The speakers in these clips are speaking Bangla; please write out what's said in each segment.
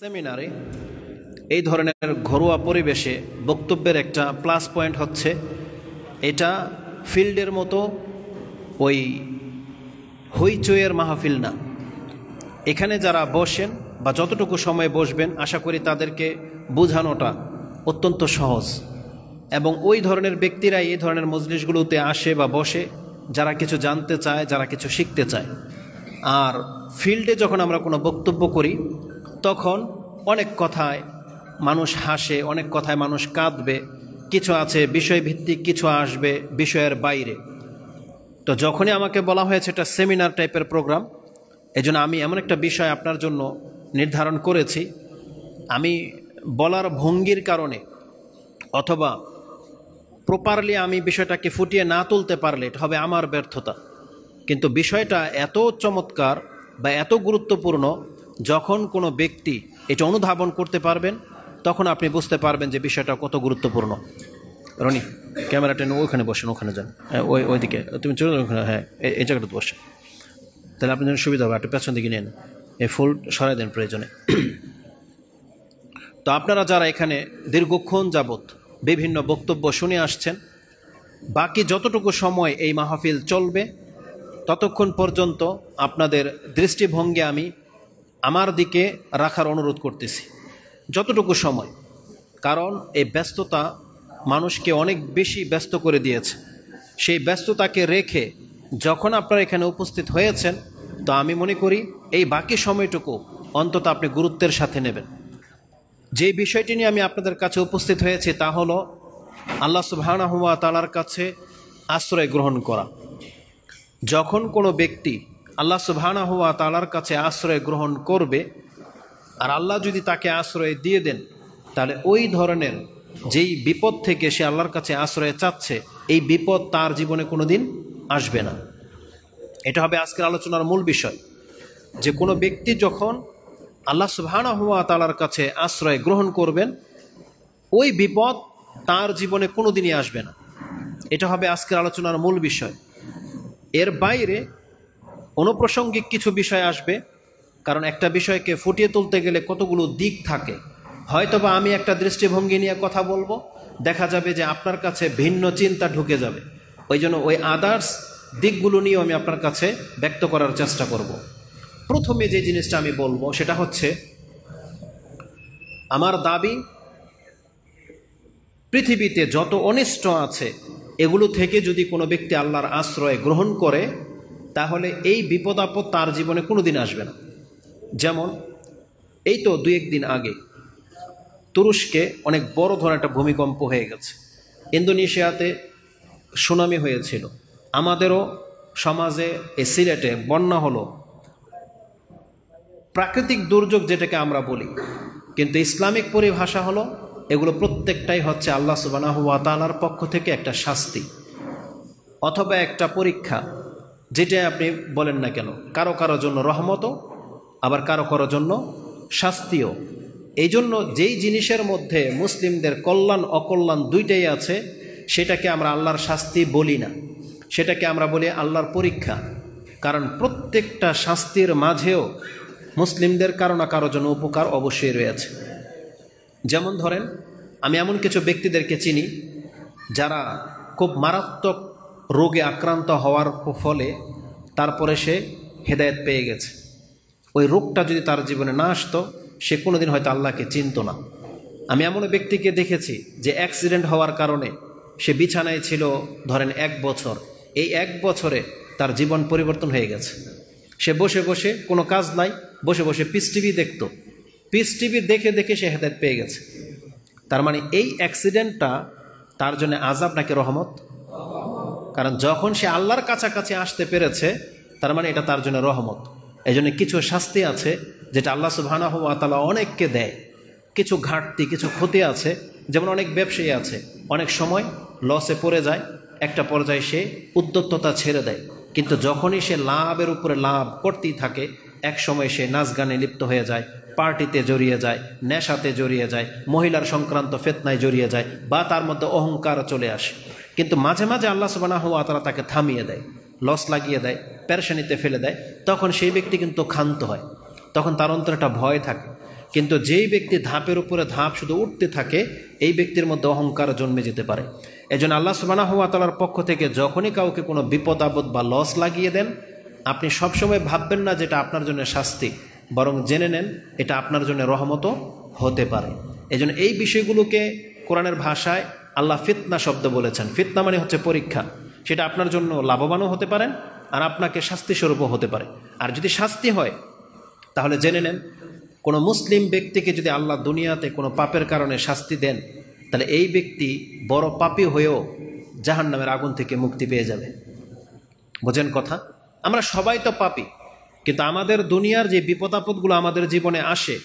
সেমিনারে এই ধরনের ঘরোয়া পরিবেশে বক্তব্যের একটা প্লাস পয়েন্ট হচ্ছে এটা ফিল্ডের মতো ওই হইচইয়ের মাহফিল না। এখানে যারা বসেন বা যতটুকু সময় বসবেন আশা করি তাদেরকে বোঝানোটা অত্যন্ত সহজ, এবং ওই ধরনের ব্যক্তিরাই এই ধরনের মজলিসগুলোতে আসে বা বসে যারা কিছু জানতে চায়, যারা কিছু শিখতে চায়। আর ফিল্ডে যখন আমরা কোনো বক্তব্য করি তখন অনেক কথায় মানুষ হাসে, অনেক কথায় মানুষ কাঁদবে, কিছু আছে বিষয়ভিত্তিক, কিছু আসবে বিষয়ের বাইরে। তো যখনই আমাকে বলা হয়েছে এটা সেমিনার টাইপের প্রোগ্রাম, এজন্য আমি এমন একটা বিষয় আপনার জন্য নির্ধারণ করেছি। আমি বলার ভঙ্গির কারণে অথবা প্রপারলি আমি বিষয়টাকে ফুটিয়ে না তুলতে পারলে এটা হবে আমার ব্যর্থতা, কিন্তু বিষয়টা এত চমৎকার বা এত গুরুত্বপূর্ণ, যখন কোনো ব্যক্তি এটা অনুধাবন করতে পারবেন তখন আপনি বুঝতে পারবেন যে বিষয়টা কত গুরুত্বপূর্ণ। রনি, ক্যামেরাটা নিয়ে ওইখানে বসেন, ওখানে যান, ওইদিকে তুমি চলে ওখানে, হ্যাঁ এই জায়গাটাতে বসেন, তাহলে আপনার জন্য সুবিধা হবে। একটু পেছন দিকে নিয়ে নেন, এই ফুল সরাই দেন প্রয়োজনে। তো আপনারা যারা এখানে দীর্ঘক্ষণ যাবৎ বিভিন্ন বক্তব্য শুনে আসছেন, বাকি যতটুকু সময় এই মাহফিল চলবে ততক্ষণ পর্যন্ত আপনাদের দৃষ্টিভঙ্গি আমি আমার দিকে রাখার অনুরোধ করতেছি, যতটুকু সময়। কারণ এই ব্যস্ততা মানুষকে অনেক বেশি ব্যস্ত করে দিয়েছে। সেই ব্যস্ততাকে রেখে যখন আপনারা এখানে উপস্থিত হয়েছেন, তো আমি মনে করি এই বাকি সময়টুকু অন্তত আপনি গুরুত্বের সাথে নেবেন। যে বিষয়টি নিয়ে আমি আপনাদের কাছে উপস্থিত হয়েছি তা হলো আল্লাহ সুবহানাহু ওয়া তাআলার কাছে আশ্রয় গ্রহণ করা। যখন কোনো ব্যক্তি আল্লাহ সুবহানাহু ওয়া তাআলার কাছে আশ্রয় গ্রহণ করবে আর আল্লাহ যদি তাকে আশ্রয় দিয়ে দেন, তাহলে ওই ধরনের যেই বিপদ থেকে সে আল্লাহর কাছে আশ্রয় চাচ্ছে, এই বিপদ তার জীবনে কোনো দিন আসবে না। এটা হবে আজকের আলোচনার মূল বিষয়, যে কোনো ব্যক্তি যখন আল্লাহ সুবহানাহু ওয়া তাআলার কাছে আশ্রয় গ্রহণ করবেন, ওই বিপদ তার জীবনে কোনো দিনই আসবে না। এটা হবে আজকের আলোচনার মূল বিষয়। এর বাইরে অনুপ্রাসঙ্গিক কিছু বিষয় আসবে, কারণ একটা বিষয়কে ফুটিয়ে তুলতে গেলে কতগুলো দিক থাকে। হয়তোবা আমি একটা দৃষ্টিভঙ্গি নিয়ে কথা বলবো, দেখা যাবে যে আপনার কাছে ভিন্ন চিন্তা ঢুকে যাবে। ওই জন্য ওই আদার্স দিকগুলো নিয়েও আমি আপনার কাছে ব্যক্ত করার চেষ্টা করব। প্রথমে যে জিনিসটা আমি বলবো সেটা হচ্ছে, আমার দাবি পৃথিবীতে যত অনিষ্ট আছে এগুলো থেকে যদি কোনো ব্যক্তি আল্লাহর আশ্রয় গ্রহণ করে, তাহলে এই বিপদ আপদ তার জীবনে কোনো দিন আসবে না। যেমন এই তো 2-1 দিন আগে তুরস্কে অনেক বড় ধরনের একটা ভূমিকম্প হয়ে গেছে, ইন্দোনেশিয়াতে সুনামি হয়েছিল, আমাদেরও সমাজে এই সিলেটে বন্যা হলো। প্রাকৃতিক দুর্যোগ যেটাকে আমরা বলি, কিন্তু ইসলামিক পরিভাষা হলো এগুলো প্রত্যেকটাই হচ্ছে আল্লাহ সুবহানাহু ওয়া তাআলার পক্ষ থেকে একটা শাস্তি অথবা একটা পরীক্ষা, যেটাই আপনি বলেন না কেন। কারো কারো জন্য রহমতও, আবার কারো কারো জন্য শাস্তিও। এই জন্য যেই জিনিসের মধ্যে মুসলিমদের কল্যাণ অকল্যাণ দুইটাই আছে, সেটাকে আমরা আল্লাহর শাস্তি বলি না, সেটাকে আমরা বলি আল্লাহর পরীক্ষা। কারণ প্রত্যেকটা শাস্তির মাঝেও মুসলিমদের কারো না কারো জন্য উপকার অবশ্যই রয়েছে। যেমন ধরেন, আমি এমন কিছু ব্যক্তিদেরকে চিনি যারা খুব মারাত্মক রোগে আক্রান্ত হওয়ার ফলে তারপরে সে হেদায়েত পেয়ে গেছে। ওই রোগটা যদি তার জীবনে না আসতো, সে কোনোদিন হয়তো আল্লাহকে চিনত না। আমি এমন ব্যক্তিকে দেখেছি যে অ্যাক্সিডেন্ট হওয়ার কারণে সে বিছানায় ছিল ধরেন 1 বছর, এই 1 বছরে তার জীবন পরিবর্তন হয়ে গেছে। সে বসে বসে, কোনো কাজ নাই, বসে বসে পিস টিভি দেখতো, পিস টিভি দেখে দেখে সে হেদায়েত পেয়ে গেছে। তার মানে এই অ্যাক্সিডেন্টটা তার জন্য আযাব নাকি রহমত? কারণ যখন সে আল্লাহর কাছাকাছি আসতে পেরেছে, তার মানে এটা তার জন্য রহমত। এই জন্য কিছু শাস্তি আছে যেটা আল্লাহ সুবহানাহু ওয়া তাআলা অনেককে দেয়। কিছু ঘাটতি, কিছু ক্ষতি আছে। যেমন অনেক ব্যবসায়ী আছে, অনেক সময় লসে পড়ে যায়, একটা পর্যায়ে সে উদ্যোক্ততা ছেড়ে দেয়, কিন্তু যখনই সে লাভের উপরে লাভ করতেই থাকে, এক সময় সে নাচ গানে লিপ্ত হয়ে যায়, পার্টিতে জড়িয়ে যায়, নেশাতে জড়িয়ে যায়, মহিলার সংক্রান্ত ফিতনায় জড়িয়ে যায়, বা তার মধ্যে অহংকার চলে আসে। কিন্তু মাঝে মাঝে আল্লাহ সুবহানাহু ওয়া তাআলা তাকে থামিয়ে দেয়, লস লাগিয়ে দেয়, পেরেশানিতে ফেলে দেয়। তখন সেই ব্যক্তি কিন্তু ক্ষান্ত হয়, তখন তার অন্তরে একটা ভয় থাকে। কিন্তু যেই ব্যক্তি ধাপের উপরে ধাপ শুধু উঠতে থাকে, এই ব্যক্তির মধ্যে অহংকার জন্মে যেতে পারে। এজন্য আল্লাহ সুবহানাহু ওয়া তাআলার পক্ষ থেকে যখনই কাউকে কোনো বিপদ আপদ বা লস লাগিয়ে দেন, আপনি সবসময় ভাববেন না যেটা আপনার জন্য শাস্তি, বরং জেনে নেন এটা আপনার জন্য রহমতও হতে পারে। এজন্য এই বিষয়গুলোকে কোরআনের ভাষায় আল্লাহ ফিতনা শব্দ বলেছেন। ফিতনা মানে হচ্ছে পরীক্ষা। সেটা আপনার জন্য লাভবানও হতে পারেন আর আপনাকে শাস্তি স্বরূপও হতে পারে। আর যদি শাস্তি হয় তাহলে জেনে নেন, কোনো মুসলিম ব্যক্তিকে যদি আল্লাহ দুনিয়াতে কোনো পাপের কারণে শাস্তি দেন, তাহলে এই ব্যক্তি বড় পাপী হয়েও জাহান্নামের আগুন থেকে মুক্তি পেয়ে যাবে। বোঝেন কথা? আমরা সবাই তো পাপী, কিন্তু আমাদের দুনিয়ার যে বিপদ আপদগুলো আমাদের জীবনে আসে,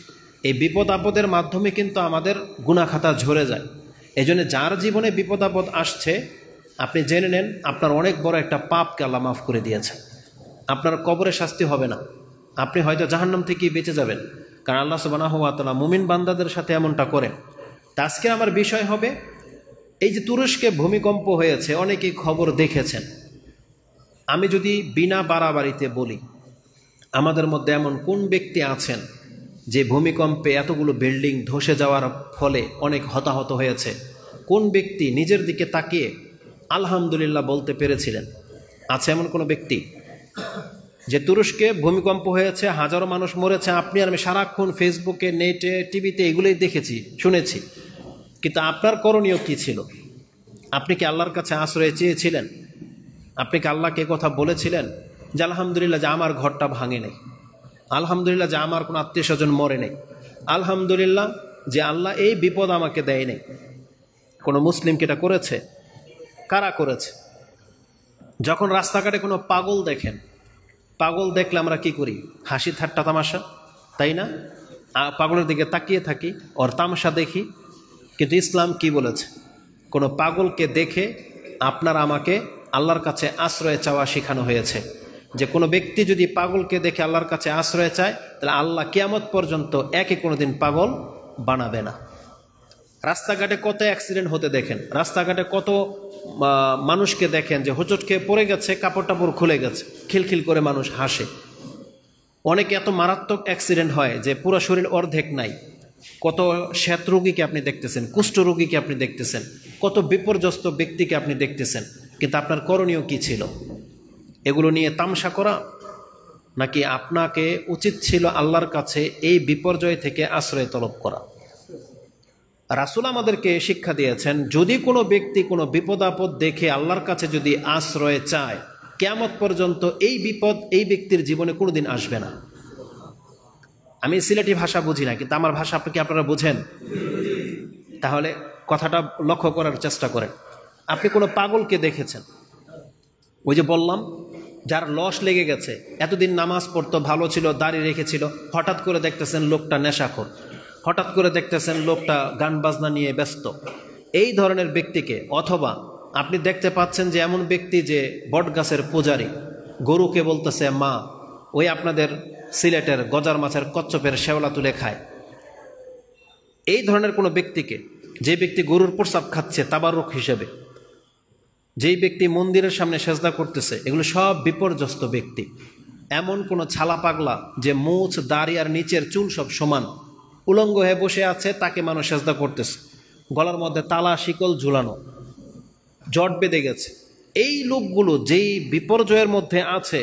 এই বিপদ আপদের মাধ্যমে কিন্তু আমাদের গুনাহ খাতা ঝরে যায়। এই জন্য যার জীবনে বিপদ আপদ আসছে, আপনি জেনে নেন আপনার অনেক বড় একটা পাপকে আল্লাহ মাফ করে দিয়েছে। আপনার কবরে শাস্তি হবে না, আপনি হয়তো জাহান্নাম থেকেই বেঁচে যাবেন, কারণ আল্লাহ সুবহানাহু ওয়া তাআলা মুমিন বান্দাদের সাথে এমনটা করেন। তা আজকে আমার বিষয় হবে, এই যে তুরস্কে ভূমিকম্প হয়েছে, অনেকেই খবর দেখেছেন। আমি যদি বিনা বাড়াবাড়িতে বলি, আমাদের মধ্যে এমন কোন ব্যক্তি আছেন যে ভূমিকম্পে এতগুলো বিল্ডিং ধসে যাওয়ার ফলে অনেক হতাহত হয়েছে? কোন ব্যক্তি নিজের দিকে তাকিয়ে আলহামদুলিল্লাহ বলতে পেরেছিলেন? আছে এমন কোনো ব্যক্তি? যে তুরস্কে ভূমিকম্প হয়েছে, হাজারো মানুষ মরেছে, আপনি আর আমি সারাক্ষণ ফেসবুকে, নেটে, টিভিতে এগুলোই দেখেছি, শুনেছি, কিন্তু আপনার করণীয় কী ছিল? আপনি কি আল্লাহর কাছে আশ্রয় চেয়েছিলেন? আপনি কি আল্লাহকে কথা বলেছিলেন যে আলহামদুলিল্লাহ যে আমার ঘরটা ভাঙে নেই, আলহামদুলিল্লাহ যে আমার কোনো আত্মীয় স্বজন মরে নেই, আলহামদুলিল্লাহ যে আল্লাহ এই বিপদ আমাকে দেয় নেই? কোনো মুসলিমকে এটা করেছে? কারা করেছে? যখন রাস্তাঘাটে কোনো পাগল দেখেন, পাগল দেখলে আমরা কি করি? হাসি ঠাট্টা তামাশা, তাই না? পাগলের দিকে তাকিয়ে থাকি, ওর তামাশা দেখি। কিন্তু ইসলাম কি বলেছে? কোনো পাগলকে দেখে আপনার আমাকে আল্লাহর কাছে আশ্রয় চাওয়া শেখানো হয়েছে। যে কোনো ব্যক্তি যদি পাগলকে দেখে আল্লাহর কাছে আশ্রয় চায়, তাহলে আল্লাহ কিয়ামত পর্যন্ত একে কোনোদিন পাগল বানাবে না। রাস্তাঘাটে কত অ্যাক্সিডেন্ট হতে দেখেন, রাস্তাঘাটে কত মানুষকে দেখেন যে হোঁচট খেয়ে পড়ে গেছে, কাপড় টাপড় খুলে গেছে, খিলখিল করে মানুষ হাসে। অনেকে এত মারাত্মক অ্যাক্সিডেন্ট হয় যে পুরো শরীর অর্ধেক নাই। কত শ্বেত রোগীকে আপনি দেখতেছেন, কুষ্ঠ রোগীকে আপনি দেখতেছেন, কত বিপর্যস্ত ব্যক্তিকে আপনি দেখতেছেন, কিন্তু আপনার করণীয় কি ছিল? এগুলো নিয়ে তামসা করা, নাকি আপনাকে উচিত ছিল আল্লাহর কাছে এই বিপর্যয় থেকে আশ্রয় তলব করা? রাসূল আমাদেরকে শিক্ষা দিয়েছেন, যদি কোনো ব্যক্তি কোনো বিপদ আপদ দেখে আল্লাহর কাছে যদি আশ্রয় চায়, কিয়ামত পর্যন্ত এই বিপদ এই ব্যক্তির জীবনে কোনোদিন আসবে না। আমি সিলেটি ভাষা বুঝি না, কিন্তু আমার ভাষা আপনি কি আপনারা বুঝেন? তাহলে কথাটা লক্ষ্য করার চেষ্টা করেন। আপনি কোনো পাগলকে দেখেছেন, ওই যে বললাম যার লস লেগে গেছে, এতদিন নামাজ পড়তো, ভালো ছিল, দাড়ি রেখেছিল, হঠাৎ করে দেখতেছেন লোকটা নেশাখোর, হঠাৎ করে দেখতেছেন লোকটা গান বাজনা নিয়ে ব্যস্ত। এই ধরনের ব্যক্তিকে, অথবা আপনি দেখতে পাচ্ছেন যে এমন ব্যক্তি যে বটগাছের পূজারী, গরুকে বলতেছে মা, ওই আপনাদের সিলেটের গজার মাছের কচ্চপের শেওলা তুলে খায়। এই ধরনের কোনো ব্যক্তিকে, যে ব্যক্তি গরুর প্রস্রাব খাচ্ছে তাবারুক হিসেবে, যেই ব্যক্তি মন্দিরের সামনে সেজদা করতেছে, এগুলো সব বিপর্যস্ত ব্যক্তি। এমন কোনো ছালা পাগলা যে মুছ, দাড়ি আর নিচের চুল সব সমান, উলঙ্গ হয়ে বসে আছে, তাকে মানুষ সেজদা করতেছে, গলার মধ্যে তালা শিকল ঝুলানো, জট বেঁধে গেছে। এই লোকগুলো যেই বিপর্যয়ের মধ্যে আছে,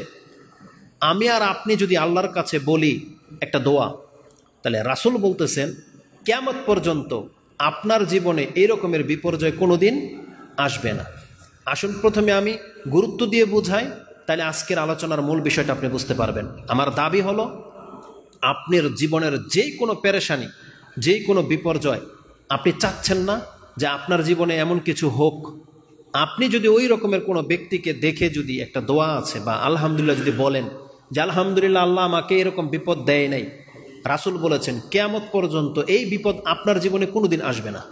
আমি আর আপনি যদি আল্লাহর কাছে বলি একটা দোয়া, তাহলে রাসূল বলতেছেন কিয়ামত পর্যন্ত আপনার জীবনে এই রকমের বিপর্যয় কোনোদিন আসবে না। আসুন প্রথমে আমি গুরুত্ব দিয়ে বুঝাই, তাহলে আজকের আলোচনার মূল বিষয়টা আপনি বুঝতে পারবেন। আমার দাবি হলো, আপনার জীবনের যেই কোনো পেরেশানি, যেই কোনো বিপর্যয় আপনি চাচ্ছেন না যে আপনার জীবনে এমন কিছু হোক, আপনি যদি ওই রকমের কোনো ব্যক্তিকে দেখে যদি একটা দোয়া আছে বা আলহামদুলিল্লাহ যদি বলেন যে আলহামদুলিল্লাহ আল্লাহ আমাকে এরকম বিপদ দেয় নাই, রাসূল বলেছেন কিয়ামত পর্যন্ত এই বিপদ আপনার জীবনে কোনোদিন আসবে না,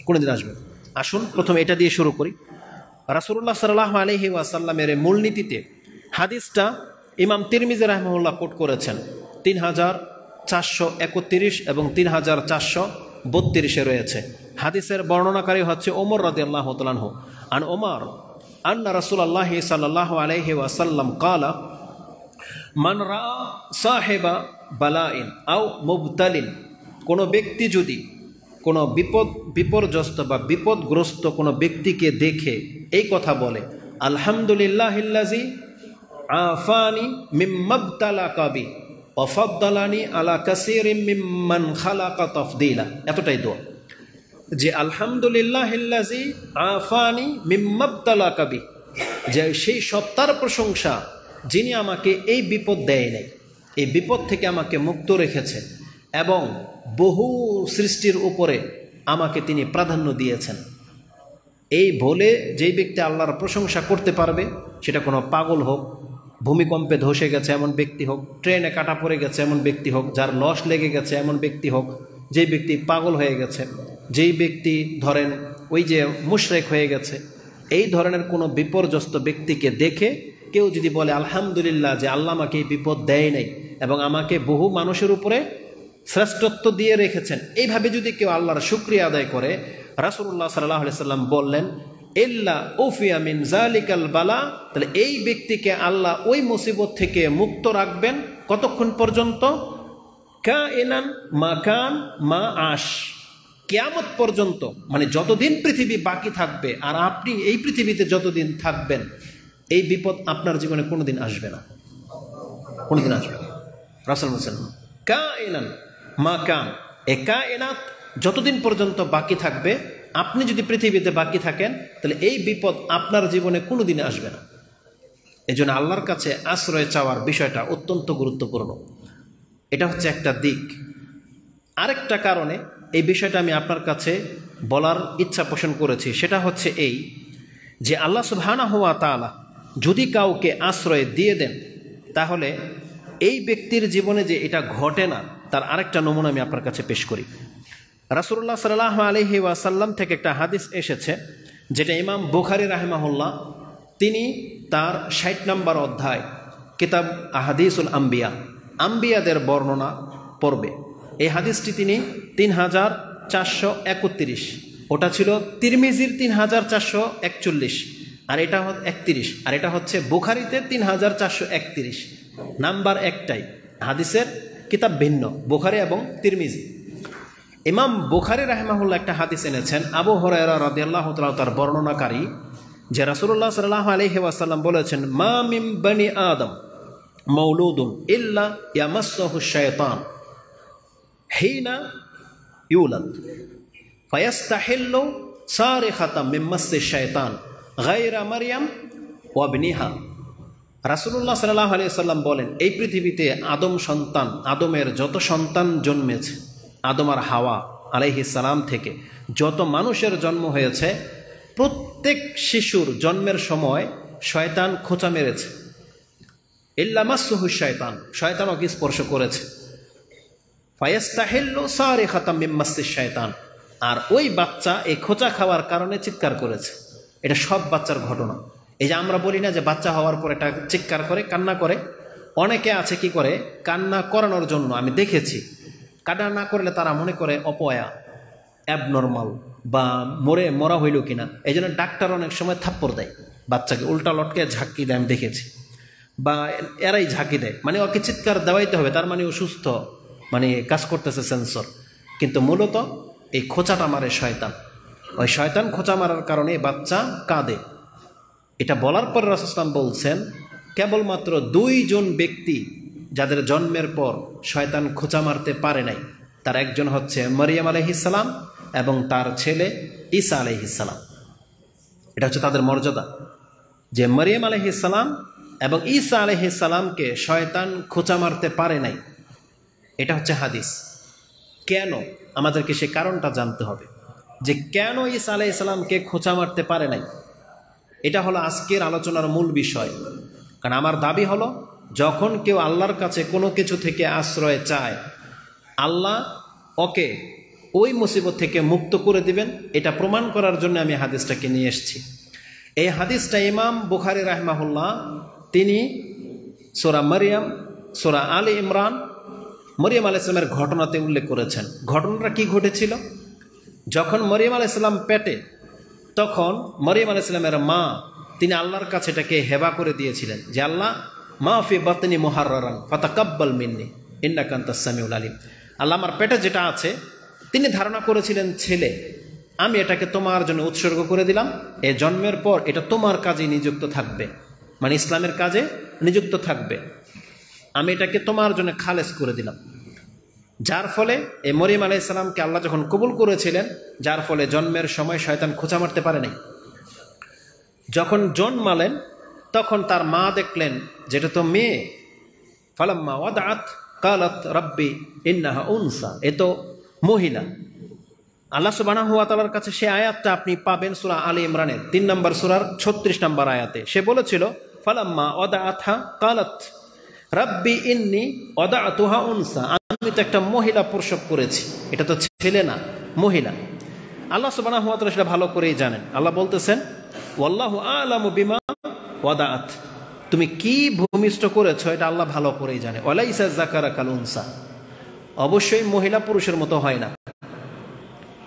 কোনোদিন আসবে না। আসুন প্রথমে এটা দিয়ে শুরু করি। রাসূলুল্লাহ সাল্লাল্লাহু আলাইহি ওয়াসাল্লামের মূলনীতিতে হাদিসটা ইমাম তিরমিজি রাহিমাহুল্লাহ কোট করেছেন 3431 এবং 3432 রয়েছে। হাদিসের বর্ণনাকারী হচ্ছে ওমর রাদিয়াল্লাহু তাআলা আনহু। আন ওমর আন্না রাসূলুল্লাহ সাল্লাল্লাহু আলাইহি ওয়াসাল্লাম ক্বালা মান রা সাহিবা বালাইন আও মুবতালিন কোনো ব্যক্তি যদি কোনো বিপর্যস্ত বা বিপদগ্রস্ত কোনো ব্যক্তিকে দেখে এই কথা বলে, আলহামদুলিল্লাহিল্লাযী আফানি মিম্মাবতালাকা বি ওয়া ফাদ্দালানি আলা কাসীরিম মিম্মান খালাকা তাফদীলা, এতটাই দোয়া যে আলহামদুলিল্লাহিল্লাযী আফানি মিম্মাবতালাকা বি, যে সেই সত্তার প্রশংসা যিনি আমাকে এই বিপদ দেয় নাই, এই বিপদ থেকে আমাকে মুক্ত রেখেছে এবং বহু সৃষ্টির উপরে আমাকে তিনি প্রাধান্য দিয়েছেন। এই বলে যেই ব্যক্তি আল্লাহর প্রশংসা করতে পারবে, সেটা কোনো পাগল হোক, ভূমিকম্পে ধসে গেছে এমন ব্যক্তি হোক, ট্রেনে কাটা পড়ে গেছে এমন ব্যক্তি হোক, যার লস লেগে গেছে এমন ব্যক্তি হোক, যেই ব্যক্তি পাগল হয়ে গেছে, যেই ব্যক্তি ধরেন ওই যে মুশরিক হয়ে গেছে, এই ধরনের কোনো বিপর্যস্ত ব্যক্তিকে দেখে কেউ যদি বলে আলহামদুলিল্লাহ যে আল্লাহ আমাকে এই বিপদ দেয় নাই এবং আমাকে বহু মানুষের উপরে শ্রেষ্ঠত্ব দিয়ে রেখেছেন, এইভাবে যদি কেউ আল্লাহর শুকরিয়া আদায় করে, রাসূলুল্লাহ সাল্লাল্লাহু আলাইহি সাল্লাম বললেন ইল্লা উফিয়া মিন যালিকাল বালা, তাহলে এই ব্যক্তিকে আল্লাহ ওই মুসিবত থেকে মুক্ত রাখবেন কতক্ষণ পর্যন্ত? কাইনান মাকান মা আশ, কিয়ামত পর্যন্ত, মানে যতদিন পৃথিবী বাকি থাকবে আর আপনি এই পৃথিবীতে যতদিন থাকবেন, এই বিপদ আপনার জীবনে কোনোদিন আসবে না, কোনোদিন আসবে না। রাসূল বলেছেন কাইনান মাকান, এ কায়নাত যতদিন পর্যন্ত বাকি থাকবে, আপনি যদি পৃথিবীতে বাকি থাকেন তাহলে এই বিপদ আপনার জীবনে কোনোদিন আসবে না। এজন্য আল্লাহর কাছে আশ্রয় চাওয়ার বিষয়টা অত্যন্ত গুরুত্বপূর্ণ। এটা হচ্ছে একটা দিক। আরেকটা কারণে এই বিষয়টা আমি আপনার কাছে বলার ইচ্ছা পোষণ করেছি, সেটা হচ্ছে এই যে আল্লাহ সুবহানাহু ওয়া তাআলা যদি কাউকে আশ্রয় দিয়ে দেন, তাহলে এই ব্যক্তির জীবনে যে এটা ঘটে না, তার আরেকটা নমুনা আমি আপনার কাছে পেশ করি। রাসূলুল্লাহ সাল্লাল্লাহু আলাইহি ওয়াসাল্লাম থেকে একটা হাদিস এসেছে, যেটা ইমাম বুখারী রাহিমাহুল্লাহ তিনি তার ৬০ নম্বর অধ্যায় কিতাব আহাদিসুল আম্বিয়া, আম্বিয়াদের বর্ণনা পড়বে। এই হাদিসটি তিনি ৩৪৩১, ওটা ছিল তিরমিজির ৩৪৪১, আর এটা ৩১, আর এটা হচ্ছে বুখারীতে ৩৪৩১, নাম্বার একটাই, হাদিসের কিতাব ভিন্ন, বুখারী এবং তিরমিজি। ইমাম বুখারী রাহিমাহুল্লাহ একটা হাদিস এনেছেন, আবু হুরায়রা রাদিয়াল্লাহু তাআলা তার বর্ণনাকারী, যে রাসূলুল্লাহ সাল্লাল্লাহু আলাইহি ওয়াসাল্লাম বলেছেন, মা মিন বনি আদম মাউলুদুন ইল্লা ইয়ামাসসুহু শাইতান হিনা ইউলাদ ফায়াস্তাহিল্লু সারিখাতাম মিন মাসসি শাইতান গায়রা মারইয়াম ওয়া ইবনিহা। রাসূলুল্লাহ সাল্লাল্লাহু আলাইহি ওয়াসাল্লাম বলেন, এই পৃথিবীতে আদম সন্তান, আদমের যত সন্তান জন্মেছে, আদম আর হাওয়া আলাইহিস সালাম থেকে যত মানুষের জন্ম হয়েছে, প্রত্যেক শিশুর জন্মের সময় শয়তান খোঁচা মেরেছে। ইল্লা মাসসুহু শাইতান, শয়তান ওকে স্পর্শ করেছে। ফায়াস্তাহিল্লু সারিখাতাম মিন মাসসিশ শাইতান, আর ওই বাচ্চা এই খোঁচা খাওয়ার কারণে চিৎকার করেছে। এটা সব বাচ্চার ঘটনা। এই যে আমরা বলি না যে বাচ্চা হওয়ার পর এটা চিৎকার করে, কান্না করে, অনেকে আছে কি করে, কান্না করানোর জন্য আমি দেখেছি, কান্না না করলে তারা মনে করে অপয়া, অ্যাবনর্মাল বা মরা হইল কিনা, এই জন্য ডাক্তার অনেক সময় থাপ্পড় দেয় বাচ্চাকে, উল্টা লটকে ঝাঁকি দেয়, আমি দেখেছি, বা এরাই ঝাঁকি দেয়, মানে ওকে চিৎকার দেওয়াইতে হবে, তার মানে ও সুস্থ, মানে কাজ করতেছে সেন্সর, কিন্তু মূলত এই খোঁচাটা মারে শয়তান। ওই শয়তান খোঁচা মারার কারণে বাচ্চা কাঁদে। এটা বলার পর রাসূল সাল্লাল্লাহু আলাইহি ওয়াসাল্লাম বলছেন, কেবলমাত্র ২ জন ব্যক্তি যাদের জন্মের পর শয়তান খোঁচা মারতে পারে নাই, তার একজন হচ্ছে মারইয়াম আলাইহিস সালাম এবং তার ছেলে ঈসা আলাইহিস সালাম। এটা হচ্ছে তাদের মর্যাদা, যে মারইয়াম আলাইহিস সালাম এবং ঈসা আলাইহিস সালামকে শয়তান খোঁচা মারতে পারে নাই। এটা হচ্ছে হাদিস। কেন? আমাদেরকে সে কারণটা জানতে হবে, যে কেন ঈসা আলাইহিস সালামকে খোঁচা মারতে পারে নাই। এটা হলো আজকের আলোচনার মূল বিষয়। কারণ আমার দাবি হলো, যখন কেউ আল্লাহর কাছে কোনো কিছু থেকে আশ্রয় চায়, আল্লাহ ওকে ওই মুসিবত থেকে মুক্ত করে দিবেন। এটা প্রমাণ করার জন্য আমি হাদিসটাকে নিয়ে এসেছি। এই হাদিসটা ইমাম বুখারী রাহিমাহুল্লাহ তিনি সূরা মারইয়াম, সূরা আলে ইমরান, মরিয়ম আলাইহিস সালামের ঘটনাতে উল্লেখ করেছেন। ঘটনাটা কি ঘটেছিল? যখন মরিয়ম আলাইহিস সালাম পেটে, তখন মরিয়ম আলাইহিস সালামের মা তিনি আল্লাহর কাছে এটাকে হেবা করে দিয়েছিলেন, যে আল্লাহ মা ফি বাতনি মুহাররারান ফাতাকাব্বাল মিন্নি ইন্নাকা আনতাস সামিউল আলিম। আল্লাহ আমার পেটে যেটা আছে, তিনি ধারণা করেছিলেন ছেলে, আমি এটাকে তোমার জন্য উৎসর্গ করে দিলাম, এ জন্মের পর এটা তোমার কাজে নিযুক্ত থাকবে, মানে ইসলামের কাজে নিযুক্ত থাকবে, আমি এটাকে তোমার জন্য খালেস করে দিলাম। যার ফলে এই মরিয়ম আলাইহিস সালামকে আল্লাহ যখন কবুল করেছিলেন, যার ফলে জন্মের সময় শয়তান খোঁচা মারতে পারে নাই। যখন জন্মালেন তখন তার মা দেখলেন যেটা তো মেয়ে, ফালাম্মা ওয়াদাআত কালাত রাব্বি ইন্নাহা উনসা, এ তো মহিলা। আল্লাহ সুবহানাহু ওয়া তাআলার কাছে সে আয়াতটা আপনি পাবেন সূরা আলী ইমরানের 3 নম্বর সূরার 36 নম্বর আয়াতে। সে বলেছিল ফালাম্মা ওয়াদাআতহা কালাত রাব্বি ইন্নী ওয়াদাআতুহা উনসা, আমি তো একটা মহিলা প্রসব করেছি, এটা তো ছেলে না, মহিলা। আল্লাহ সুবহানাহু ওয়া তাআলা সেটা ভালো করেই জানেন। আল্লাহ বলতেছেন ওয়াল্লাহু আ'লামু বিমা ওয়াদাআত, তুমি কি ভূমিষ্ঠ করেছো এটা আল্লাহ ভালো করেই জানে। ওয়ালাইসা যাকারা কাল উনসা, অবশ্যই মহিলা পুরুষের মতো হয় না,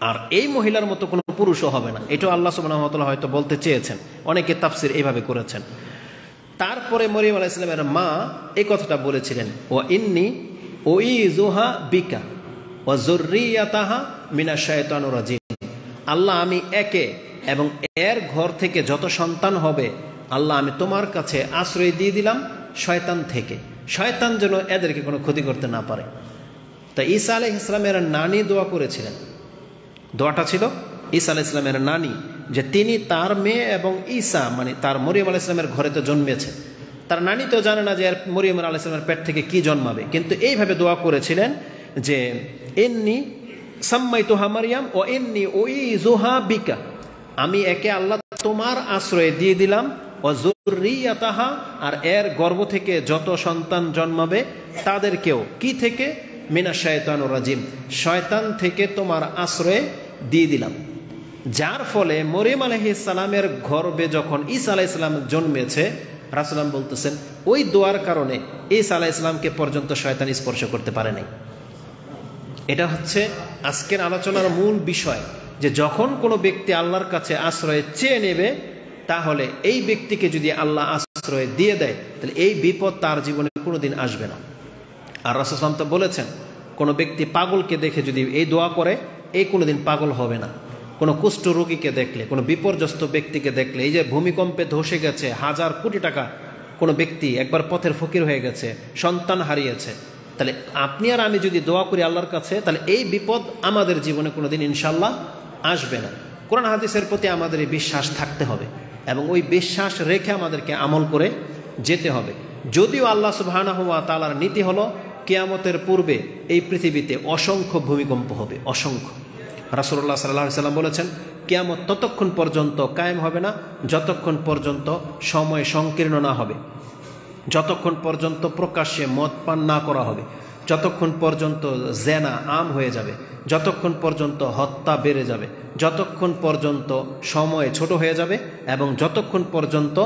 আর এই মহিলার মতো কোনো পুরুষও হবে না, এটাও আল্লাহ সুবহানাহু ওয়া তাআলা হয়তো বলতে চেয়েছেন। অনেকে তাফসীর এইভাবে করেছেন। তারপরে মরিয়ম আলাইহিস সালামের মা এই কথাটা বলেছিলেন, ওয়া ইন্নী উইযুহা বিকা ওয়া যুররিয়াতাহা মিনাশ শাইতানির রাজিম, আল্লাহ আমি একে এবং এর ঘর থেকে যত সন্তান হবে আল্লাহ আমি তোমার কাছে আশ্রয় দিয়ে দিলাম শয়তান থেকে, শয়তান যেন এদেরকে কোনো ক্ষতি করতে না পারে। তা ঈসা আলাইহিস সালামের নানি দোয়া করেছিলেন, দোয়াটা ছিল ঈসা আলাইহিস সালামের নানি, যে তিনি তার মেয়ে এবং ঈসা মানে তার মরিয়ম আলাইহিস সালামের ঘরে তো জন্মেছে, তার নানি তো জানে না যে মরিয়ম আলাইহিস সালামের পেট থেকে কি জন্মাবে, কিন্তু এইভাবে দোয়া করেছিলেন যে ইন্নী সাম্মাইতুহা মারইয়াম ওয়া ইন্নী উইযুহা বিকা, আমি একে আল্লাহ তোমার আশ্রয়ে দিয়ে দিলাম, ওয়া যুররিয়াতাহা, আর এর গর্ভ থেকে যত সন্তান জন্মাবে তাদেরকেও কি থেকে, মিনাশ শাইতানির রাজিম, শয়তান থেকে তোমার আশ্রয়ে দিয়ে দিলাম। যার ফলে মরিয়ম আলাইহিস সালামের গর্ভে যখন ঈসা আলাইহিস সালাম জন্মেছে, রাসূল বলতেছেন ওই দোয়ার কারণে ঈসা আলাইহিস সালামকে পর্যন্ত শয়তান স্পর্শ করতে পারে নাই। এটা হচ্ছে আজকের আলোচনার মূল বিষয়, যে যখন কোনো ব্যক্তি আল্লাহর কাছে আশ্রয় চেয়ে নেবে, তাহলে এই ব্যক্তিকে যদি আল্লাহ আশ্রয় দিয়ে দেয় তাহলে এই বিপদ তার জীবনে কোনোদিন আসবে না। আর রাসূল সাল্লাল্লাহু আলাইহি ওয়াসাল্লাম তো বলেছেন, কোনো ব্যক্তি পাগলকে দেখে যদি এই দোয়া করে, এই কোনোদিন পাগল হবে না। কোনো কুষ্ঠ রোগীকে দেখলে, কোনো বিপর্যস্ত ব্যক্তিকে দেখলে, এই যে ভূমিকম্পে ধসে গেছে হাজার কোটি টাকা কোনো ব্যক্তি, একবার পথের ফকির হয়ে গেছে, সন্তান হারিয়েছে, তাহলে আপনি আর আমি যদি দোয়া করি আল্লাহর কাছে, তাহলে এই বিপদ আমাদের জীবনে কোনোদিন ইনশাআল্লাহ আসবে না। কোরআন হাদিসের প্রতি আমাদের এই বিশ্বাস থাকতে হবে এবং ওই বিশ্বাস রেখে আমাদেরকে আমল করে যেতে হবে। যদিও আল্লাহ সুবহানাহু ওয়া তাআলার নীতি হলো কিয়ামতের পূর্বে এই পৃথিবীতে অসংখ্য ভূমিকম্প হবে, অসংখ্য। রাসূলুল্লাহ সাল্লাল্লাহু আলাইহি ওয়াসাল্লাম বলেছেন, কিয়ামত ততক্ষণ পর্যন্ত কায়েম হবে না যতক্ষণ পর্যন্ত সময় সংকীর্ণ না হবে, যতক্ষণ পর্যন্ত প্রকাশ্যে মদ পান না করা হবে, যতক্ষণ পর্যন্ত জেনা আম হয়ে যাবে, যতক্ষণ পর্যন্ত হত্যা বেড়ে যাবে, যতক্ষণ পর্যন্ত সময় ছোট হয়ে যাবে এবং যতক্ষণ পর্যন্ত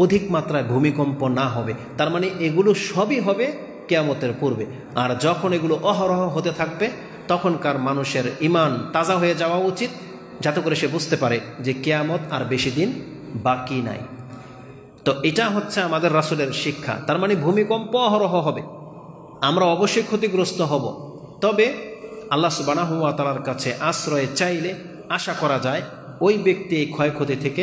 অধিক মাত্রায় ভূমিকম্প না হবে। তার মানে এগুলো সবই হবে কিয়ামতের পূর্বে। আর যখন এগুলো অহরহ হতে থাকবে, তখনকার মানুষের ঈমান তাজা হয়ে যাওয়া উচিত, যাতে করে সে বুঝতে পারে যে কিয়ামত আর বেশি দিন বাকি নাই। তো এটা হচ্ছে আমাদের রাসূলের শিক্ষা। তার মানে ভূমিকম্প অহরহ হবে, আমরা অবশ্যই ক্ষতিগ্রস্ত হব, তবে আল্লাহ সুবহানাহু ওয়া তাআলার কাছে আশ্রয় চাইলে আশা করা যায় ওই ব্যক্তি এই ক্ষয়ক্ষতি থেকে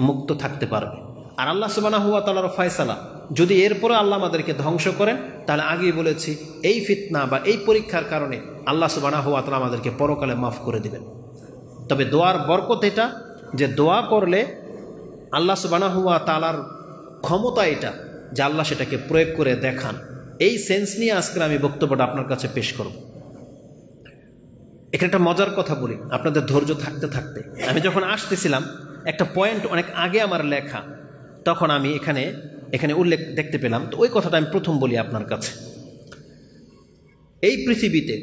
মুক্ত থাকতে পারবে। আর আল্লাহ সুবহানাহু ওয়া তাআলার ফয়সালা, যদি এরপরে আল্লাহ আমাদেরকে ধ্বংস করেন, তাহলে আগেই বলেছি এই ফিতনা বা এই পরীক্ষার কারণে আল্লাহ সুবহানাহু ওয়া তাআলা আমাদেরকে পরকালে মাফ করে দিবেন। তবে দোয়ার বরকত এটা, যে দোয়া করলে আল্লাহ সুবহানাহু ওয়া তাআলার ক্ষমতা এটা, যে আল্লাহ সেটাকে প্রয়োগ করে দেখান। এই সেন্স নিয়ে আজকে আমি বক্তব্যটা আপনার কাছে পেশ করব। এখানে একটা মজার কথা বলি আপনাদের ধৈর্য থাকতে থাকতে। আমি যখন আসতেছিলাম, একটা পয়েন্ট অনেক আগে আমার লেখা, তখন আমি এখানে উল্লেখ দেখতে পেলাম, তো ওই কথাটা আমি প্রথম বলি আপনার কাছে। এই পৃথিবীতে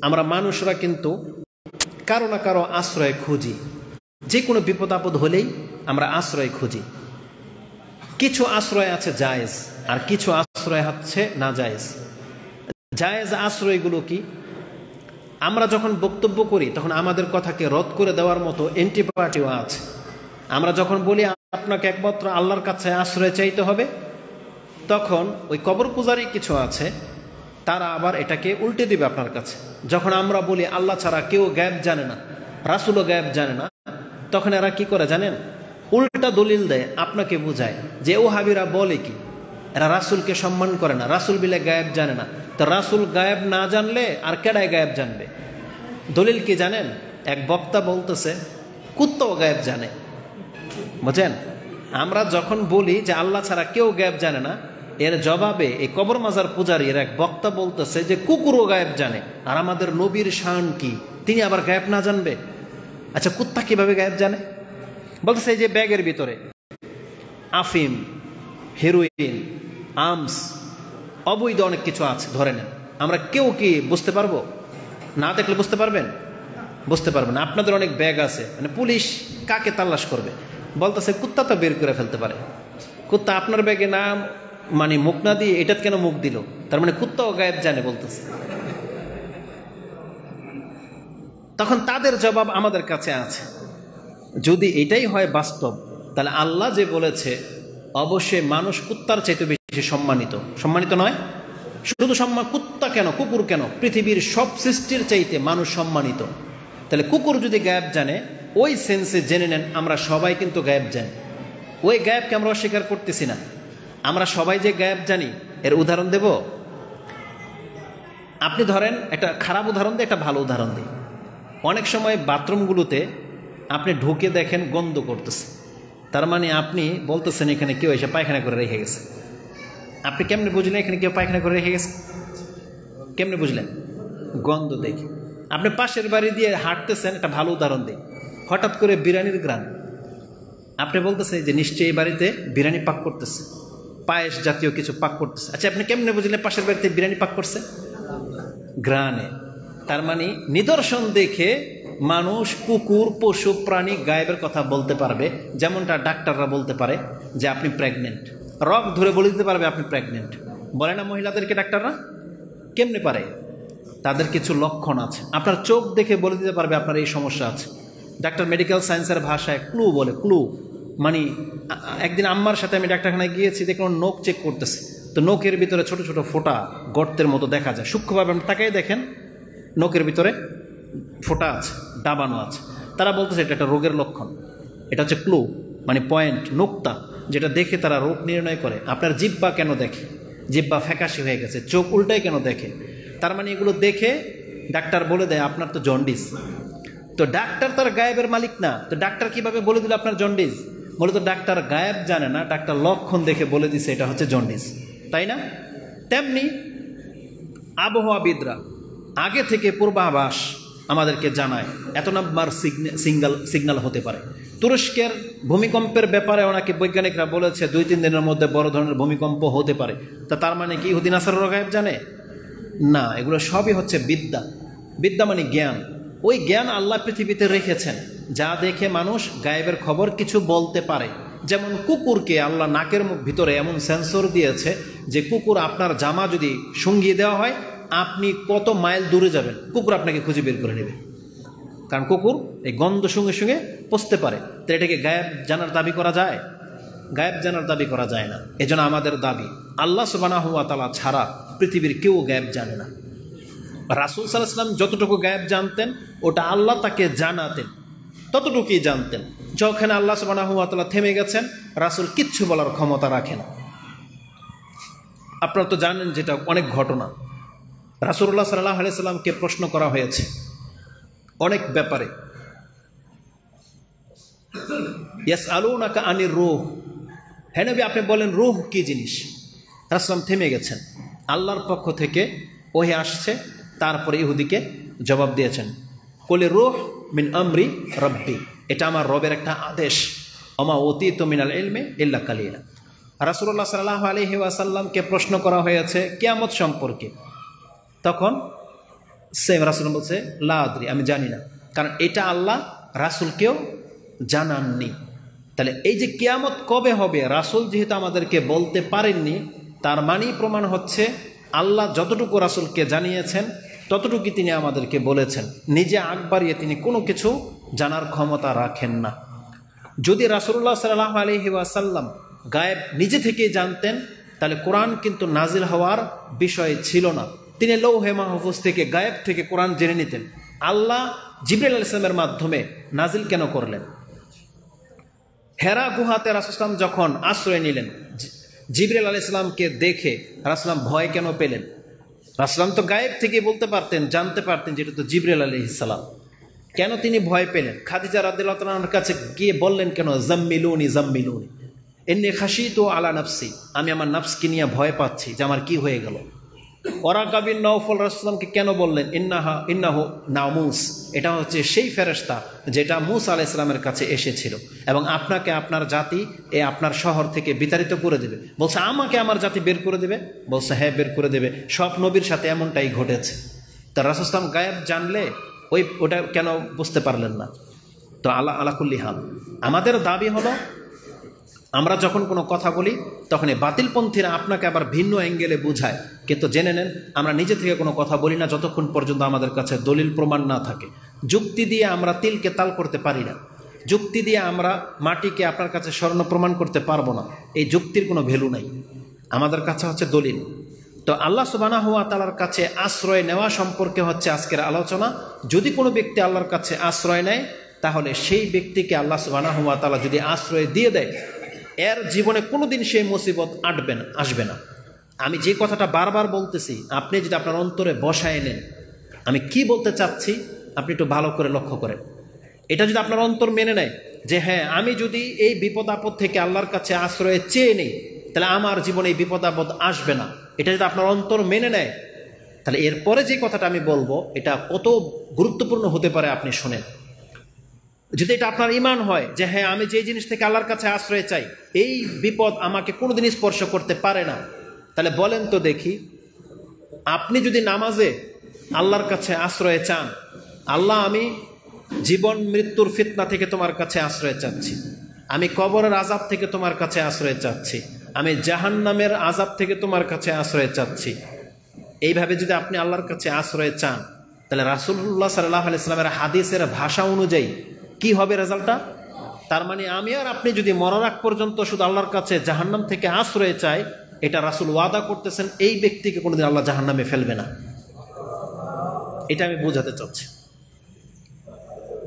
আমরা মানুষরা কিন্তু কারো না কারো আশ্রয় খুঁজি, যে কোনো বিপদ আপদ হলেই আমরা আশ্রয় খুঁজি। কিছু আশ্রয় আছে জায়েজ, আর কিছু আশ্রয় হচ্ছে না জায়েজ। জায়েজ আশ্রয়গুলো কি? আমরা যখন বক্তব্য করি তখন আমাদের কথাকে রদ করে দেওয়ার মতো অ্যান্টিপার্টিও আছে। আমরা যখন বলি আপনাকে একমাত্র আল্লাহর কাছে আশ্রয় চাইতে হবে, তখন ওই কবর পূজারই কিছু আছে, তারা আবার এটাকে উল্টে দিবে আপনার কাছে। যখন আমরা বলি আল্লাহ ছাড়া কেউ গায়েব জানে না, রাসূলও গায়েব জানে না, তখন এরা কি করে জানেন? উল্টা দলিল দেয়, আপনাকে বোঝায় যে ওহাবীরা বলে কি, এরা রাসূলকে সম্মান করে না, রাসূল বিলে গায়েব জানে না। তো রাসূল গায়েব না জানলে আর কেডায় গায়েব জানবে? দলিল কি জানেন? এক বক্তা বলতেছে কুত্তাও গায়েব জানে। বুঝেন? আমরা যখন বলি যে আল্লাহ ছাড়া কেউ গায়েব জানে না, এর জবাবে এই কবর মাজার পূজারীর এক বক্তা বলতেছে যে কুকুরও গায়েব জানে। আর আমাদের নবীর শান কি, তিনি আবার গায়েব না জানবে? আচ্ছা, কুত্তা কিভাবে গায়েব জানে? বলতেছে এই যে ব্যাগের ভিতরে আফিম, হেরোইন, আর্মস, অবৈধ অনেক কিছু আছে, ধরে নেন, আমরা কেউ কি বুঝতে পারবো? না দেখলে বুঝতে পারবেন? বুঝতে পারবেন না। আপনাদের অনেক ব্যাগ আছে, মানে পুলিশ কাকে তালাশ করবে? বলতেছে কুত্তা তো বের করে ফেলতে পারে। কুত্তা আপনার ব্যাগে না মানে মুখ না দিয়ে এটা কেন মুখ দিল? তার মানে কুত্তাও গায়েব জানে বলতেছে। তখন তাদের জবাব আমাদের কাছে আছে। যদি এটাই হয় বাস্তব, তাহলে আল্লাহ যে বলেছে অবশ্যই মানুষ কুত্তার চাইতে বেশি সম্মানিত, সম্মানিত নয় শুধু সম্মান, কুত্তা কেন, কুকুর কেন, পৃথিবীর সব সৃষ্টির চাইতে মানুষ সম্মানিত। তাহলে কুকুর যদি গায়েব জানে, ওই সেন্সে জেনে নেন আমরা সবাই কিন্তু গায়েব জানি। ওই গায়েবকে আমরা অস্বীকার করতেছি না। আমরা সবাই যে গায়েব জানি, এর উদাহরণ দেব। আপনি ধরেন একটা খারাপ উদাহরণ দিই, একটা ভালো উদাহরণ দিই। অনেক সময় বাথরুমগুলোতে আপনি ঢুকে দেখেন গন্ধ করতেছে, তার মানে আপনি বলতেছেন এখানে কেউ এসে পায়খানা করে রেখে গেছে। আপনি কেমনে বুঝলেন এখানে কেউ পায়খানা করে রেখে গেছে? কেমনে বুঝলেন? গন্ধ দেখে। আপনি পাশের বাড়ি দিয়ে হাঁটতেছেন, একটা ভালো উদাহরণ দিই, হঠাৎ করে বিরিয়ানির গ্রান, আপনি বলতেছেন যে নিশ্চয়ই এই বাড়িতে বিরিয়ানি পাক করতেছে, পায়েস জাতীয় কিছু পাক করতেছে। আচ্ছা, আপনি কেমনে বুঝলেন পাশের বাড়িতে বিরিয়ানি পাক করছে? গ্রানে। তার মানে নিদর্শন দেখে মানুষ, কুকুর, পশু, প্রাণী গায়েবের কথা বলতে পারবে। যেমনটা ডাক্তাররা বলতে পারে যে আপনি প্রেগনেন্ট, রগ ধরে বলে দিতে পারবে আপনি প্রেগনেন্ট। বলে না মহিলাদেরকে ডাক্তাররা? কেমনে পারে? তাদের কিছু লক্ষণ আছে, আপনার চোখ দেখে বলে দিতে পারবে আপনার এই সমস্যা আছে। ডাক্তার মেডিকেল সায়েন্সের ভাষায় ক্লু বলে, ক্লু মানে। একদিন আম্মার সাথে আমি ডাক্তারখানায় গিয়েছি, দেখলাম নোক চেক করতেছে, তো নোকের ভিতরে ছোট ছোট ফোঁটা গর্তের মতো দেখা যায়, সূক্ষ্মভাবে আপনি তাকাই দেখেন নোকের ভিতরে ফোঁটা আছে, দাবানো আছে। তারা বলতেছে এটা একটা রোগের লক্ষণ, এটা হচ্ছে ক্লু মানে পয়েন্ট, নোক্তা, যেটা দেখে তারা রোগ নির্ণয় করে। আপনার জিহ্বা কেন দেখে, জিহ্বা ফ্যাকাশি হয়ে গেছে, চোখ উল্টায় কেন দেখে, তার মানে এগুলো দেখে ডাক্তার বলে দেয় আপনার তো জন্ডিস। তো ডাক্তার তার গায়েবের মালিক না, তো ডাক্তার কিভাবে বলে দিল আপনার জন্ডিস? মূলত ডাক্তার গায়েব জানে না, ডাক্তার লক্ষণ দেখে বলে দিছে এটা হচ্ছে জন্ডিস, তাই না? তেমনি আবহাওয়াবিদরা আগে থেকে পূর্বাভাস আমাদেরকে জানায় এত নাম্বার সিগন্যাল হতে পারে। তুরস্কের ভূমিকম্পের ব্যাপারে ওনাকে বৈজ্ঞানিকরা বলেছে 2-3 দিনের মধ্যে বড় ধরনের ভূমিকম্প হতে পারে। তা তার মানে কি ইহুদি নাসারারা গায়েব জানে? না, এগুলো সবই হচ্ছে বিদ্যা। বিদ্যা মানে জ্ঞান। ওই জ্ঞান আল্লাহ পৃথিবীতে রেখেছেন, যা দেখে মানুষ গায়েবের খবর কিছু বলতে পারে। যেমন কুকুরকে আল্লাহ নাকের ভিতরে এমন সেন্সর দিয়েছে যে কুকুর আপনার জামা যদি শুঙ্গিয়ে দেওয়া হয়, আপনি কত মাইল দূরে যাবেন, কুকুর আপনাকে খুঁজে বের করে নেবে। কারণ কুকুর এই গন্ধ সঙ্গে সঙ্গে পচতে পারে। তো এটাকে গায়েব জানার দাবি করা যায়? গায়েব জানার দাবি করা যায় না। এজন্য আমাদের দাবি আল্লাহ সুবহানাহু ওয়া তাআলা ছাড়া পৃথিবীর কেউ গায়েব জানে না। রাসূল সাল্লাল্লাহু আলাইহি ওয়াসাল্লাম যতটুকু গায়েব জানতেন ওটা আল্লাহ তাকে জানাতেন, ততটুকুই জানতেন। যখন আল্লাহ সুবহানাহু ওয়া তাআলা থেমে গেছেন, রাসূল কিচ্ছু বলার ক্ষমতা রাখেন। আপনারা তো জানেন যেটা অনেক ঘটনা। রাসূলুল্লাহ সাল্লাল্লাহু আলাইহি সাল্লামকে প্রশ্ন করা হয়েছে অনেক ব্যাপারে। ইয়াসআলুনাকা আনির রূহ, হে নবী আপনি বলেন রূহ কি জিনিস? রাসূল থেমে গেছেন, আল্লাহর পক্ষ থেকে ওহী আসছে। তারপরে ইহুদিকে জবাব দিয়েছেন, কুলি রূহ মিন আমরি রব্বি, এটা আমার রবের একটা আদেশ। ওমা উতীতু মিনাল ইলমি ইল্লা কালিলা। রাসূলুল্লাহ সাল্লাল্লাহু আলাইহি ওয়াসাল্লামকে প্রশ্ন করা হয়েছে কিয়ামত সম্পর্কে, তখন সেম রাসূল বলছে লা আদরি, আমি জানি না, কারণ এটা আল্লাহ রাসূলকেও জানাননি। তাহলে এই যে কিয়ামত কবে হবে রাসূল যেহেতু আমাদেরকে বলতে পারেননি, তার মানেই প্রমাণ হচ্ছে আল্লাহ যতটুকু রাসূলকে জানিয়েছেন ততটুকুই তিনি আমাদেরকে বলেছেন। নিজে আগ বাড়িয়ে তিনি কোনো কিছু জানার ক্ষমতা রাখেন না। যদি রাসূলুল্লাহ সাল্লাল্লাহু আলাইহি ওয়াসাল্লাম গায়েব নিজে থেকেই জানতেন, তাহলে কোরআন কিন্তু নাজিল হওয়ার বিষয় ছিল না। তিনি লৌহে মাহফুজ থেকে গায়েব থেকে কোরআন জেনে নিতেন। আল্লাহ জিবরাইল আলাইহিস সালামের মাধ্যমে নাজিল কেন করলেন? হেরা গুহাতে রাসূল সাল্লাল্লাহু আলাইহি ওয়াসাল্লাম যখন আশ্রয় নিলেন, জিবরাইল আলাইহিস সালামকে দেখে রাসূল সাল্লাম ভয় কেন পেলেন? রাসূল সাল্লাম তো গায়েব থেকে বলতে পারতেন, জানতে পারতেন যেটা তো জিবরাইল আলাইহিস সালাম। কেন তিনি ভয় পেলেন? খাদিজা রাদিয়াল্লাহু তাআলার কাছে গিয়ে বললেন কেন, জাম্মিলুনি জাম্মিলুনি ইন্নী খাশিতু আলা নাফসি, আমি আমার নাফসকে নিয়ে ভয় পাচ্ছি যে আমার কি হয়ে গেল। ওয়ারাকা বিন নওফল রাসূল সাল্লামকে কেন বললেন ইন্নাহু নামুস, এটা হচ্ছে সেই ফেরেশতা যেটা মূসা আলাইহিস সালামের কাছে এসেছিল এবং আপনাকে আপনার জাতি আপনার শহর থেকে বিতাড়িত করে দেবে। বলছে আমাকে আমার জাতি বের করে দেবে? বলছে হ্যাঁ বের করে দেবে। সব নবীর সাথে এমনটাই ঘটেছে। তা রাসূল সাল্লাম গায়েব জানলে ওটা কেন বুঝতে পারলেন না? তো আলা কুল্লি হাল আমাদের দাবি হলো, আমরা যখন কোনো কথা বলি তখন এই বাতিলপন্থীরা আপনাকে আবার ভিন্ন অ্যাঙ্গেলে বুঝায়, কিন্তু জেনে নেন আমরা নিজে থেকে কোনো কথা বলি না যতক্ষণ পর্যন্ত আমাদের কাছে দলিল প্রমাণ না থাকে। যুক্তি দিয়ে আমরা তিলকে তাল করতে পারি না, যুক্তি দিয়ে আমরা মাটিকে আপনার কাছে স্বর্ণ প্রমাণ করতে পারবো না। এই যুক্তির কোনো ভ্যালু নাই, আমাদের কাছে হচ্ছে দলিল। তো আল্লাহ সুবহানাহু ওয়া তাআলার কাছে আশ্রয় নেওয়া সম্পর্কে হচ্ছে আজকের আলোচনা। যদি কোনো ব্যক্তি আল্লাহর কাছে আশ্রয় নেয় তাহলে সেই ব্যক্তিকে আল্লাহ সুবহানাহু ওয়া তাআলা যদি আশ্রয় দিয়ে দেয়, এর জীবনে কোনোদিন সেই মুসিবত আসবে না। আমি যে কথাটা বারবার বলতেছি, আপনি যদি আপনার অন্তরে বসায় নেন আমি কি বলতে চাচ্ছি, আপনি একটু ভালো করে লক্ষ্য করেন। এটা যদি আপনার অন্তর মেনে নেয় যে হ্যাঁ আমি যদি এই বিপদ আপদ থেকে আল্লাহর কাছে আশ্রয় চেয়ে নিই তাহলে আমার জীবনে এই বিপদ আপদ আসবে না, এটা যদি আপনার অন্তর মেনে নেয়, তাহলে এরপরে যে কথাটা আমি বলবো এটা কত গুরুত্বপূর্ণ হতে পারে আপনি শোনেন। যদি এটা আপনার ঈমান হয় যে হ্যাঁ আমি যে জিনিস থেকে আল্লাহর কাছে আশ্রয় চাই এই বিপদ আমাকে কোনোদিন স্পর্শ করতে পারে না, তাহলে বলেন তো দেখি, আপনি যদি নামাজে আল্লাহর কাছে আশ্রয় চান, আল্লাহ আমি জীবন মৃত্যুর ফিতনা থেকে তোমার কাছে আশ্রয় চাচ্ছি, আমি কবরের আযাব থেকে তোমার কাছে আশ্রয় চাচ্ছি, আমি জাহান্নামের আযাব থেকে তোমার কাছে আশ্রয় চাচ্ছি, এইভাবে যদি আপনি আল্লাহর কাছে আশ্রয় চান, তাহলে রাসূলুল্লাহ সাল্লাল্লাহু আলাইহি ওয়াসাল্লামের হাদিসের ভাষা অনুযায়ী কি হবে রেজাল্টটা? তার মানে আমি আর আপনি যদি মরার আগ পর্যন্ত শুধু আল্লাহর কাছে জাহান্নাম থেকে আশ্রয় চাই, এটা রাসূল ওয়াদা করতেছেন এই ব্যক্তিকে কোনোদিন আল্লাহ জাহান্নামে ফেলবে না। এটা আমি বোঝাতে চাচ্ছি।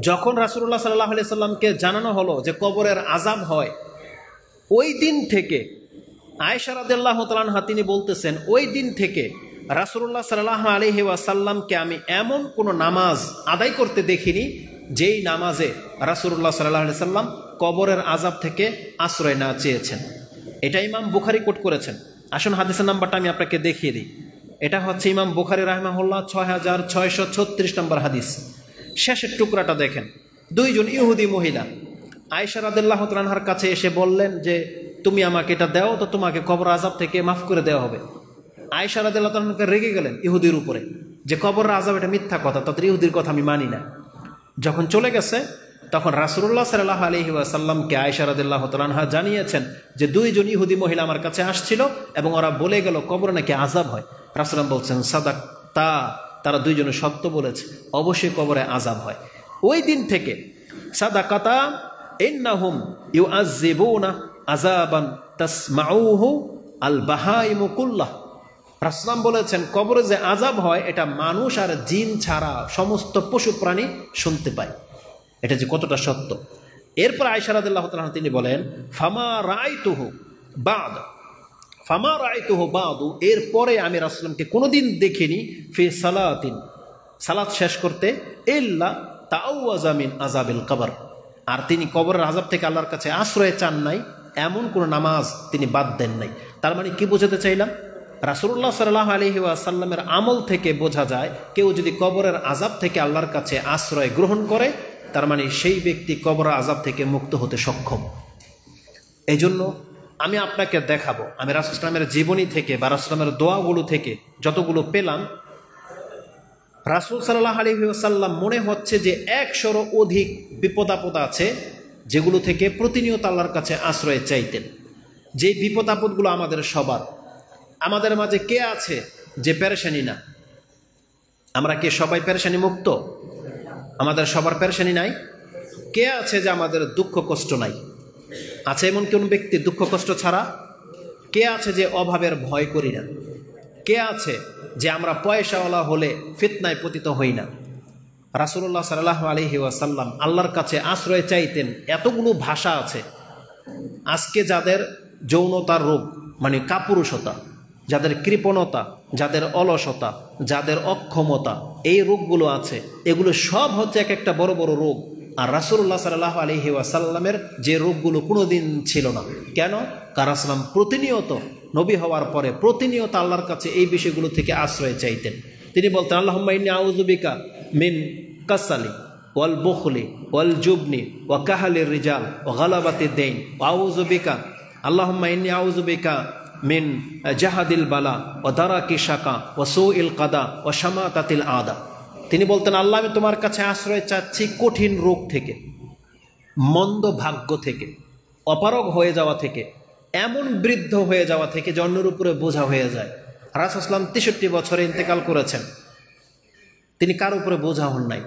যখন রাসূলুল্লাহ সাল্লাল্লাহু আলাইহি ওয়াসাল্লামকে জানানো হলো যে কবরের আযাব হয়, ওই দিন থেকে আয়েশা রাদিয়াল্লাহু তাআলা আনহা তিনি বলতেছেন ওই দিন থেকে রাসূলুল্লাহ সাল্লাল্লাহু আলাইহি ওয়াসাল্লামকে আমি এমন কোনো নামাজ আদায় করতে দেখিনি যেই নামাজে রাসূলুল্লাহ সাল্লাল্লাহু আলাইহি ওয়াসাল্লাম কবরের আযাব থেকে আশ্রয় না চেয়েছেন। এটা ইমাম বুখারী কোট করেছেন। আসুন হাদিসের নাম্বারটা আমি আপনাকে দেখিয়ে দিই। এটা হচ্ছে ইমাম বুখারী রাহিমাহুল্লাহ 6636 নম্বর হাদিস। শেষের টুকরাটা দেখেন। দুইজন ইহুদি মহিলা আয়েশা রাদিয়াল্লাহু তাআলা আনহার কাছে এসে বললেন যে তুমি আমাকে এটা দাও তো তোমাকে কবর আযাব থেকে মাফ করে দেওয়া হবে। আয়েশা রাদিয়াল্লাহু তাআলা আনহা রেগে গেলেন ইহুদির উপরে যে কবরের আযাব এটা মিথ্যা কথা, তাদের ইহুদির কথা আমি মানি না। যখন চলে গেছে তখন রাসূলুল্লাহ সাল্লাল্লাহু আলাইহি ওয়াসাল্লামকে আয়েশা রাদিয়াল্লাহু তাআলা আনহা জানিয়েছেন যে দুইজন ইহুদি মহিলা আমার কাছে আসছিল এবং ওরা বলে গেল কবরে নাকি আযাব হয়। রাসূল বলছেন সাদাক্তা, তারা দুইজনে সত্য বলেছে, অবশ্যই কবরে আযাব হয়। ওই দিন থেকে সাদাকাতা ইন্নাহুম ইউআযযিবুনা আযাবান তাসমাউহু আল বাহাইমু কুল্লাহ। রাসূল বলেছেন কবরে যে আযাব হয় এটা মানুষ আর জিন ছাড়া সমস্ত পশু প্রাণী শুনতে পায়। এটা যে কতটা সত্য। এরপর আয়েশা রাদিয়াল্লাহু তাআলা তিনি বলেন ফামা রাআইতুহু বাদু, এরপরে আমি রাসূলকে কোনোদিন দেখিনি ফি সালাতিন, সালাত শেষ করতে, ইল্লা তাআওয়াযা মিন আযাবিল কবর, আর তিনি কবরের আযাব থেকে আল্লাহর কাছে আশ্রয় চান নাই, এমন কোনো নামাজ তিনি বাদ দেন নাই। তার মানে কি বোঝাতে চাইলাম? রাসূলুল্লাহ সাল্লাল্লাহু আলাইহি ওয়াসাল্লামের আমল থেকে বোঝা যায় কেউ যদি কবরের আযাব থেকে আল্লাহর কাছে আশ্রয় গ্রহণ করে তার মানে সেই ব্যক্তি কবরের আযাব থেকে মুক্ত হতে সক্ষম। এই জন্য আমি আপনাকে দেখাবো, আমি রাসূল সাল্লাল্লাহু আলাইহি জীবনী থেকে বা রাসূল সাল্লাল্লাহু আলাইহি দোয়াগুলো থেকে যতগুলো পেলাম, রাসূল সাল্লাল্লাহু আলাইহি ওয়াসাল্লাম মনে হচ্ছে যে 100 অধিক বিপদ আপদ আছে যেগুলো থেকে প্রতিনিয়ত আল্লাহর কাছে আশ্রয় চাইতেন। যে বিপদ আপদগুলো আমাদের সবার, আমাদের মাঝে কে আছে যে পেরেশানি না? আমরা কে সবাই পেরেশানি মুক্ত? আমাদের সবার পেরেশানি নাই? কে আছে যে আমাদের দুঃখ কষ্ট নাই? আছে এমন কোন ব্যক্তি দুঃখ কষ্ট ছাড়া? কে আছে যে অভাবের ভয় করি না? কে আছে যে আমরা পয়সাওয়ালা হলে ফিতনায় পতিত হই না? রাসূলুল্লাহ সাল্লাল্লাহু আলাইহি ওয়াসাল্লাম আল্লাহর কাছে আশ্রয় চাইতেন। এতগুলো ভাষা আছে। আজকে যাদের যৌনতার রোগ মানে কাপুরুষতা, যাদের কৃপণতা, যাদের অলসতা, যাদের অক্ষমতা, এই রোগগুলো আছে, এগুলো সব হচ্ছে এক একটা বড় বড় রোগ। আর রাসূলুল্লাহ সাল্লাল্লাহু আলাইহি ওয়াসাল্লামের যে রোগগুলো কোনোদিন ছিল না। কেন? কারণ রাসূল প্রতিনিয়ত নবী হওয়ার পরে প্রতিনিয়ত আল্লাহর কাছে এই বিষয়গুলো থেকে আশ্রয় চাইতেন। তিনি বলতেন, আল্লাহুম্মা ইন্নী আউযু বিকা মিন কাসালি ওয়াল বুখলি ওয়াল জুবনি ওয়া কাহালির রিজাল ওয়া গালাবাতিদ দাইন ওয়া আউযু বিকা আল্লাহুম্মা ইন্নী আউযু বিকা মিন জাহাদিল বালা ওয়া দারাকি শাকা ওয়া সুইল কাদা ওয়া শামাতাতিল আদা। তিনি বলতেন, আল্লাহ আমি তোমার কাছে আশ্রয় চাচ্ছি কঠিন রোগ থেকে, মন্দ ভাগ্য থেকে, অপারগ হয়ে যাওয়া থেকে, এমন বৃদ্ধ হয়ে যাওয়া থেকে যে অন্যের উপরে বোঝা হয়ে যায়। রাসূল সাল্লাল্লাহু আলাইহি ওয়াসাল্লাম 63 বছরে ইন্তেকাল করেছেন। তিনি কার উপরে বোঝা হন নাই,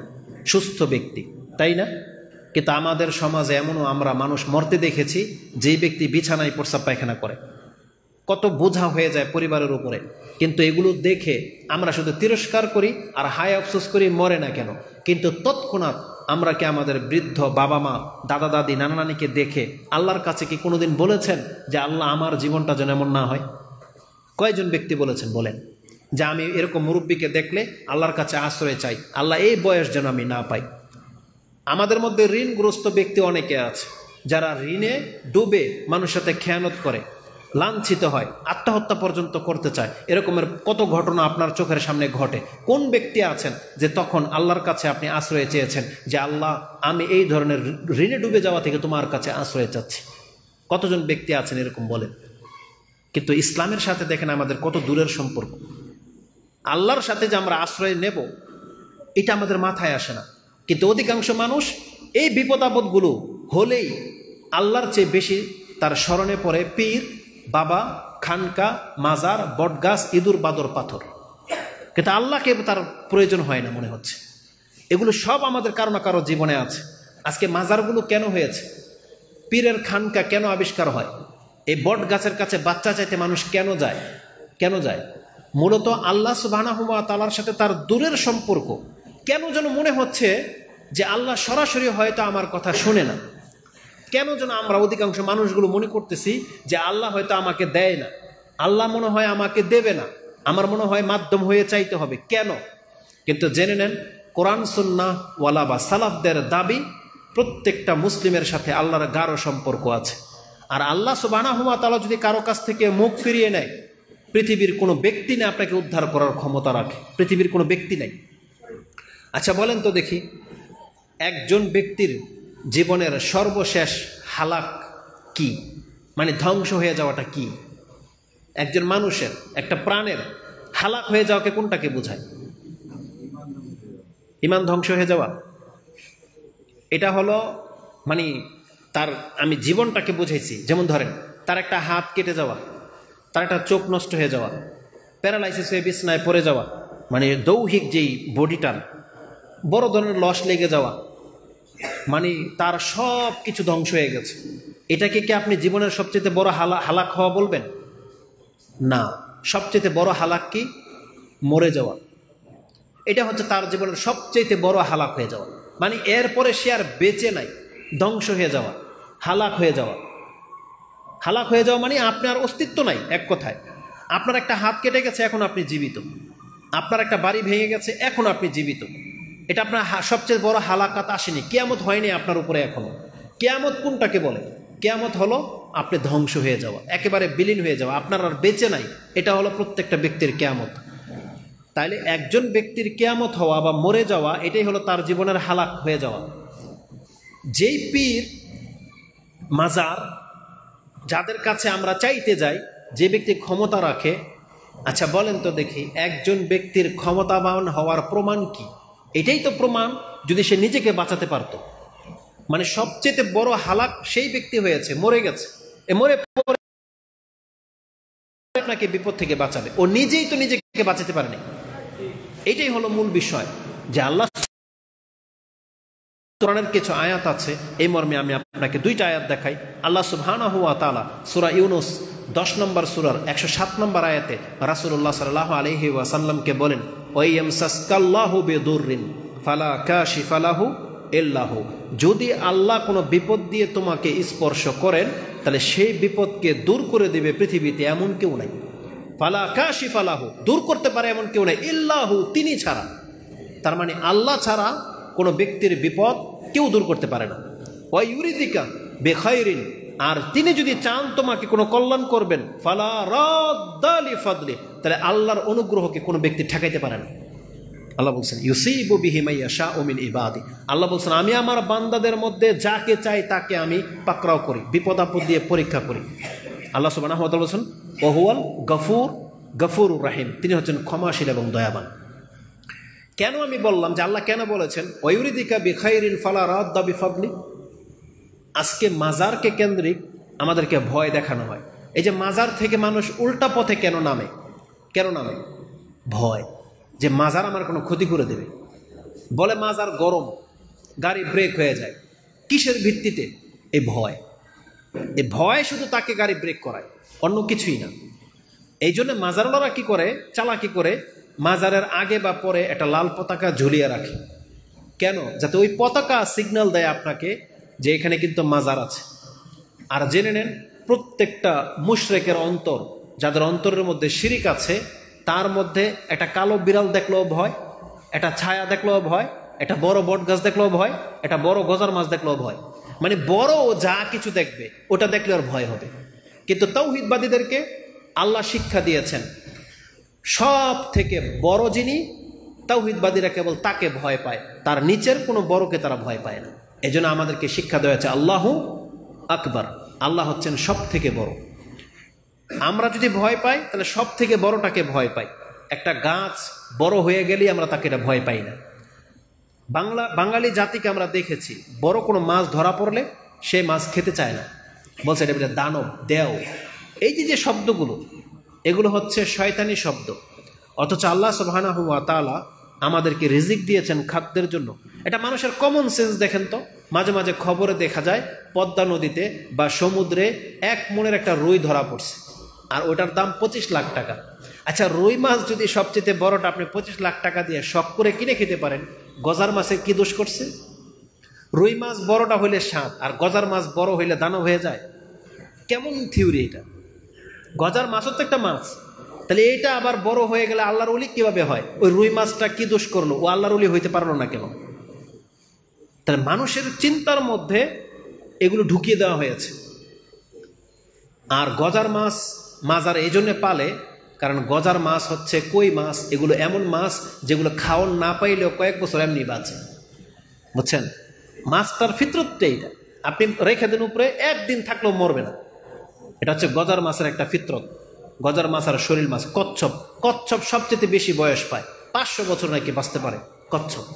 সুস্থ ব্যক্তি, তাই না? কিন্তু আমাদের সমাজে এমনও আমরা মানুষ মরতে দেখেছি যেই ব্যক্তি বিছানায় প্রস্রাব পায়খানা করে, কত বোঝা হয়ে যায় পরিবারের উপরে। কিন্তু এগুলো দেখে আমরা শুধু তিরস্কার করি আর হায় আফসোস করি, মরে না কেন। কিন্তু তৎক্ষণাৎ আমরা কি আমাদের বৃদ্ধ বাবা মা, দাদা দাদি, নানা নানিকে দেখে আল্লাহর কাছে কি কোনোদিন বলেছেন যে আল্লাহ আমার জীবনটা যেন এমন না হয়? কয়জন ব্যক্তি বলেছেন বলেন যে আমি এরকম মুরব্বীকে দেখলে আল্লাহর কাছে আশ্রয় চাই, আল্লাহ এই বয়স যেন আমি না পাই? আমাদের মধ্যে ঋণগ্রস্ত ব্যক্তি অনেকে আছে যারা ঋণে ডুবে মানুষের সাথে খেয়ানত করে, লাঞ্ছিত হয়, আত্মহত্যা পর্যন্ত করতে চায়। এরকমের কত ঘটনা আপনার চোখের সামনে ঘটে। কোন ব্যক্তি আছেন যে তখন আল্লাহর কাছে আপনি আশ্রয় চেয়েছেন যে আল্লাহ আমি এই ধরনের ঋণে ডুবে যাওয়া থেকে তোমার কাছে আশ্রয় চাচ্ছি? কতজন ব্যক্তি আছেন এরকম বলেন? কিন্তু ইসলামের সাথে দেখেন আমাদের কত দূরের সম্পর্ক। আল্লাহর সাথে যে আমরা আশ্রয় নেব এটা আমাদের মাথায় আসে না। কিন্তু অধিকাংশ মানুষ এই বিপদ আপদগুলো হলেই আল্লাহর চেয়ে বেশি তার স্মরণে পড়ে পীর, বাবা, খানকা, মাজার, বটগাছ, ইঁদুর, বাদর, পাথর। কিন্তু আল্লাহকে তার প্রয়োজন হয় না মনে হচ্ছে। এগুলো সব আমাদের কারো না কারো জীবনে আছে। আজকে মাজারগুলো কেন হয়েছে? পীরের খানকা কেন আবিষ্কার হয়? এই বট গাছের কাছে বাচ্চা চাইতে মানুষ কেন যায়? কেন যায়? মূলত আল্লাহ সুবহানাহু ওয়া তাআলার সাথে তার দূরের সম্পর্ক। কেন যেন মনে হচ্ছে যে আল্লাহ সরাসরি হয়তো আমার কথা শোনে না। কেন যেন আমরা অধিকাংশ মানুষগুলো মনে করতেছি যে আল্লাহ হয়তো আমাকে দেয় না, আল্লাহ মনে হয় আমাকে দেবে না, আমার মনে হয় মাধ্যম হয়ে চাইতে হবে। কেন? কিন্তু জেনে নেন, কোরআন সুন্নাহ ওয়ালা বা সালাফদের দাবি প্রত্যেকটা মুসলিমের সাথে আল্লাহর গাঢ় সম্পর্ক আছে। আর আল্লাহ সুবহানাহু ওয়া তাআলা যদি কারো কাছ থেকে মুখ ফিরিয়ে নেয়, পৃথিবীর কোনো ব্যক্তি না আপনাকে উদ্ধার করার ক্ষমতা রাখে। পৃথিবীর কোনো ব্যক্তি নাই। আচ্ছা বলেন তো দেখি, একজন ব্যক্তির জীবনের সর্বশেষ হালাক কি? মানে ধ্বংস হয়ে যাওয়াটা কি? একজন মানুষের, একটা প্রাণের হালাক হয়ে যাওয়াকে কোনটাকে বোঝায়? ঈমান ধ্বংস হয়ে যাওয়া। এটা হলো মানে তার, আমি জীবনটাকে বুঝাইছি। যেমন ধরেন তার একটা হাত কেটে যাওয়া, তার একটা চোখ নষ্ট হয়ে যাওয়া, প্যারালাইসিস হয়ে বিছনায় পড়ে যাওয়া, মানে দৈহিক যেই বডিটার বড় ধরনের লস লেগে যাওয়া, মানে তার সব কিছু ধ্বংস হয়ে গেছে। এটাকে কি আপনি জীবনের সবচেয়ে বড় হালাক হওয়া বলবেন? না, সবচেয়ে বড় হালাক কি? মরে যাওয়া। এটা হচ্ছে তার জীবনের সবচেয়ে বড় হালাক হয়ে যাওয়া। মানে এরপরে সে আর বেঁচে নাই, ধ্বংস হয়ে যাওয়া, হালাক হয়ে যাওয়া। হালাক হয়ে যাওয়া মানে আপনার অস্তিত্ব নাই। এক কথায়, আপনার একটা হাত কেটে গেছে, এখন আপনি জীবিত। আপনার একটা বাড়ি ভেঙে গেছে, এখন আপনি জীবিত। এটা আপনার সবচেয়ে বড় হালাকাত আসেনি, কিয়ামত হয়নি আপনার উপরে এখনো। কিয়ামত কোনটাকে বলে? কিয়ামত হলো আপনি ধ্বংস হয়ে যাওয়া, একেবারে বিলীন হয়ে যাওয়া, আপনার আর বেঁচে নাই। এটা হলো প্রত্যেকটা ব্যক্তির কিয়ামত। তাইলে একজন ব্যক্তির কিয়ামত হওয়া বা মরে যাওয়া, এটাই হলো তার জীবনের হালাক হয়ে যাওয়া। যেই পীর, মাজার, যাদের কাছে আমরা চাইতে যাই, যে ব্যক্তি ক্ষমতা রাখে, আচ্ছা বলেন তো দেখি, একজন ব্যক্তির ক্ষমতাবান হওয়ার প্রমাণ কি? এটাই তো প্রমাণ যদি সে নিজেকে বাঁচাতে পারত। মানে সবচেয়ে বড় হালাক সেই ব্যক্তি হয়েছে, মরে গেছে। মরে পরে আপনাকে বিপদ থেকে বাঁচাবে, ও নিজেই তো নিজেকে বাঁচাতে পারেনি। এটাই হলো মূল বিষয় যে আল্লাহ কোরআনের কিছু আয়াত আছে, এই মর্মে আমি আপনাকে দুইটা আয়াত দেখাই। আল্লাহ সুবহানাহু ওয়া তাআলা সূরা ইউনূস 10 নম্বর সূরার 107 নম্বর আয়াতে রাসূলুল্লাহ সাল্লাল্লাহু আলাইহি ওয়াসাল্লামকে বলেন, ওয়াইয়ামসাসকাল্লাহু বিদুররিন ফালা কাশিফা লাহু ইল্লা হু, যদি আল্লাহ কোনো বিপদ দিয়ে তোমাকে স্পর্শ করেন তাহলে সেই বিপদকে দূর করে দেবে পৃথিবীতে এমন কেউ নাই। ফালা কাশিফা লাহু, দূর করতে পারে এমন কেউ নাই, ইল্লাহু, তিনি ছাড়া। তার মানে আল্লাহ ছাড়া কোনো ব্যক্তির বিপদ কেউ দূর করতে পারে না। ওয়া ইউরিদিকা বিখাইরিন, আর তিনি যদি চান তোমাকে কোনো কল্যাণ করবেন, ফালা রাদ্দা লিফাদলি, তাহলে আল্লাহর অনুগ্রহকে কোনো ব্যক্তি ঠেকাইতে পারে না। আল্লাহ বলছেন ইউসিবু বিহি মান ইয়াশাউ মিন ইবাদি, আল্লাহ বলছেন আমি আমার বান্দাদের মধ্যে যাকে চাই তাকে আমি পাকড়াও করি, বিপদ আপদ দিয়ে পরীক্ষা করি। আল্লাহ সুবহানাহু ওয়া তাআলা বলছেন ওহুয়াল গফুরুর রাহিম, তিনি হচ্ছেন ক্ষমাশীল এবং দয়াবান। কেন আমি বললাম যে আল্লাহ কেন বলেছেন ওয়ায়ুরিদিকা বিখাইরিন ফালা রাদ্দা বিফাদলি? আজকে মাজারকে কেন্দ্রিক আমাদেরকে ভয় দেখানো হয়। এই যে মাজার থেকে মানুষ উল্টা পথে কেন নামে? ভয়, যে মাজার আমার কোনো ক্ষতি করে দেবে। বলে মাজার গরম, গাড়ি ব্রেক হয়ে যায়। কিসের ভিত্তিতে? এই ভয় শুধু তাকে গাড়ি ব্রেক করায়, অন্য কিছুই না। এই জন্য মাজারওয়ালারা কি করে, চালাকি করে, মাজারের আগে বা পরে একটা লাল পতাকা ঝুলিয়ে রাখে। কেন? যাতে ওই পতাকা সিগন্যাল দেয় আপনাকে যে এখানে কিন্তু মাজার আছে। আর জেনে নেন, প্রত্যেকটা মুশরিকের অন্তর, যাদের অন্তরের মধ্যে শিরিক আছে, তার মধ্যে একটা কালো বিড়াল দেখলেও ভয়, একটা ছায়া দেখলেও ভয়, একটা বড় বট গাছ দেখলেও ভয়, একটা বড় গজার মাছ দেখলেও ভয়। মানে বড় যা কিছু দেখবে ওটা দেখলে আর ভয় হবে। কিন্তু তাওহীদবাদীদেরকে আল্লাহ শিক্ষা দিয়েছেন, সব থেকে বড় যিনি, তাওহীদবাদীরা কেবল তাকে ভয় পায়, তার নিচের কোনো বড়কে তারা ভয় পায় না। এই জন্য আমাদেরকে শিক্ষা দেওয়া হয়েছে আল্লাহু আকবার, আল্লাহ হচ্ছেন সব থেকে বড়। আমরা যদি ভয় পাই তাহলে সব থেকে বড়টাকে ভয় পাই। একটা গাছ বড় হয়ে গেলেই আমরা তাকে এটা ভয় পাই না। বাঙালি জাতিকে আমরা দেখেছি, বড় কোনো মাছ ধরা পড়লে সে মাছ খেতে চায় না, বলছে এটা দানব, দেও। এই যে শব্দগুলো, এগুলো হচ্ছে শয়তানি শব্দ। অথচ আল্লাহ সুবহানাহু ওয়া তাআলা আমাদেরকে রিজিক দিয়েছেন খাদ্যের জন্য। এটা মানুষের কমন সেন্স। দেখেন তো, মাঝে মাঝে খবরে দেখা যায় পদ্মা নদীতে বা সমুদ্রে 1 মণের একটা রুই ধরা পড়ছে, আর ওটার দাম 25 লাখ টাকা। আচ্ছা, রুই মাছ যদি সবচেয়ে বড়টা আপনি 25 লাখ টাকা দিয়ে শখ করে কিনে খেতে পারেন, গজার মাছে কি দোষ করছে? রুই মাছ বড়টা হইলে স্বাদ, আর গজার মাছ বড় হইলে দানব হয়ে যায়। কেমন থিওরি এটা? গজার মাছও তো একটা মাছ, তাহলে এটা আবার বড় হয়ে গেলে আল্লাহর ওলি কিভাবে হয়? ওই রুই মাছটা কি দোষ করলো? ও আল্লাহর ওলি হইতে পারলো না কেন? তাহলে মানুষের চিন্তার মধ্যে এগুলো ঢুকিয়ে দেওয়া হয়েছে। আর গজার মাছ মাজার এই জন্য পালে, কারণ গজার মাছ হচ্ছে কই মাছ, এগুলো এমন মাছ যেগুলো খাওয়ান না পাইলেও কয়েক বছর এমনি বাঁচে। বুঝছেন? মাছটার ফিতরতটাই এটা, আপনি রেখে দিন উপরে, একদিন থাকলেও মরবে না। এটা হচ্ছে গজার মাছের একটা ফিতরত। গজার মাছ আর শরীর মাছ। কচ্ছপ সবচেয়ে বেশি বয়স পায়, 500 বছর নাকি বাঁচতে পারে কচ্ছপ।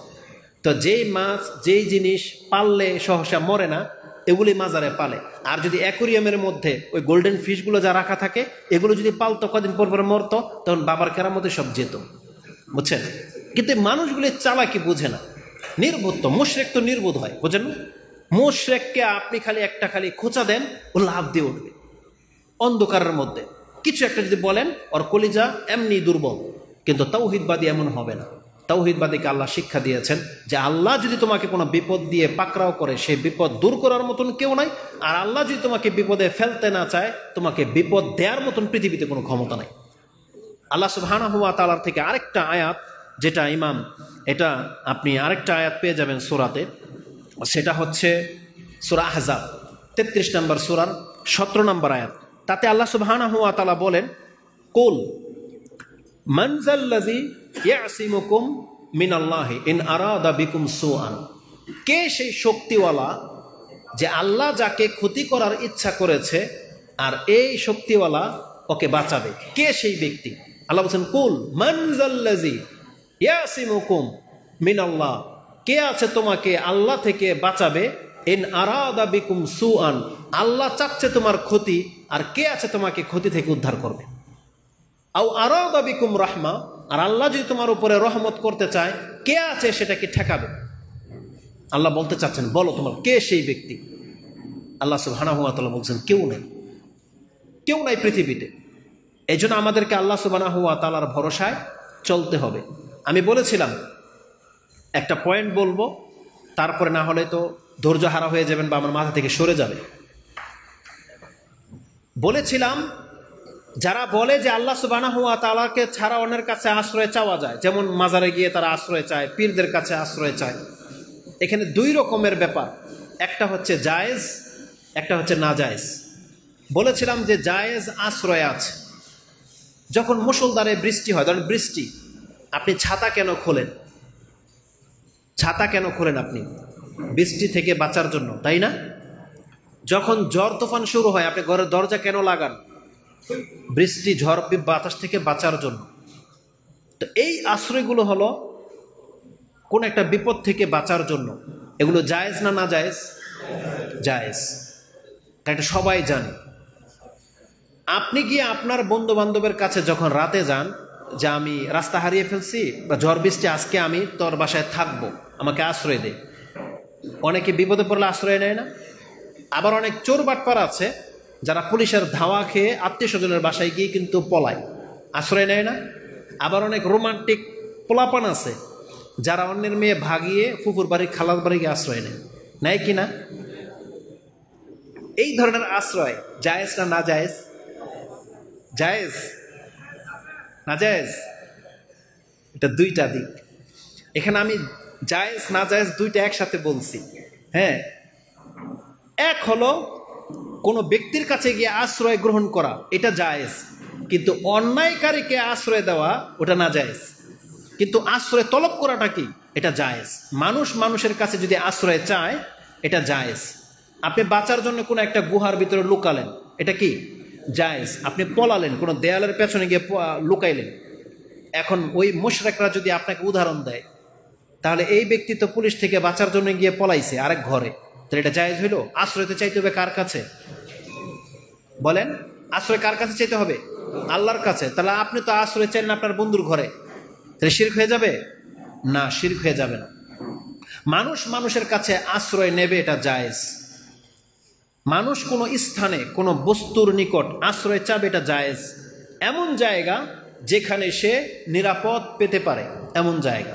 তো যেই মাছ, যেই জিনিস পাললে সহসা মরে না, এগুলি মাজারে পালে। আর যদি অ্যাকোরিয়ামের মধ্যে ওই গোল্ডেন ফিশগুলো যা রাখা থাকে, এগুলো যদি পালতো, কদিন পর পর মরতো, তখন বাবার কেরামতে সব যেত। বুঝছেন? কিন্তু মানুষগুলি চালাকি বুঝে না, নির্বোধ। তো মুশরিক তো নির্বোধ হয়, বুঝেন না? মুশরিককে আপনি খালি খোঁচা দেন, ও লাভ দিয়ে উঠবে অন্ধকারের মধ্যে। কিছু একটা যদি বলেন, ওর কলিজা এমনি দুর্বল। কিন্তু তাওহীদবাদী এমন হবে না। তাওহীদবাদীকে আল্লাহ শিক্ষা দিয়েছেন যে আল্লাহ যদি তোমাকে কোনো বিপদ দিয়ে পাকড়াও করে, সেই বিপদ দূর করার মতন কেউ নাই। আর আল্লাহ যদি তোমাকে বিপদে ফেলতে না চায়, তোমাকে বিপদ দেওয়ার মতন পৃথিবীতে কোনো ক্ষমতা নাই। আল্লাহ সুবহানাহু ওয়া তাআলার থেকে আরেকটা আয়াত, যেটা ইমাম, এটা আপনি আরেকটা আয়াত পেয়ে যাবেন সূরাতে, সেটা হচ্ছে সূরা আহজাব 33 নম্বর সূরার 17 নম্বর আয়াত। তাতে আল্লাহ সুবহানাহু ওয়া তাআলা বলেন, কুল মান যাল্লাযী ইয়াসিমুকুম মিনাল্লাহি ইন আরাদা বিকুম সুআন। কে সেই শক্তিওয়ালা যে আল্লাহ যাকে ক্ষতি করার ইচ্ছা করেছে আর এই শক্তিওয়ালা ওকে বাঁচাবে? কে সেই ব্যক্তি? আল্লাহ বলছেন কুল মান যাল্লাযী ইয়াসিমুকুম মিনাল্লাহ, কে আছে তোমাকে আল্লাহ থেকে বাঁচাবে? ইন আরাদা বিকুম সুআন, আল্লাহ চাচ্ছে তোমার ক্ষতি, আর কে আছে তোমাকে ক্ষতি থেকে উদ্ধার করবে? আও আরাদা বিকুম রাহমা, আর আল্লাহ যদি তোমার উপরে রহমত করতে চায়, কে আছে সেটাকে ঠেকাবে? আল্লাহ বলতে চাচ্ছেন, বলো তোমার কে সেই ব্যক্তি? আল্লাহ সুবহানাহু ওয়া তাআলা বলছেন কেউ নেই। কেউ নাই পৃথিবীতে। এই জন্য আমাদেরকে আল্লাহ সুবহানাহু ওয়া তাআলার ভরসায় চলতে হবে। আমি বলেছিলাম একটা পয়েন্ট বলবো, তারপরে না হলে তো ধৈর্য হারা হয়ে যাবেন বা আমার মাথা থেকে সরে যাবে। বলেছিলাম যারা বলে যে আল্লাহ সুবহানাহু ওয়া তাআলাকে ছাড়া অন্যের কাছে আশ্রয় চাওয়া যায়, যেমন মাজারে গিয়ে তারা আশ্রয় চায়, পীরদের কাছে আশ্রয় চায়, এখানে দুই রকমের ব্যাপার, একটা হচ্ছে জায়েজ, একটা হচ্ছে নাজায়েজ। বলেছিলাম যে জায়েজ আশ্রয় আছে। যখন মুষলধারে বৃষ্টি হয়, ধরেন বৃষ্টি, আপনি ছাতা কেন খোলেন? ছাতা কেন খোলেন আপনি? বৃষ্টি থেকে বাঁচার জন্য, তাই না? যখন ঝড় তুফান শুরু হয়, আপনি ঘরের দরজা কেন লাগান? বৃষ্টি ঝড় বাতাস থেকে বাঁচার জন্য। তো এই আশ্রয়গুলো হলো কোন একটা বিপদ থেকে বাঁচার জন্য। এগুলো জায়েজ না নাজায়েজ? জায়েজ, এটা সবাই জানে। আপনি গিয়ে আপনার বন্ধু বান্ধবের কাছে যখন রাতে যান যে আমি রাস্তা হারিয়ে ফেলছি বা ঝড় বৃষ্টি, আজকে আমি তোর বাসায় থাকবো, আমাকে আশ্রয় দে। অনেকে বিপদে পড়লে আশ্রয় নেয় না। আবার অনেক চোর বাটপার আছে যারা পুলিশের ধাওয়া খেয়ে আত্মীয় স্বজনের বাসায় গিয়ে কিন্তু পলায়, আশ্রয় নেয় না। আবার অনেক রোমান্টিক পোলাপান আছে যারা অন্যের মেয়ে ভাগিয়ে ফুফুর বাড়ি খালার বাড়ি গিয়ে আশ্রয় নেয়, নেয় কি না? এই ধরনের আশ্রয় জায়েজ না নাজায়েজ? জায়েজ নাজায়েজ, এটা দুইটা দিক। এখানে আমি জায়েজ নাজায়েজ দুইটা একসাথে বলছি। হ্যাঁ, এক হলো কোনো ব্যক্তির কাছে গিয়ে আশ্রয় গ্রহণ করা, এটা জায়েজ, কিন্তু অন্যায়কারীকে আশ্রয় দেওয়া ওটা নাজায়েজ। কিন্তু আশ্রয় তলব করাটা কি? এটা জায়েজ। মানুষ মানুষের কাছে যদি আশ্রয় চায়, এটা জায়েজ। আপনি বাঁচার জন্য কোনো একটা গুহার ভিতরে লুকালেন, এটা কি? জায়েজ। আপনি পলালেন, কোনো দেয়ালের পেছনে গিয়ে লুকাইলেন। এখন ওই মুশরিকরা যদি আপনাকে উদাহরণ দেয়, তাহলে এই ব্যক্তি তো পুলিশ থেকে বাঁচার জন্য গিয়ে পলাইছে আরেক ঘরে, তাহলে এটা জায়েজ হইল? আশ্রয় তো চাইতে হবে কার কাছে? বলেন, আশ্রয় কার কাছে চাইতে হবে? আল্লাহর কাছে। তাহলে আপনি তো আশ্রয় চাইলেন আপনার বন্ধুর ঘরে, তাহলে শিরক হয়ে যাবে না? শিরক হয়ে যাবে না। মানুষ মানুষের কাছে আশ্রয় নেবে, এটা জায়েজ। মানুষ কোনো স্থানে কোনো বস্তুর নিকট আশ্রয় চাবে, এটা জায়েজ। এমন জায়গা যেখানে সে নিরাপদ পেতে পারে, এমন জায়গা।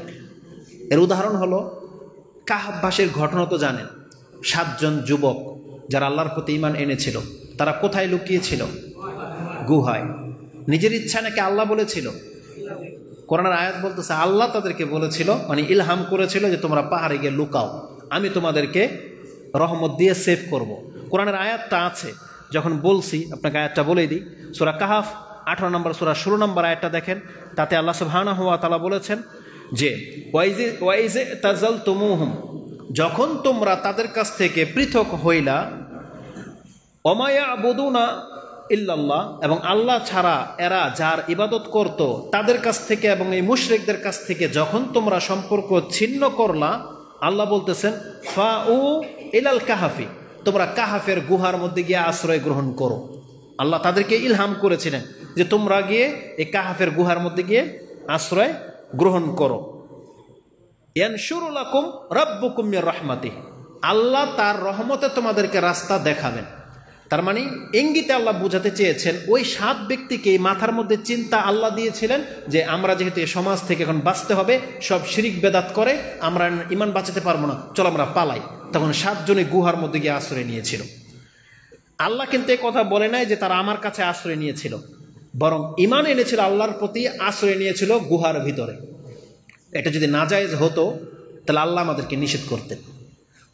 এর উদাহরণ হলো কাহাববাসীর ঘটনা তো জানেন। 7 জন যুবক যারা আল্লাহর প্রতি ঈমান এনেছিল, তারা কোথায় লুকিয়েছিল? গুহায়। নিজের ইচ্ছা নাকি আল্লাহ বলেছিল? কোরআনের আয়াত বলতেছে আল্লাহ তাদেরকে বলেছিল, মানে ইলহাম করেছিল যে তোমরা পাহাড়ে গিয়ে লুকাও, আমি তোমাদেরকে রহমত দিয়ে সেভ করব। কোরআনের আয়াতটা আছে। যখন বলছি আপনাকে আয়াতটা বলেই দিই, সূরা কাহাফ 18 নম্বর সূরা 16 নম্বর আয়াতটা দেখেন। তাতে আল্লাহ সুবহানাহু ওয়া তাআলা বলেছেন যে ওয়াইজে তাজালতুমুহুম, যখন তোমরা তাদের কাছ থেকে পৃথক হইলা, ওমা ইয়াবুদুনা ইল্লাল্লাহ, এবং আল্লাহ ছাড়া এরা যার ইবাদত করত তাদের কাছ থেকে এবং এই মুশরিকদের কাছ থেকে যখন তোমরা সম্পর্ক ছিন্ন করলা, আল্লাহ বলতেছেন ফাউ ইলাল কাহাফি, তোমরা কাহাফের গুহার মধ্যে গিয়ে আশ্রয় গ্রহণ করো। আল্লাহ তাদেরকে ইলহাম করেছিলেন যে তোমরা গিয়ে এই কাহাফের গুহার মধ্যে গিয়ে আশ্রয় গ্রহণ করো। ইয়ানশুরু লাকুম রাব্বুকুম মির রাহমাতিহি, আল্লাহ তার রহমতে তোমাদেরকে রাস্তা দেখাবেন। তার মানে ইঙ্গিতে আল্লাহ বোঝাতে চেয়েছেন ওই 7 ব্যক্তিকে মাথার মধ্যে চিন্তা আল্লাহ দিয়েছিলেন যে আমরা যেহেতু এই সমাজ থেকে এখন বাঁচতে হবে, সব শিরিক বেদাত করে আমরা ঈমান বাঁচাতে পারবো না, চলো আমরা পালাই। তখন 7 জনে গুহার মধ্যে গিয়ে আশ্রয় নিয়েছিল। আল্লাহ কিন্তু এই কথা বলে নাই যে তারা আমার কাছে আশ্রয় নিয়েছিল, বরং ঈমান এনেছিল, আল্লাহর প্রতি আশ্রয় নিয়েছিল গুহার ভিতরে। এটা যদি নাজায়েজ হতো তাহলে আল্লাহ আমাদেরকে নিষেধ করতেন।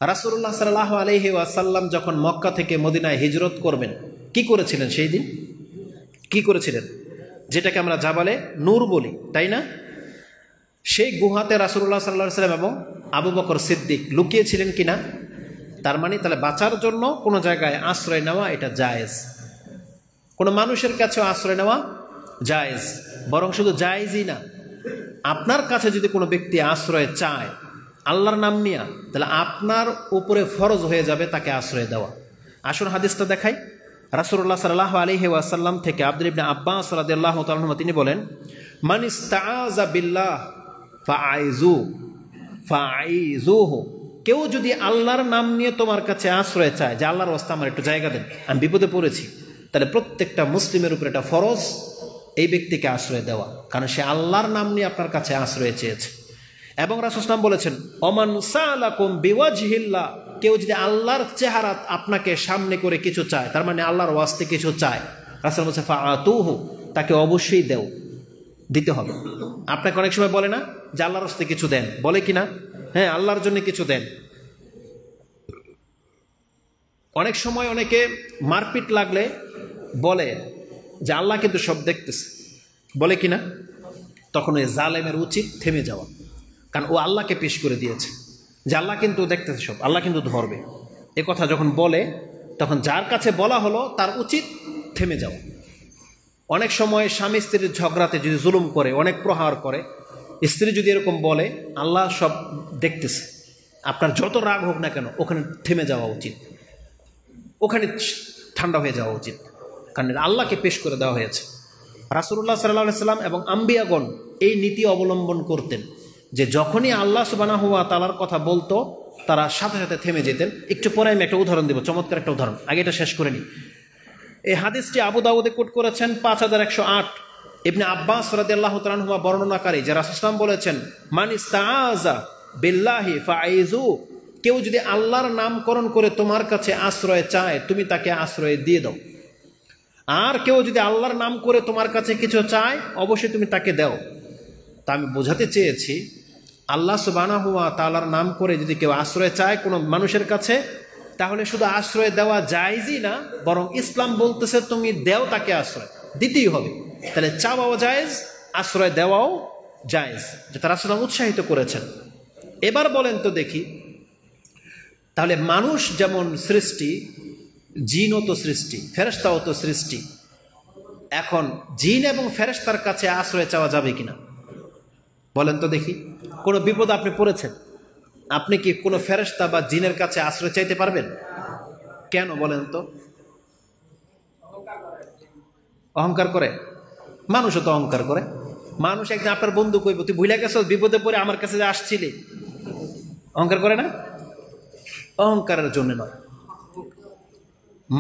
রাসূলুল্লাহ সাল্লাল্লাহু আলাইহি ওয়াসাল্লাম যখন মক্কা থেকে মদিনায় হিজরত করবেন, কি করেছিলেন সেই দিন? কি করেছিলেন? যেটাকে আমরা জাবালে নূর বলি, তাই না? সেই গুহাতে রাসূলুল্লাহ সাল্লাল্লাহু আলাইহি ওয়াসাল্লাম এবং আবু বকর সিদ্দিক লুকিয়েছিলেন কিনা? তার মানে তাহলে বাঁচার জন্য কোনো জায়গায় আশ্রয় নেওয়া এটা জায়েজ। কোনো মানুষের কাছেও আশ্রয় নেওয়া জায়েজ। বরং শুধু জায়েজই না, আপনার কাছে যদি কোনো ব্যক্তি আশ্রয় চায় আল্লাহর নাম নিয়া, তাহলে আপনার উপরে ফরজ হয়ে যাবে তাকে আশ্রয় দেওয়া। আসুন হাদিসটা দেখাই। রাসূলুল্লাহ সাল্লাল্লাহু আলাইহি ওয়াসাল্লাম থেকে আব্দুল্লাহ ইবনে আব্বাস রাদিয়াল্লাহু তাআলা আনহু তিনি বলেন, মান ইস্তাআযা বিল্লাহ ফাআইযুহু, কেউ যদি আল্লাহর নাম নিয়ে তোমার কাছে আশ্রয় চায় যে আল্লাহর রাস্তায় আমার একটু জায়গা দেন, আমি বিপদে পড়েছি, তাহলে প্রত্যেকটা মুসলিমের উপর এটা ফরজ এই ব্যক্তিকে আশ্রয় দেওয়া, কারণ সে আল্লাহর নাম নিয়ে আপনার কাছে আশ্রয় চেয়েছে। এবং রাসূল সাল্লাল্লাহু আলাইহি ওয়াসাল্লাম বলেছেন, ওমান সালাকুম বিওয়াজহিল্লাহ, কেউ যদি আল্লাহর চেহারা আপনাকে সামনে করে কিছু চায়, তার মানে আল্লাহর ওয়াস্তে কিছু চায়, রাসূল বলেছে ফাআতুহু, তাকে অবশ্যই দেও, দিতে হবে। আপনাকে অনেক সময় বলে না যে আল্লাহর ওয়াস্তে কিছু দেন, বলে কি না? হ্যাঁ, আল্লাহর জন্য কিছু দেন। অনেক সময় অনেকে মারপিট লাগলে বলে যে আল্লাহ কিন্তু সব দেখতেছে, বলে কি না? তখন ওই জালেমের উচিত থেমে যাওয়া, কারণ ও আল্লাহকে পেশ করে দিয়েছে যে আল্লাহ কিন্তু দেখতেছে সব, আল্লাহ কিন্তু ধরবে। এ কথা যখন বলে তখন যার কাছে বলা হলো তার উচিত থেমে যাওয়া। অনেক সময় স্বামী স্ত্রীর ঝগড়াতে যদি জুলুম করে, অনেক প্রহার করে, স্ত্রী যদি এরকম বলে আল্লাহ সব দেখতেছে, আপনার যত রাগ হোক না কেন ওখানে থেমে যাওয়া উচিত, ওখানে ঠান্ডা হয়ে যাওয়া উচিত, কারণ আল্লাহকে পেশ করে দেওয়া হয়েছে। রাসূলুল্লাহ সাল্লাল্লাহু আলাইহি সাল্লাম এবং আম্বিয়াগণ এই নীতি অবলম্বন করতেন যে যখনই আল্লাহ সুবহানাহু ওয়া তাআলার কথা বলতো তারা সাথে সাথে থেমে যেতেন। একটু পরে আমি একটা উদাহরণ দেব, চমৎকার একটা উদাহরণ, আগে এটা শেষ করে নিই। এই হাদিসটি আবু দাউদে কোট করেছেন 5108। ইবনে আব্বাস রাদিয়াল্লাহু তাআলা আনহুমা বর্ণনাকারী, যে রাসূল সাল্লাল্লাহু আলাইহি ওয়াসাল্লাম বলেছেন, মান ইস্তাআযা বিল্লাহি ফাআইযু, কেউ যদি আল্লাহর নামকরণ করে তোমার কাছে আশ্রয় চায় তুমি তাকে আশ্রয় দিয়ে দাও, আর কেউ যদি আল্লাহর নাম করে তোমার কাছে কিছু চায় অবশ্যই তুমি তাকে দাও। তা আমি বোঝাতে চেয়েছি আল্লাহ সুবহানাহু ওয়া তাআলার নাম করে যদি কেউ আশ্রয় চায় কোনো মানুষের কাছে, তাহলে শুধু আশ্রয় দেওয়া জায়েজই না, বরং ইসলাম বলতেছে তুমি দেও তাকে আশ্রয়, দিতেই হবে। তাহলে চাওয়াও জায়েজ, আশ্রয় দেওয়াও জায়েজ, যেটা রাসূল উৎসাহিত করেছেন। এবার বলেন তো দেখি, তাহলে মানুষ যেমন সৃষ্টি, জিনও তো সৃষ্টি, ফেরেশতাও তো সৃষ্টি। এখন জিন এবং ফেরেশতার কাছে আশ্রয় চাওয়া যাবে কিনা বলেন তো দেখি? কোনো বিপদ আপনি পড়েছেন, আপনি কি কোনো ফেরেশতা বা জিনের কাছে আশ্রয় চাইতে পারবেন? কেন বলেন তো? অহংকার করে। মানুষও তো অহংকার করে। মানুষ একদিন আপনার বন্ধু কইব তুই ভুলে গেছো বিপদে পড়ে আমার কাছে যে আসছিলি, অহংকার করে না? অহংকারের জন্য নয়।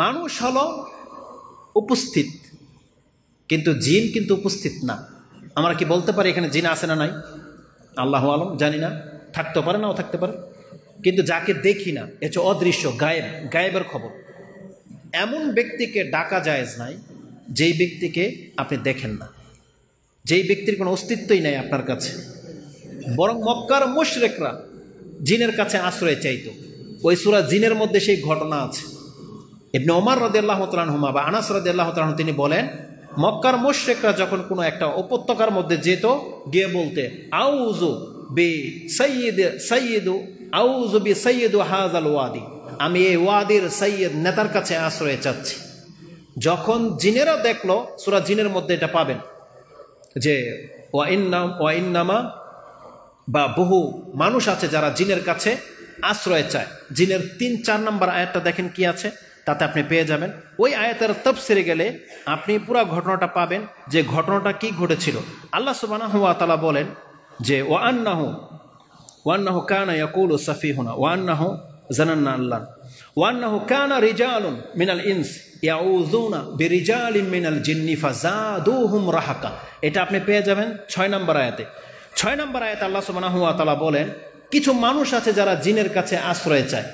মানুষ হলো উপস্থিত, কিন্তু জিন কিন্তু উপস্থিত না। আমরা কি বলতে পারি এখানে জিন আছে না নাই? আল্লাহু আলম, জানি না, থাকতে পারে নাও থাকতে পারে, কিন্তু যাকে দেখি না, এ হচ্ছে অদৃশ্য, গায়েব, গায়েবের খবর। এমন ব্যক্তিকে ডাকা জায়েজ নাই যেই ব্যক্তিকে আপনি দেখেন না, যেই ব্যক্তির কোনো অস্তিত্বই নাই আপনার কাছে। বরং মক্কার মুশরিকরা জিনের কাছে আশ্রয় চাইতো। ওই সূরা জিনের মধ্যে সেই ঘটনা আছে। ইবনে ওমর রাদিয়াল্লাহু তাআলা আনহুমা বা আনাস রাদিয়াল্লাহু তাআলা আনহু তিনি বলেন, মক্কার মুশরিকরা যখন কোনো একটা উপত্যকার মধ্যে যেত, গিয়ে বলতে আউযু বি সাইয়্যিদু হাযাল ওয়াদি, আমি এই ওয়াদির সাইয়্যিদ নেতার কাছে আশ্রয় চাচ্ছি। যখন জিনেরা দেখলো, সূরা জিনের মধ্যে এটা পাবেন যে ওয়া ইন্নামা বা বহু মানুষ আছে যারা জিনের কাছে আশ্রয় চায়। জিনের ৩-৪ নম্বর আয়াতটা দেখেন কি আছে, তাতে আপনি পেয়ে যাবেন। ওই আয়াতের তাফসিরে গেলে আপনি পুরো ঘটনাটা পাবেন, যে ঘটনাটা কি ঘটেছিল। আল্লাহ সুবহানাহু ওয়া তাআলা বলেন যে ওয়া আন্নাহু কানা ইয়াকুলু সাফিহুনা ওয়া আন্নাহু জানান্না আল্লাহ ওয়া আন্নাহু কানা রিজালুন মিনাল ইনস ইয়াউযুনা বিরিজালিন মিনাল জিন্নি ফাযাদুহুম রাহাকা। এটা আপনি পেয়ে যাবেন ৬ নম্বর আয়াতে। ৬ নম্বর আয়াতে আল্লাহ সুবহানাহু ওয়া তাআলা বলেন, কিছু মানুষ আছে যারা জিনের কাছে আশ্রয় চায়।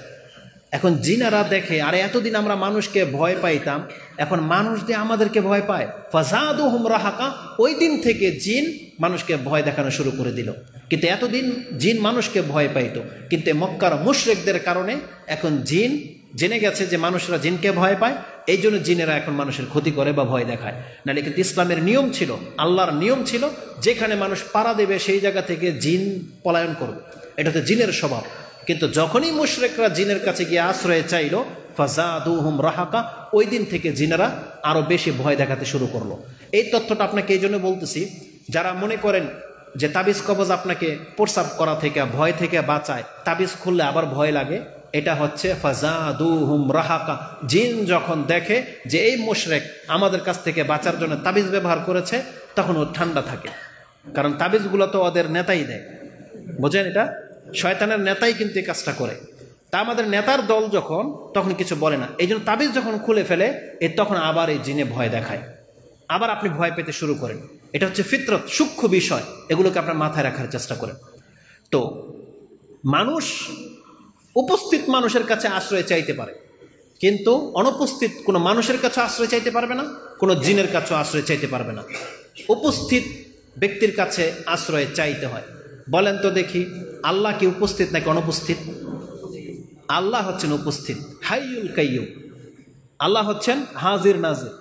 এখন জিনারা দেখে, আরে এতদিন আমরা মানুষকে ভয় পাইতাম, এখন মানুষ দিয়ে আমাদেরকে ভয় পায়, ফাযাদুহুম রাহাকা। ওই দিন থেকে জিন মানুষকে ভয় দেখানো শুরু করে দিল। কিন্তু এতদিন জিন মানুষকে ভয় পাইতো, কিন্তু মক্কার মুশরিকদের কারণে এখন জিন জেনে গেছে যে মানুষরা জিনকে ভয় পায়, এই জন্য জিনেরা এখন মানুষের ক্ষতি করে বা ভয় দেখায়। নাহলে কিন্তু ইসলামের নিয়ম ছিল, আল্লাহর নিয়ম ছিল, যেখানে মানুষ পাড়া দেবে সেই জায়গা থেকে জিন পলায়ন করবে, এটা তো জিনের স্বভাব। কিন্তু যখনই মুশরিকরা জিনের কাছে গিয়ে আশ্রয় চাইল, ফাযাদুহুম রাহাকা, ওই দিন থেকে জিনেরা আরো বেশি ভয় দেখাতে শুরু করলো। এই তথ্যটা আপনাকে এই জন্য বলতেছি, যারা মনে করেন যে তাবিজ কবজ আপনাকে প্রস্রাব করা থেকে, ভয় থেকে বাঁচায়, তাবিজ খুললে আবার ভয় লাগে, এটা হচ্ছে ফাযাদুহুম রাহাকা। জিন যখন দেখে যে এই মুশরিক আমাদের কাছ থেকে বাঁচার জন্য তাবিজ ব্যবহার করেছে, তখন ও ঠান্ডা থাকে, কারণ তাবিজগুলো তো ওদের নেতাই দেয়, বোঝেন? এটা শয়তানের নেতাই কিন্তু এই কাজটা করে। তা আমাদের নেতার দল যখন তখন কিছু বলে না, এই জন্য তাবিজ যখন খুলে ফেলে তখন আবার এই জিনে ভয় দেখায়, আবার আপনি ভয় পেতে শুরু করেন। এটা হচ্ছে ফিতরত, সূক্ষ্ম বিষয়, এগুলোকে আপনার মাথায় রাখার চেষ্টা করেন। তো মানুষ উপস্থিত মানুষের কাছে আশ্রয় চাইতে পারে, কিন্তু অনুপস্থিত কোনো মানুষের কাছে আশ্রয় চাইতে পারবে না, কোনো জিনের কাছেও আশ্রয় চাইতে পারবে না। উপস্থিত ব্যক্তির কাছে আশ্রয় চাইতে হয়। বলেন তো দেখি, আল্লাহ কি উপস্থিত নাকি অনুপস্থিত? আল্লাহ হচ্ছেন উপস্থিত, হাইয়ুল কাইয়ুম। আল্লাহ হচ্ছেন হাজির নাজির,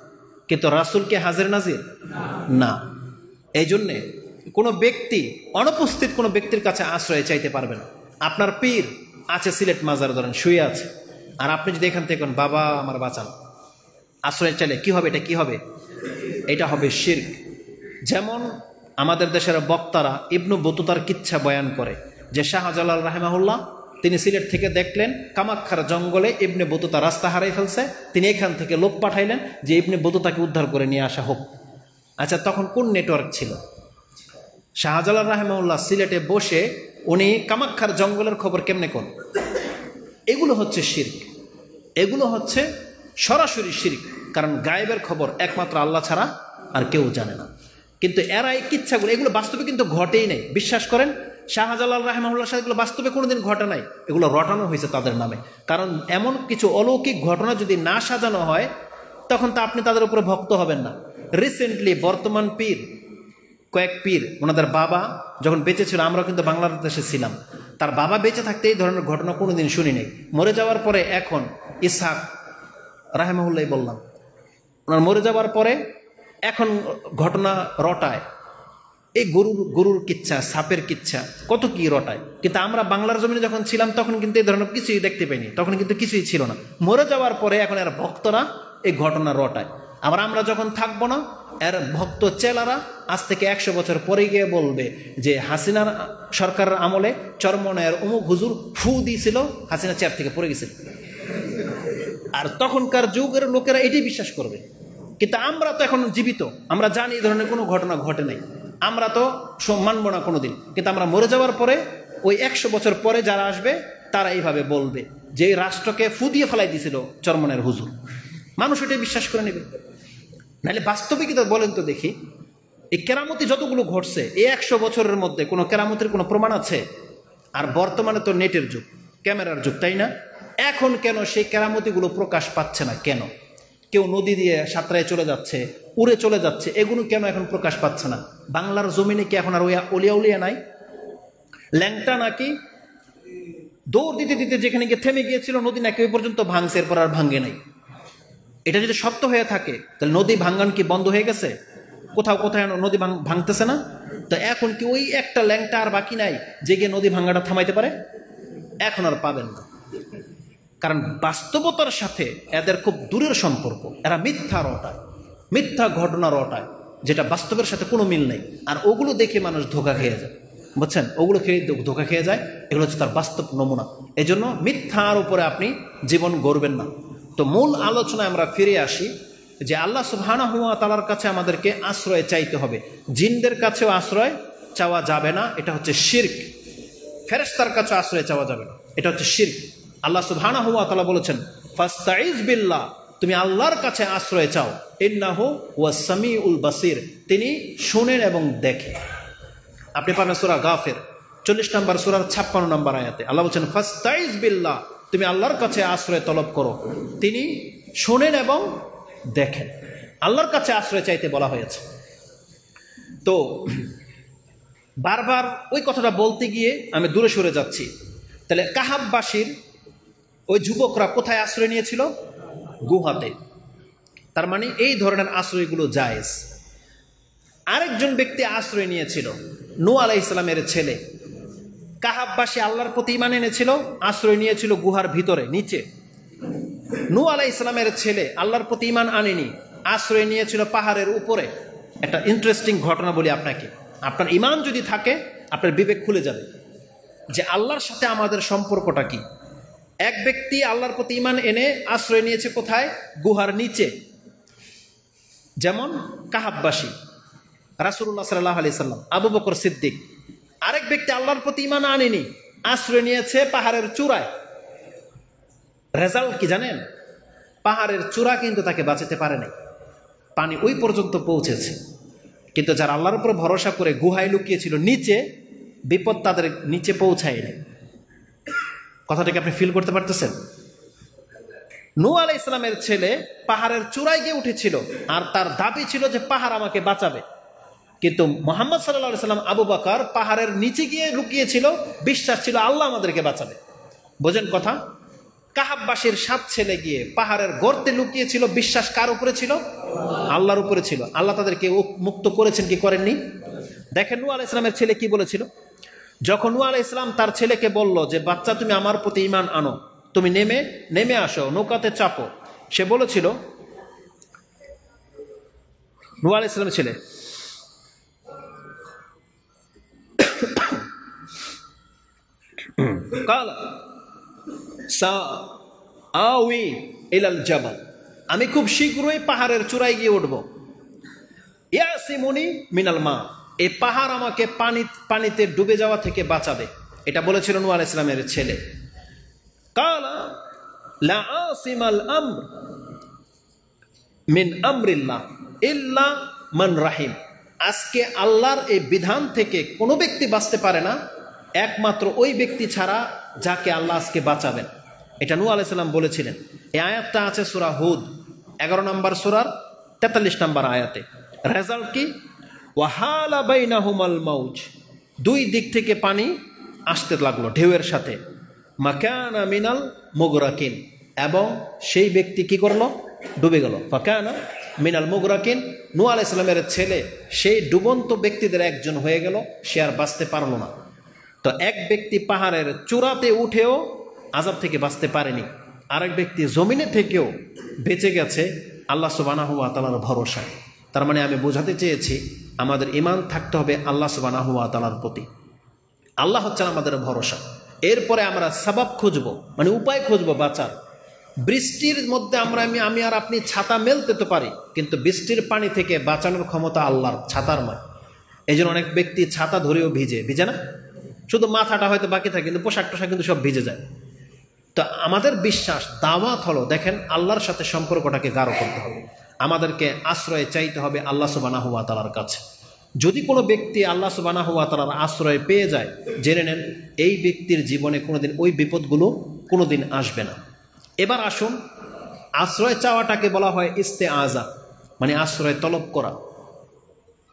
কিন্তু রাসূল কে হাজির নাজির না। এই জন্যে কোনো ব্যক্তি অনুপস্থিত কোনো ব্যক্তির কাছে আশ্রয় চাইতে পারবে না। আপনার পীর আছে সিলেট মাজার, ধরেন শুয়ে আছে, আর আপনি যদি এখান থেকে বাবা আমার বাঁচান আশ্রয় চাইলে কি হবে? এটা কি হবে? এটা হবে শিরক। যেমন আমাদের দেশের বক্তারা ইবনু বতুতার কিচ্ছা বয়ান করে যে শাহজালাল রাহিমাহুল্লাহ তিনি সিলেট থেকে দেখলেন কামাখ্যার জঙ্গলে ইবনে বতুতা রাস্তা হারাই ফেলছে, তিনি এখান থেকে লোক পাঠাইলেন যে ইবনে বতুতাকে উদ্ধার করে নিয়ে আসা হোক। আচ্ছা, তখন কোন নেটওয়ার্ক ছিল? শাহজালাল রাহিমাহুল্লাহ সিলেটে বসে উনি কামাখ্যার জঙ্গলের খবর কেমনে কোন? এগুলো হচ্ছে শিরক, এগুলো হচ্ছে সরাসরি শিরক। কারণ গায়েবের খবর একমাত্র আল্লাহ ছাড়া আর কেউ জানে না। কিন্তু এরা এই কিচ্ছাগুলো, এগুলো বাস্তবে কিন্তু ঘটেই নেই, বিশ্বাস করেন। শাহজালাল রাহিমাহুল্লাহর সাথে এগুলো বাস্তবে কোনোদিন ঘটে নাই, এগুলো রটানো হয়েছে তাদের নামে। কারণ এমন কিছু অলৌকিক ঘটনা যদি না সাজানো হয় তখন তো আপনি তাদের উপরে ভক্ত হবেন না। রিসেন্টলি বর্তমান পীর, কয়েক পীর, ওনাদের বাবা যখন বেঁচে ছিল, আমরা কিন্তু বাংলাদেশে ছিলাম, তার বাবা বেঁচে থাকতে এই ধরনের ঘটনা কোনোদিন শুনি নেই। মরে যাওয়ার পরে এখন ইসহাক রাহিমাহুল্লাহ বললাম, ওনার মরে যাওয়ার পরে এখন ঘটনা রটায়, এই গরুর কিচ্ছা, সাপের কিচ্ছা, কত কি রটায়। কিন্তু আমরা বাংলার জমিনে যখন ছিলাম তখন কিন্তু এই ধরনের কিছুই দেখতে পাইনি, তখন কিন্তু কিছুই ছিল না। মরে যাওয়ার পরে এখন এর ভক্তরা এই ঘটনা রটায়। আবার আমরা যখন থাকবো না, এর ভক্ত চেলারা আজ থেকে 100 বছর পরে গিয়ে বলবে যে হাসিনার সরকারের আমলে চরমনায়ের অমুক হুজুর ফু দিয়েছিল, হাসিনা চেয়ার থেকে পড়ে গেছিল। আর তখনকার যুগের লোকেরা এটাই বিশ্বাস করবে। কিন্তু আমরা তো এখন জীবিত, আমরা জানি এই ধরনের কোনো ঘটনা ঘটে নাই, আমরা তো মানব না কোনোদিন। কিন্তু আমরা মরে যাওয়ার পরে ওই 100 বছর পরে যারা আসবে তারা এইভাবে বলবে যে এই রাষ্ট্রকে ফু দিয়ে ফেলাই দিয়েছিল চরমনের হুজুর। মানুষ এটাই বিশ্বাস করে নেবে। নাহলে বাস্তবে কি বলেন তো দেখি, এই কেরামতি যতগুলো ঘটছে এই 100 বছরের মধ্যে কোনো কেরামতির কোনো প্রমাণ আছে? আর বর্তমানে তো নেটের যুগ, ক্যামেরার যুগ, তাই না? এখন কেন সেই কেরামতিগুলো প্রকাশ পাচ্ছে না? কেন? কেউ নদী দিয়ে সাঁতরায় চলে যাচ্ছে, উড়ে চলে যাচ্ছে, এগুলো কেন এখন প্রকাশ পাচ্ছে না? বাংলার জমিনে কি এখন আর ওই অলিয়া উলিয়া নাই? ল্যাংটা নাকি দৌড় দিতে দিতে যেখানে গিয়ে থেমে গিয়েছিল, নদী নাকি ওই পর্যন্ত ভাঙছে, এরপর আর ভাঙে নাই। এটা যদি সত্য হয়ে থাকে তাহলে নদী ভাঙ্গান কি বন্ধ হয়ে গেছে? কোথাও কোথায় নদী ভাঙতেছে না? তো এখন কি ওই একটা ল্যাংটা আর বাকি নাই যে গিয়ে নদী ভাঙ্গাটা থামাইতে পারে? এখন আর পাবেন না। কারণ বাস্তবতার সাথে এদের খুব দূরের সম্পর্ক। এরা মিথ্যা রটায়, মিথ্যা ঘটনা রটায়, যেটা বাস্তবের সাথে কোনো মিল নেই। আর ওগুলো দেখে মানুষ ধোঁকা খেয়ে যায়, বুঝছেন? ওগুলো খেয়ে ধোঁকা খেয়ে যায়, এগুলো হচ্ছে তার বাস্তব নমুনা। এই জন্য মিথ্যার উপরে আপনি জীবন গড়বেন না। তো মূল আলোচনায় আমরা ফিরে আসি যে আল্লাহ সুবহানাহু ওয়া তাআলার কাছে আমাদেরকে আশ্রয় চাইতে হবে, জিনদের কাছেও আশ্রয় চাওয়া যাবে না, এটা হচ্ছে শিরক। ফেরেশতার কাছে আশ্রয় চাওয়া যাবে না, এটা হচ্ছে শিরক। আল্লাহ সুবহানাহু ওয়া তাআলা বলেছেন ফাস্তাইজ বিল্লাহ, তুমি আল্লাহর কাছে আশ্রয় চাও, ইন্নাহু ওয়াস সামিউল বাসির, তিনি শুনেন এবং দেখেন। আপনি পাবেন সূরা গাফির 40 নম্বর সূরার 56 নম্বর আয়াতে আল্লাহ বলেন ফাস্তাইজ বিল্লাহ, তুমি আল্লাহর কাছে আশ্রয় তলব করো, তিনি শোনেন এবং দেখেন। আল্লাহর কাছে আশ্রয় চাইতে বলা হয়েছে। তো বারবার ওই কথাটা বলতে গিয়ে আমি দূরে সরে যাচ্ছি। তাহলে কাহাববাসীর ওই যুবকরা কোথায় আশ্রয় নিয়েছিল? গুহাতে। তার মানে এই ধরনের আশ্রয়গুলো জায়েজ। আরেকজন ব্যক্তি আশ্রয় নিয়েছিল, নূহ আলাইহিস সালামের ছেলে। কাহাববাসী আল্লাহর প্রতি ঈমান এনেছিল, আশ্রয় নিয়েছিল গুহার ভিতরে নিচে। নূহ আলাইহিস সালামের ছেলে আল্লাহর প্রতি ঈমান আনেনি, আশ্রয় নিয়েছিল পাহাড়ের উপরে। একটা ইন্টারেস্টিং ঘটনা বলি আপনাকে। আপনার ঈমান যদি থাকে আপনার বিবেক খুলে যাবে যে আল্লাহর সাথে আমাদের সম্পর্কটা কি। এক ব্যক্তি আল্লাহর প্রতি ঈমান এনে আশ্রয় নিয়েছে কোথায়? গুহার নিচে। যেমন কাহাববাসী, রাসূলুল্লাহ সাল্লাল্লাহু আলাইহি সাল্লাম, আবু বকর সিদ্দিক। আরেক ব্যক্তি আল্লাহর প্রতি ঈমান আনেনি, আশ্রয় নিয়েছে পাহাড়ের চূড়ায়। রেজাল্ট কি জানেন? পাহাড়ের চূড়া কিন্তু তাকে বাঁচাতে পারে নাই, পানি ওই পর্যন্ত পৌঁছেছে। কিন্তু যারা আল্লাহর উপর ভরসা করে গুহায় লুকিয়েছিল, নিচে বিপদ তাদের নিচে পৌঁছায় নাই। কথাটাকে আপনি ফিল করতে পারতেছেন? নূহ আলাইহিস সালামের ছেলে পাহাড়ের চূড়ায় গিয়ে উঠেছিল, আর তার দাবি ছিল যে পাহাড় আমাকে বাঁচাবে। কিন্তু মুহাম্মদ সাল্লাল্লাহু আলাইহি সাল্লাম, আবু বকর পাহাড়ের নিচে গিয়ে লুকিয়েছিল, বিশ্বাস ছিল আল্লাহ আমাদেরকে বাঁচাবে। বোঝেন কথা? কাহাববাসীর 7 ছেলে গিয়ে পাহাড়ের গর্তে লুকিয়েছিল, বিশ্বাস কার উপরে ছিল? আল্লাহর উপরে ছিল। আল্লাহ তাদেরকে মুক্ত করেছেন কি করেননি? দেখেন নূহ আলাইহিস সালামের ছেলে কি বলেছিল। যখন নূহ আলাইহিস সালাম তার ছেলেকে বলল যে বাচ্চা তুমি আমার প্রতি ঈমান আনো, তুমি নেমে আসো, নৌকাতে চাপো, সে বলেছিল, নূহ আলাইহিস সালামের ছেলে, কালা সাআওয়ি ইলাল জাবাল, আমি খুব শীঘ্রই পাহাড়ের চূড়ায় গিয়ে উঠব। ইয়াসিমুনি মিনাল মা, এই পাহাড় আমাকে পানিতে ডুবে যাওয়া থেকে বাঁচাবে। এটা বলেছিল নূহ আলাইহিস সালামের ছেলে। কালা লা আসিমাল আমর মিন আমরিল্লাহ ইল্লা মান রাহিম, আজকে আল্লাহর এই বিধান থেকে কোনো ব্যক্তি বাঁচতে পারে না একমাত্র ওই ব্যক্তি ছাড়া যাকে আল্লাহ আজকে বাঁচাবেন। এটা নূহ আলাইহিস সালাম বলেছিলেন। এই আয়াতটা আছে সূরা হুদ 11 নম্বর সূরার 43 নম্বর আয়াতে। রেজাল্ট কি? ওয়াহালা বাইনাহুমাল মাউজ, দুই দিক থেকে পানি আসতে লাগলো ঢেউয়ের সাথে। মাকানা মিনাল মুগরাকিন, এবং সেই ব্যক্তি কি করলো? ডুবে গেল। ফাকানা মিনাল মুগরাকিন, নূহ আলাইহিস সালামের ছেলে সেই ডুবন্ত ব্যক্তিদের একজন হয়ে গেল, সে আর বাঁচতে পারলো না। তো এক ব্যক্তি পাহাড়ের চূড়াতে উঠেও আযাব থেকে বাঁচতে পারেনি, আরেক ব্যক্তি জমিনে থেকেও বেঁচে গেছে আল্লাহ সুবহানাহু ওয়া তাআলার ভরসায়। তার মানে আমি বোঝাতে চেয়েছি আমাদের ঈমান থাকতে হবে আল্লাহ সুবহানাহু ওয়া তাআলার প্রতি। আল্লাহ হচ্ছেন আমাদের ভরসা। এরপরে আমরা সাবাব খুঁজবো, মানে উপায় খুঁজবো বাঁচার। বৃষ্টির মধ্যে আমি আর আপনি ছাতা মেলতে তো পারি, কিন্তু বৃষ্টির পানি থেকে বাঁচানোর ক্ষমতা আল্লাহর, ছাতার নয়। এই জন্য অনেক ব্যক্তি ছাতা ধরেও ভিজে না, শুধু মাথাটা হয়তো বাকি থাকে, কিন্তু পোশাক টোশাক কিন্তু সব ভিজে যায়। তো আমাদের বিশ্বাস, দাওয়াত হলো, দেখেন আল্লাহর সাথে সম্পর্কটাকে গাঢ় করতে হবে। আমাদেরকে আশ্রয় চাইতে হবে আল্লাহ সুবহানাহু ওয়া তাআলার কাছে। যদি কোনো ব্যক্তি আল্লাহ সুবহানাহু ওয়া তাআলার আশ্রয় পেয়ে যায়, জেনে নেন এই ব্যক্তির জীবনে কোনোদিন ওই বিপদগুলো কোনোদিন আসবে না। এবার আসুন, আশ্রয় চাওয়াটাকে বলা হয় ইস্তেআজা, মানে আশ্রয় তলব করা।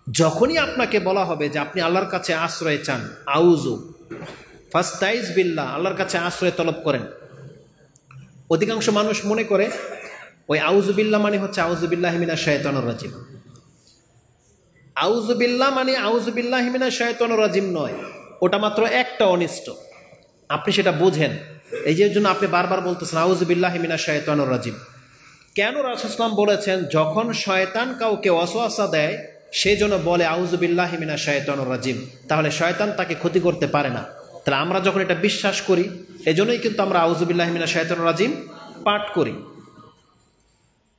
যখনই আপনাকে বলা হবে যে আপনি আল্লাহর কাছে আশ্রয় চান, আউযু ফাস্তাইজ বিল্লাহ, আল্লাহর কাছে আশ্রয় তলব করেন, অধিকাংশ মানুষ মনে করে ওই আউযু বিল্লাহ মানে হচ্ছে আউযু বিল্লাহি মিনাশ শাইতানির রাজিম। আউযু বিল্লাহ মানে আউযু বিল্লাহি মিনাশ শাইতানির রাজিম নয়, ওটা মাত্র একটা অনিষ্ট, আপনি সেটা বোঝেন। এই যে জন্য আপনি বারবার বলতেছেন আউযু বিল্লাহি মিনাশ শাইতানির রাজিম। কেন রাসূল সাল্লাল্লাহু আলাইহি ওয়াসাল্লাম বলেছেন যখন শয়তান কাউকে ওয়াসওয়াসা দেয় সেই জন্য বলে আউযু বিল্লাহি মিনাশ শাইতানির রাজিম, তাহলে শয়তান তাকে ক্ষতি করতে পারে না। তাহলে আমরা যখন এটা বিশ্বাস করি, এজন্যই কিন্তু আমরা আউযু বিল্লাহি মিনাশ শাইতানির রাজিম পাঠ করি।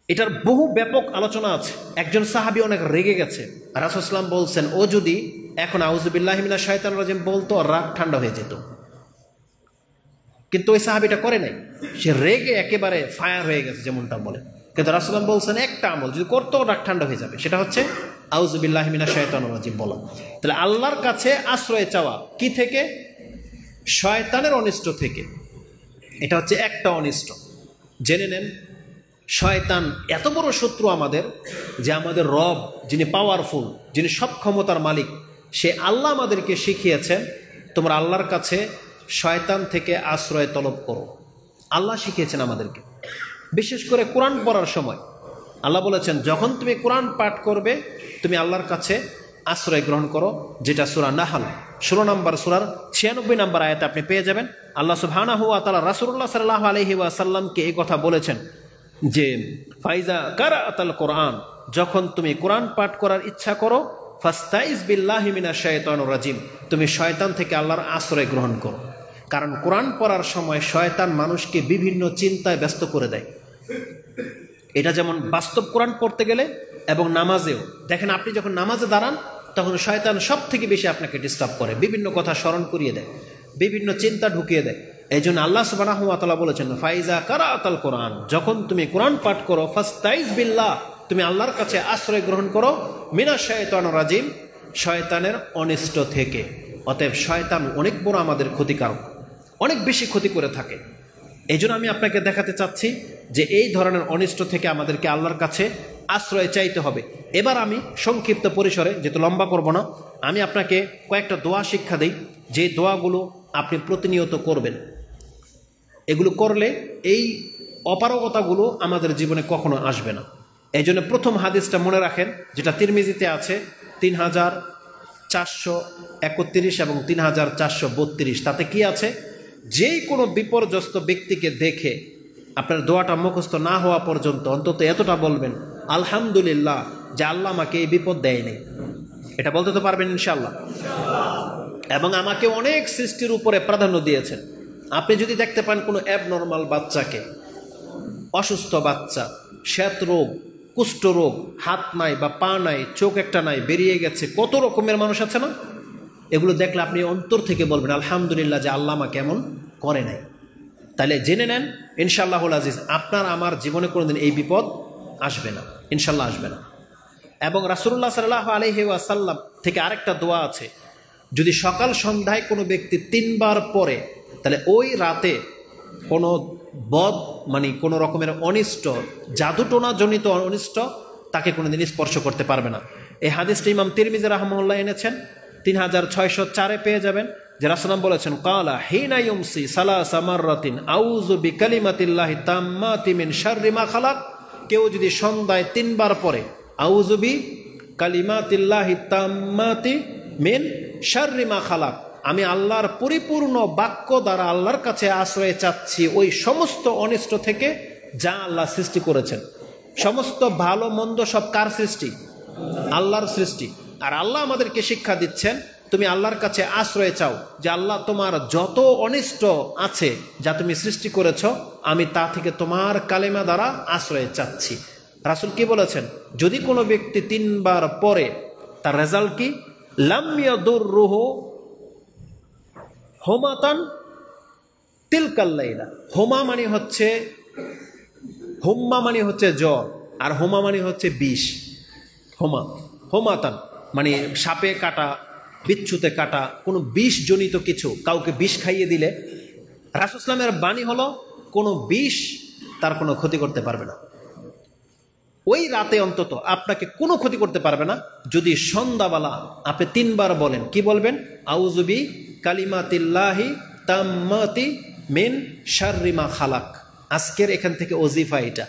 এটার বহু ব্যাপক আলোচনা আছে। একজন সাহাবী অনেক রেগে গেছে, রাসূল সাল্লাল্লাহু আলাইহি ওয়াসাল্লাম বলছেন ও যদি এখন আউযু বিল্লাহি মিনাশ শাইতানির রাজিম বলতো, রাগ ঠান্ডা হয়ে যেত। কিন্তু ওই সাহাবীটা করে নাই, সে রেগে একেবারে ফায়ার হয়ে গেছে যেমনটা বলে। কিন্তু রাসূল সাল্লাল্লাহু আলাইহি ওয়াসাল্লাম বলছেন একটা আমল যদি করতো রাগ ঠান্ডা হয়ে যাবে, সেটা হচ্ছে আউযু বিল্লাহি মিনাশ শাইতানির রাজিম বলা। তাহলে আল্লাহর কাছে আশ্রয় চাওয়া কি থেকে? শয়তানের অনিষ্ট থেকে। এটা হচ্ছে একটা অনিষ্ট। জেনে নেন শয়তান এত বড় শত্রু আমাদের, যে আমাদের রব যিনি পাওয়ারফুল, যিনি সব ক্ষমতার মালিক, সে আল্লাহ আমাদেরকে শিখিয়েছেন তোমরা আল্লাহর কাছে শয়তান থেকে আশ্রয় তলব করো। আল্লাহ শিখিয়েছেন আমাদেরকে, বিশেষ করে কোরআন পড়ার সময় আল্লাহ বলেছেন যখন তুমি কোরআন পাঠ করবে তুমি আল্লাহর কাছে আশ্রয় গ্রহণ করো, যেটা সূরা নাহল 16 নম্বর সূরার 96 নম্বর আয়াতে আপনি পেয়ে যাবেন। আল্লাহ সুবহানাহু ওয়া তাআলা রাসূলুল্লাহ সাল্লাল্লাহু আলাইহি ওয়াসাল্লামকে এই কথা বলেছেন যে ফাইজা কারাআতাল কোরআন, যখন তুমি কোরআন পাঠ করার ইচ্ছা করো, ফাস্তাইজ বিল্লাহি মিনাশ শাইতানির রাজিম, তুমি শয়তান থেকে আল্লাহর আশ্রয় গ্রহণ করো। কারণ কোরআন পড়ার সময় শয়তান মানুষকে বিভিন্ন চিন্তায় ব্যস্ত করে দেয়। এটা যেমন বাস্তব কোরআন পড়তে গেলে এবং নামাজেও দেখেন, আপনি যখন নামাজে দাঁড়ান তখন শয়তান সব থেকে বেশি আপনাকে ডিস্টার্ব করে, বিভিন্ন কথা স্মরণ করিয়ে দেয়, বিভিন্ন চিন্তা ঢুকিয়ে দেয়। এই জন্য আল্লাহ সুবহানাহু ওয়া তাআলা বলেছেন, ফাইজা কারাতাল কোরআন, যখন তুমি কোরআন পাঠ করো, ফাস্তাইজ বিল্লাহ, তুমি আল্লাহর কাছে আশ্রয় গ্রহণ করো, মিনাশ শাইতানির রাজিম, শয়তানের অনিষ্ট থেকে। অতএব শয়তান অনেক বড় আমাদের ক্ষতিকারক, অনেক বেশি ক্ষতি করে থাকে। এই জন্য আমি আপনাকে দেখাতে চাচ্ছি যে এই ধরনের অনিষ্ট থেকে আমাদেরকে আল্লাহর কাছে আশ্রয় চাইতে হবে। এবার আমি সংক্ষিপ্ত পরিসরে, যেহেতু লম্বা করব না, আমি আপনাকে কয়েকটা দোয়া শিক্ষা দিই, যে দোয়াগুলো আপনি প্রতিনিয়ত করবেন। এগুলো করলে এই অপারগতাগুলো আমাদের জীবনে কখনো আসবে না। এই জন্য প্রথম হাদিসটা মনে রাখেন, যেটা তিরমিজিতে আছে 3431 এবং 3432। তাতে কি আছে? যেই কোনো বিপর্যস্ত ব্যক্তিকে দেখে আপনার দোয়াটা মুখস্থ না হওয়া পর্যন্ত অন্তত এতটা বলবেন, আলহামদুলিল্লাহ যে আল্লাহ আমাকে এই বিপদ দেয়নি। এটা বলতে তো পারবেন ইনশাআল্লাহ। এবং আমাকে অনেক সৃষ্টির উপরে প্রাধান্য দিয়েছেন। আপনি যদি দেখতে পান কোনো অ্যাবনর্মাল বাচ্চাকে, অসুস্থ বাচ্চা, শ্বেত রোগ, কুষ্ঠ রোগ, হাত নাই বা পা নাই, চোখ একটা নাই, বেরিয়ে গেছে, কত রকমের মানুষ আছে না? এগুলো দেখলে আপনি অন্তর থেকে বলবেন আলহামদুলিল্লাহ যে আল্লাহ আমাকে এমন করে নাই। তাহলে জেনে নেন ইনশাআল্লাহুল আজিজ, আপনার আমার জীবনে কোনোদিন এই বিপদ আসবে না, ইনশাআল্লাহ আসবে না। এবং রাসূলুল্লাহ সাল্লাল্লাহু আলাইহি ওয়াসাল্লাম থেকে আরেকটা দোয়া আছে, যদি সকাল সন্ধ্যায় কোনো ব্যক্তি 3 বার পড়ে, তাহলে ওই রাতে কোনো কোনো রকমের অনিষ্ট, জাদুটোনা জনিত অনিষ্ট তাকে কোনোদিন স্পর্শ করতে পারবে না। এই হাদিসটি ইমাম তিরমিজি রাহমাহুল্লাহ এনেছেন, 3604 পেয়ে যাবেন। যে রাসূলুল্লাহ বলেছেন, ক্বালা হিনা ইউমসি সালাসা মাররাতিন আউযু বিকালিমাতিল্লাহি তাম্মাতি মিন শাররি মা খালাক, কেউ যদি সন্ধ্যায় 3 বার পড়ে আউযু বিকালিমাতিল্লাহি তাম্মাতি মিন শাররি মা খালাক, আমি আল্লাহর পরিপূর্ণ বাক্য দ্বারা আল্লাহর কাছে আশ্রয় চাচ্ছি ওই সমস্ত অনিষ্ট থেকে যা আল্লাহ সৃষ্টি করেছেন। সমস্ত ভালো মন্দ সব কার সৃষ্টি? আল্লাহর সৃষ্টি। আর আল্লাহ আমাদেরকে শিক্ষা দিচ্ছেন, তুমি আল্লাহর কাছে আশ্রয় চাও যে আল্লাহ তোমার যত অনিষ্ট আছে যা তুমি সৃষ্টি করেছ, আমি তা থেকে তোমার কালেমা দ্বারা আশ্রয় চাচ্ছি। রাসূল কি বলেছেন? যদি কোনো ব্যক্তি 3 বার পড়ে, তার রেজাল্ট কি? লাম ইয়াদুররুহু হোমাতান তিলকাল লাইলা। হোমা মানে হচ্ছে জ্বর, আর হোমা মানে হচ্ছে বিষ। হোমাতান মানে সাপে কাটা, বিচ্ছুতে কাটা, কোনো বিষ জনিত কিছু, কাউকে বিষ খাইয়ে দিলে রাসূল ইসলামের বাণী হলো কোনো বিষ তার কোনো ক্ষতি করতে পারবে না। ওই রাতে অন্তত আপনাকে কোনো ক্ষতি করতে পারবে না যদি সন্ধ্যাবেলা আপনি 3 বার বলেন। কি বলবেন? আউযু বি কালিমাতিল্লাহি তাম্মাতি মিন শাররি মা খালাক। আজকের এখান থেকে ওজিফা, এটা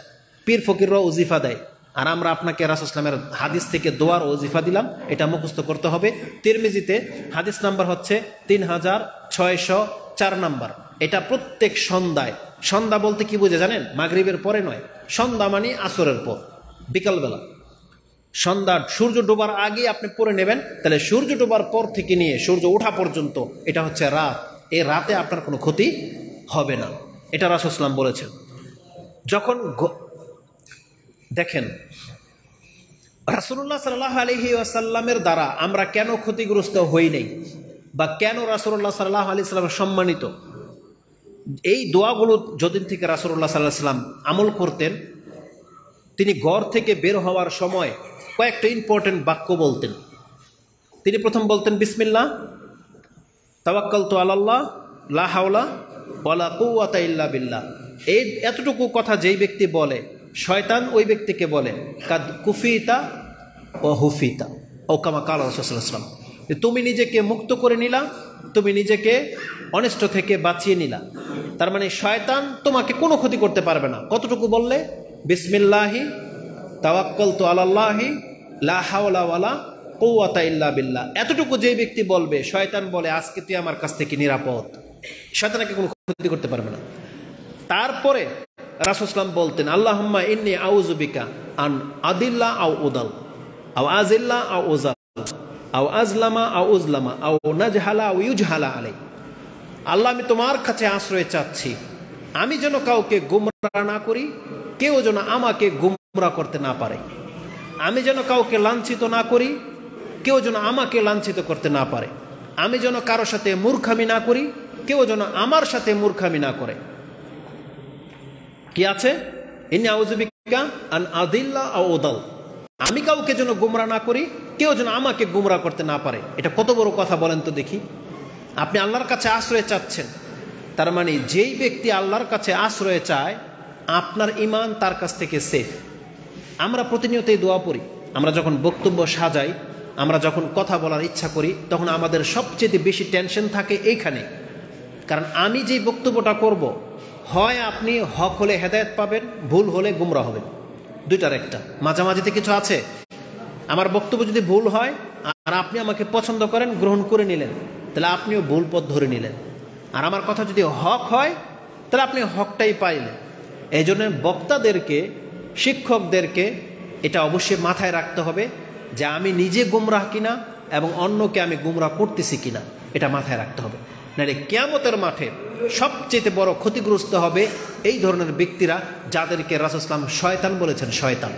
পীর ফকিররা ওজিফা দেয়, আর আমরা আপনাকে রাসূল ইসলামের হাদিস থেকে দোয়ার ওজিফা দিলাম, এটা মুখস্থ করতে হবে। তিরমিজিতে হাদিস নাম্বার হচ্ছে 3604 নাম্বার। এটা প্রত্যেক সন্ধ্যায়, সন্ধ্যা বলতে কি বুঝে জানেন? মাগরিবের পরে নয়, সন্ধ্যা মানে আসরের পর, বিকালবেলা। সন্ধ্যা সূর্য ডোবার আগে আপনি পড়ে নেবেন, তাহলে সূর্য ডোবার পর থেকে নিয়ে সূর্য ওঠা পর্যন্ত এটা হচ্ছে রাত। এই রাতে আপনার কোনো ক্ষতি হবে না, এটা রাসূল সাল্লাল্লাহু বলেছেন। যখন দেখেন রাসূলুল্লাহ সাল্লাল্লাহু আলাইহি ওয়াসাল্লামের দ্বারা আমরা কেন ক্ষতিগ্রস্ত হই নাই, বা কেন রাসূলুল্লাহ সাল্লাল্লাহু আলাইহি ওয়াসাল্লাম সম্মানিত, এই দোয়াগুলো যদিন থেকে রাসূলুল্লাহ সাল্লাল্লাহু আলাইহি ওয়াসাল্লাম আমল করতেন, তিনি ঘর থেকে বের হওয়ার সময় কয়েকটা ইম্পর্টেন্ট বাক্য বলতেন। তিনি প্রথম বলতেন বিসমিল্লাহ, তাওয়াক্কালতু আলাল্লাহ, লা হাওলা ওয়ালা কুওয়াতা ইল্লা বিল্লাহ। এই এতটুকু কথা যেই ব্যক্তি বলে, শয়তান ওই ব্যক্তিকে বলে কাদ কুফিতা ও হুফিতা ও কামা কালা রাসূলুল্লাহ সাল্লাল্লাহু আলাইহি ওয়াসাল্লাম, তুমি নিজেকে মুক্ত করে নিলা, তুমি নিজেকে অনিষ্ট থেকে বাঁচিয়ে নিলা। তার মানে শয়তান তোমাকে কোনো ক্ষতি করতে পারবে না। কতটুকু বললে? বিসমিল্লাহি তাওয়াক্কালতু আলাল্লাহি লা হাওলা ওয়ালা কুওয়াতা ইল্লা বিল্লাহ। এতটুকু যে ব্যক্তি বলবে, শয়তান বলে আজকে তুই আমার কাছ থেকে নিরাপদ, শয়তানকে কোনো ক্ষতি করতে পারবে না। তারপরে রাসূল সাল্লাল্লাহু বলতেন আল্লাহুম্মা ইন্নী আউযু বিকা আন আদিল্লা আও উদাল আও আজিল্লা আও উজাল আও আজলামা আও উজলামা আও নাজহালা আও ইউজহালা আলাই। আল্লাহ, আমি তোমার কাছে আশ্রয় চাচ্ছি, আমি যেন কাউকে গুমরাহ না করি, কেউ যেন আমাকে গুমরাহ করতে না পারে। আমি যেন কাউকে লাঞ্ছিত না করি, কেউ যেন আমাকে লাঞ্ছিত করতে না পারে। আমি যেন কারোর সাথে মূর্খামি না করি, কেউ যেন আমার সাথে মূর্খামি না করে। কি আছে? ইন্নী আউযু বিকা আন আদিল্লা আও উদাল, আমি কাউকে যেন গুমরা না করি, কেউ যেন আমাকে গুমরা করতে না পারে। এটা কত বড় কথা বলেন তো দেখি। আপনি আল্লাহর কাছে আশ্রয় চাচ্ছেন, তার মানে যেই ব্যক্তি আল্লাহর কাছে আশ্রয় চায় আপনার ঈমান তার কাছ থেকে সেফ। আমরা প্রতিনিয়ত এই দোয়া পড়ি, আমরা যখন বক্তব্য সাজাই, আমরা যখন কথা বলার ইচ্ছা করি, তখন আমাদের সবচেয়ে বেশি টেনশন থাকে এইখানে। কারণ আমি যে বক্তব্যটা করব, হয় আপনি হক হলে হেদায়েত পাবেন, ভুল হলে গুমরা হবেন, দুইটার একটা। মাঝামাঝিতে কিছু আছে? আমার বক্তব্য যদি ভুল হয় আর আপনি আমাকে পছন্দ করেন, গ্রহণ করে নিলেন, তাহলে আপনিও ভুল পথ ধরে নিলেন। আর আমার কথা যদি হক হয়, তাহলে আপনি হকটাই পাইলেন। এই জন্য বক্তাদেরকে, শিক্ষকদেরকে এটা অবশ্যই মাথায় রাখতে হবে যে আমি নিজে গুমরাহ কিনা এবং অন্যকে আমি গুমরাহ করতেছি কিনা, এটা মাথায় রাখতে হবে। নাহলে কিয়ামতের মাঠে সবচেয়ে বড় ক্ষতিগ্রস্ত হবে এই ধরনের ব্যক্তিরা, যাদেরকে রাসূল সাল্লাল্লাহু আলাইহি ওয়াসাল্লাম শয়তান বলেছেন। শয়তান।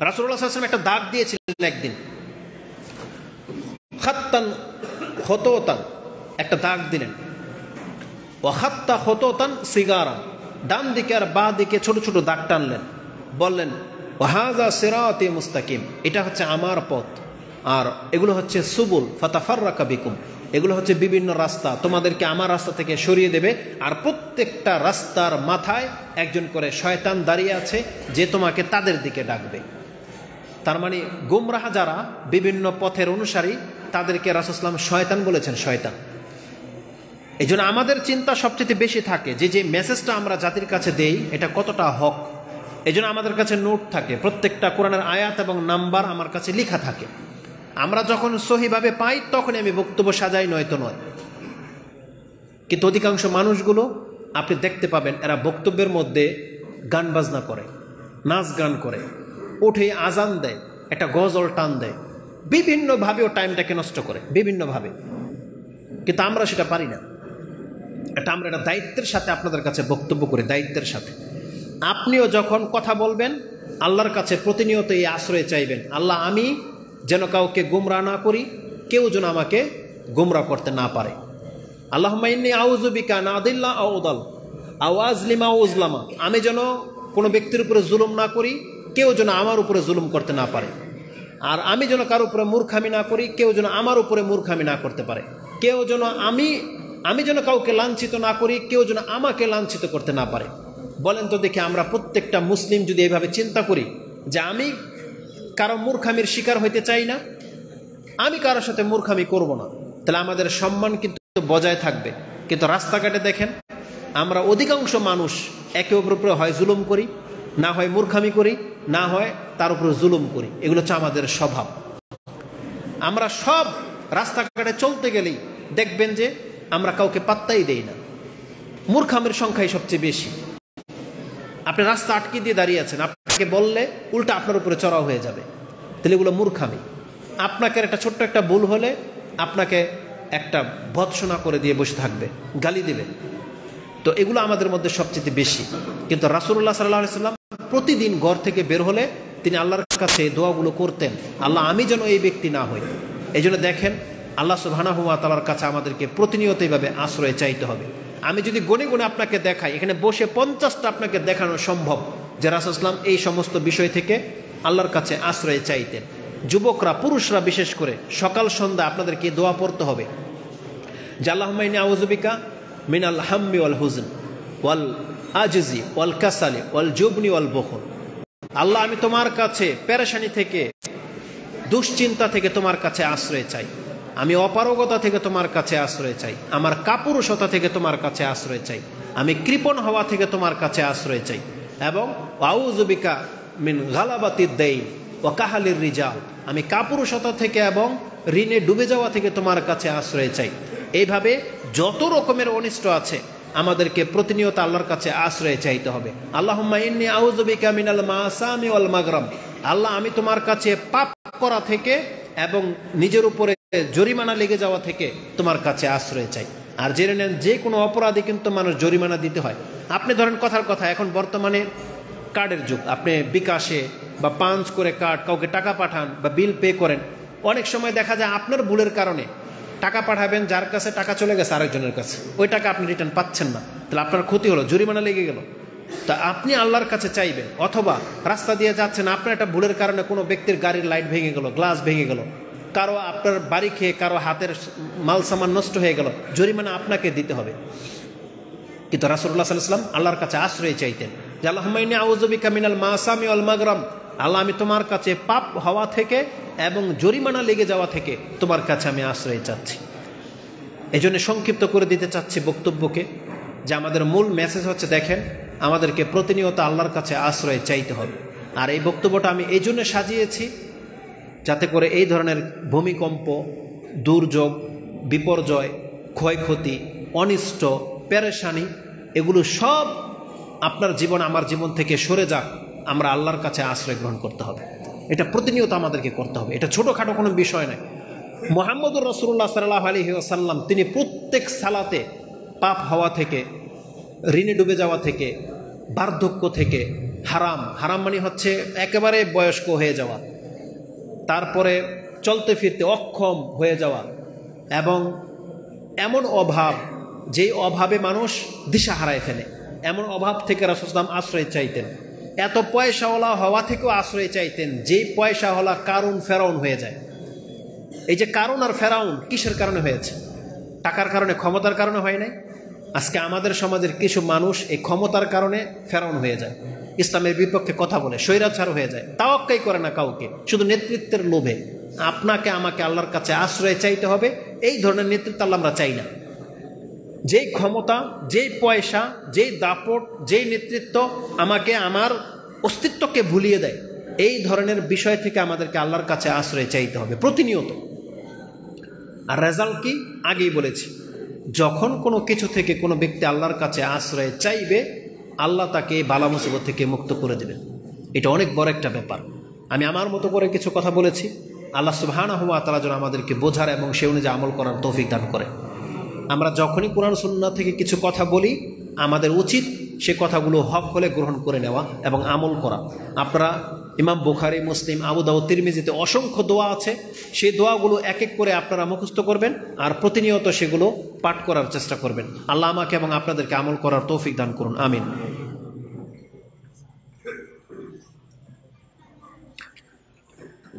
রাসূলুল্লাহ সাল্লাল্লাহু আলাইহি ওয়াসাল্লাম একটা দাগ দিয়েছিলেন একদিন, খাত্তান খতোতান, একটা দাগ দিলেন। ওয়া খাত্তা খতোতান সিগারান, ডান দিকে আর বাঁ দিকে ছোট ছোট দাগ টানলেন, বললেন ওয়া হাযা সিরাতি মুস্তাকিম, এটা হচ্ছে আমার পথ, আর এগুলো হচ্ছে সুবুল ফাতাফাররাকা বিকুম, এগুলো হচ্ছে বিভিন্ন রাস্তা, তোমাদেরকে আমার রাস্তা থেকে সরিয়ে দেবে। আর প্রত্যেকটা রাস্তার মাথায় একজন করে শয়তান দাঁড়িয়ে আছে, যে তোমাকে তাদের দিকে ডাকবে। তার মানে গুমরাহ যারা, বিভিন্ন পথের অনুসারী, তাদেরকে রাসূল সাল্লাল্লাহু আলাইহি ওয়াসাল্লাম শয়তান বলেছেন। শয়তান। এই জন্য আমাদের চিন্তা সবচেয়ে বেশি থাকে যে যে মেসেজটা আমরা জাতির কাছে দেই এটা কতটা হক। এই জন্য আমাদের কাছে নোট থাকে, প্রত্যেকটা কোরআনের আয়াত এবং নাম্বার আমার কাছে লেখা থাকে। আমরা যখন সহিভাবে পাই তখনই আমি বক্তব্য সাজাই, নয়তো নয়। কিন্তু অধিকাংশ মানুষগুলো আপনি দেখতে পাবেন এরা বক্তব্যের মধ্যে গান বাজনা করে, নাচ গান করে, উঠে আজান দেয়, একটা গজল টান দেয়, বিভিন্নভাবেও টাইমটাকে নষ্ট করে, বিভিন্নভাবে। কিন্তু আমরা সেটা পারি না। আমরা এটা দায়িত্বের সাথে আপনাদের কাছে বক্তব্য করি, দায়িত্বের সাথে। আপনিও যখন কথা বলবেন আল্লাহর কাছে প্রতিনিয়ত এই আশ্রয় চাইবেন, আল্লাহ আমি যেন কাউকে গুমরা না করি, কেউ যেন আমাকে গুমরা করতে না পারে। আল্লাহুম্মা ইন্নী আউযু বিকা আন আদিল্লা আও উদাল আও আজলিমা আও উজলামা, আমি যেন কোনো ব্যক্তির উপরে জুলুম না করি, কেউ যেন আমার উপরে জুলুম করতে না পারে। আর আমি যেন কারোর উপরে মূর্খামি না করি, কেউ যেন আমার উপরে মূর্খামি না করতে পারে। কেউ যেন আমি যেন কাউকে লাঞ্ছিত না করি, কেউ যেন আমাকে লাঞ্ছিত করতে না পারে। বলেন তো দেখি, আমরা প্রত্যেকটা মুসলিম যদি এইভাবে চিন্তা করি যে আমি কারো মূর্খামির শিকার হইতে চাই না, আমি কারোর সাথে মূর্খামি করব না, তাহলে আমাদের সম্মান কিন্তু বজায় থাকবে। কিন্তু রাস্তাঘাটে দেখেন আমরা অধিকাংশ মানুষ একে অপরের উপরে হয় জুলুম করি, না হয় মূর্খামি করি, না হয় তার উপরে জুলুম করি। এগুলো হচ্ছে আমাদের স্বভাব। আমরা সব রাস্তাঘাটে চলতে গেলেই দেখবেন যে আমরা কাউকে পাত্তাই দেই না, মূর্খামির সংখ্যাই সবচেয়ে বেশি। আপনি রাস্তা আটকে দিয়ে দাঁড়িয়ে আছেন, আপনাকে বললে উল্টা আপনার উপরে চড়াও হয়ে যাবে, তাহলে এগুলো মূর্খামি। আপনাকে একটা ছোট্ট একটা ভুল হলে আপনাকে একটা ভৎসনা করে দিয়ে বসে থাকবে, গালি দিবে। তো এগুলো আমাদের মধ্যে সবচেয়ে বেশি। কিন্তু রাসূলুল্লাহ সাল্লাল্লাহু আলাইহি ওয়াসাল্লাম প্রতিদিন ঘর থেকে বের হলে তিনি আল্লাহর কাছে দোয়াগুলো করতেন, আল্লাহ আমি যেন এই ব্যক্তি না হই। এই জন্য দেখেন আল্লাহ সুবহানাহু ওয়া তাআলার কাছে আমাদেরকে প্রতিনিয়ত এইভাবে আশ্রয় চাইতে হবে। আমি যদি গুনে গুনে আপনাকে দেখাই, এখানে বসে 50টা আপনাকে দেখানো সম্ভব যে রাসূল সাল্লাল্লাহু আলাইহি ওয়াসাল্লাম এই সমস্ত বিষয় থেকে আল্লাহর কাছে আশ্রয় চাইতেন। যুবকরা, পুরুষরা বিশেষ করে সকাল সন্ধ্যা আপনাদেরকে দোয়া পড়তে হবে যে আল্লাহুম্মা ইন্নী আউযু বিকা মিনাল হাম্মি ওয়াল হুজন ওয়াল আজজি ওয়াল কাসালি ওয়াল জুবনি ওয়াল বুখল। আল্লাহ আমি তোমার কাছে পেরেশানি থেকে, দুশ্চিন্তা থেকে তোমার কাছে আশ্রয় চাই, আমি অপারগতা থেকে তোমার কাছে আশ্রয় চাই, আমার কাপুরুষতা থেকে তোমার কাছে আশ্রয় চাই, আমি কৃপণ হওয়া থেকে তোমার কাছে আশ্রয় চাই, এবং আউযু বিকা মিন গালাবাতিদ দাইন ওয়া কাহালির রিজাল, আমি কাপুরুষতা থেকে এবং ঋণে ডুবে যাওয়া থেকে তোমার কাছে আশ্রয় চাই। এইভাবে যত রকমের অনিষ্ট আছে আমাদেরকে প্রতিনিয়ত আল্লাহর কাছে আশ্রয় চাইতে হবে। আল্লাহুম্মা ইন্নী আউযু বিকা মিনাল মাসামি ওয়াল মাগরাম, আল্লাহ আমি তোমার কাছে পাপ করা থেকে এবং নিজের উপরে জরিমানা লেগে যাওয়া থেকে তোমার কাছে আশ্রয় চাই। আর জেনে নেন যে কোনো অপরাধী কিন্তু মানুষ জরিমানা দিতে হয়। আপনি ধরেন কথার কথা, এখন বর্তমানে কার্ডের যুগ, আপনি বিকাশে বা পাঞ্চ করে কার্ড কাউকে টাকা পাঠান বা বিল পে করেন, অনেক সময় দেখা যায় আপনার ভুলের কারণে টাকা পাঠাবেন, যার কাছে টাকা চলে গেছে আরেকজনের কাছে, ওই টাকা আপনি রিটার্ন পাচ্ছেন না, তাহলে আপনার ক্ষতি হলো, জরিমানা লেগে গেল। তা আপনি আল্লাহর কাছে চাইবেন। অথবা রাস্তা দিয়ে যাচ্ছেন, আপনার একটা ভুলের কারণে কোনো ব্যক্তির গাড়ির লাইট ভেঙে গেল, গ্লাস ভেঙে গেল, কারো আপনার বাড়ি খেয়ে কারো হাতের মাল সামান নষ্ট হয়ে গেল, জরিমানা আপনাকে দিতে হবে। কিন্তু রাসূলুল্লাহ সাল্লাল্লাহু আলাইহি ওয়াসাল্লাম আল্লাহর কাছে আশ্রয় চাইতেন যে আল্লাহুম্মা ইন্নী আউযু বিকা মিনাল মাসামি ওয়াল মাগরাম, আল্লাহ আমি তোমার কাছে পাপ হওয়া থেকে এবং জরিমানা লেগে যাওয়া থেকে তোমার কাছে আমি আশ্রয় চাচ্ছি। এই জন্য সংক্ষিপ্ত করে দিতে চাচ্ছি বক্তব্যকে, যে আমাদের মূল মেসেজ হচ্ছে, দেখেন আমাদেরকে প্রতিনিয়ত আল্লাহর কাছে আশ্রয় চাইতে হবে। আর এই বক্তব্যটা আমি এই জন্য সাজিয়েছি যাতে করে এই ধরনের ভূমিকম্প, দুর্যোগ, বিপর্যয়, ক্ষয়ক্ষতি, অনিষ্ট, পেরেশানি, এগুলো সব আপনার জীবন আমার জীবন থেকে সরে যাক, আমরা আল্লাহর কাছে আশ্রয় গ্রহণ করতে হবে। এটা প্রতিনিয়ত আমাদেরকে করতে হবে, এটা ছোটোখাটো কোনো বিষয় নয়। মুহাম্মদুর রাসূলুল্লাহ সাল্লাল্লাহু আলাইহি ওয়াসাল্লাম তিনি প্রত্যেক সালাতে পাপ হওয়া থেকে, ঋণে ডুবে যাওয়া থেকে, বার্ধক্য থেকে, হারাম মানে হচ্ছে একেবারে বয়স্ক হয়ে যাওয়া, তারপরে চলতে ফিরতে অক্ষম হয়ে যাওয়া, এবং এমন অভাব যেই অভাবে মানুষ দিশা হারায় ফেলে, এমন অভাব থেকে রাসূল সাল্লাল্লাহু আলাইহি ওয়াসাল্লাম আশ্রয় চাইতেন। এত পয়সাওয়ালা হওয়া থেকেও আশ্রয় চাইতেন, যেই পয়সাওয়ালা কারুন ফেরাউন হয়ে যায়। এই যে কারুন আর ফেরাউন কিসের কারণে হয়েছে? টাকার কারণে, ক্ষমতার কারণে হয় নাই। আজকে আমাদের সমাজের কিছু মানুষ এই ক্ষমতার কারণে ফেরাউন হয়ে যায়, ইসলামের বিপক্ষে কথা বলে স্বৈরাচার হয়ে যায়, তাওয়াক্কুই করে না কাউকে, শুধু নেতৃত্বের লোভে। আপনাকে আমাকে আল্লাহর কাছে আশ্রয় চাইতে হবে। এই ধরনের নেতৃত্ব আল্লাহ আমরা চাই না। যেই ক্ষমতা, যেই পয়সা, যেই দাপট, যেই নেতৃত্ব আমাকে আমার অস্তিত্বকে ভুলিয়ে দেয়, এই ধরনের বিষয় থেকে আমাদেরকে আল্লাহর কাছে আশ্রয় চাইতে হবে প্রতিনিয়ত। আর রেজাল্ট কি? আগেই বলেছি, যখন কোনো কিছু থেকে কোনো ব্যক্তি আল্লাহর কাছে আশ্রয় চাইবে, আল্লাহ তাকে বালা মুসিবত থেকে মুক্ত করে দেবেন। এটা অনেক বড় একটা ব্যাপার। আমি আমার মতো করে কিছু কথা বলেছি, আল্লাহ সুবহানাহু ওয়া তাআলা যেন আমাদেরকে বোঝার এবং সে অনুযায়ী আমল করার তৌফিক দান করে। আমরা যখনই কোরআন সুন্নাহ থেকে কিছু কথা বলি, আমাদের উচিত সে কথাগুলো হক হলে গ্রহণ করে নেওয়া এবং আমল করা। আপনারা ইমাম বুখারী, মুসলিম, আবু দাউদ, তিরমিজিতে অসংখ্য দোয়া আছে, সেই দোয়াগুলো এক এক করে আপনারা মুখস্থ করবেন আর প্রতিনিয়ত সেগুলো পাঠ করার চেষ্টা করবেন। আল্লাহ আমাকে এবং আপনাদেরকে আমল করার তৌফিক দান করুন, আমিন।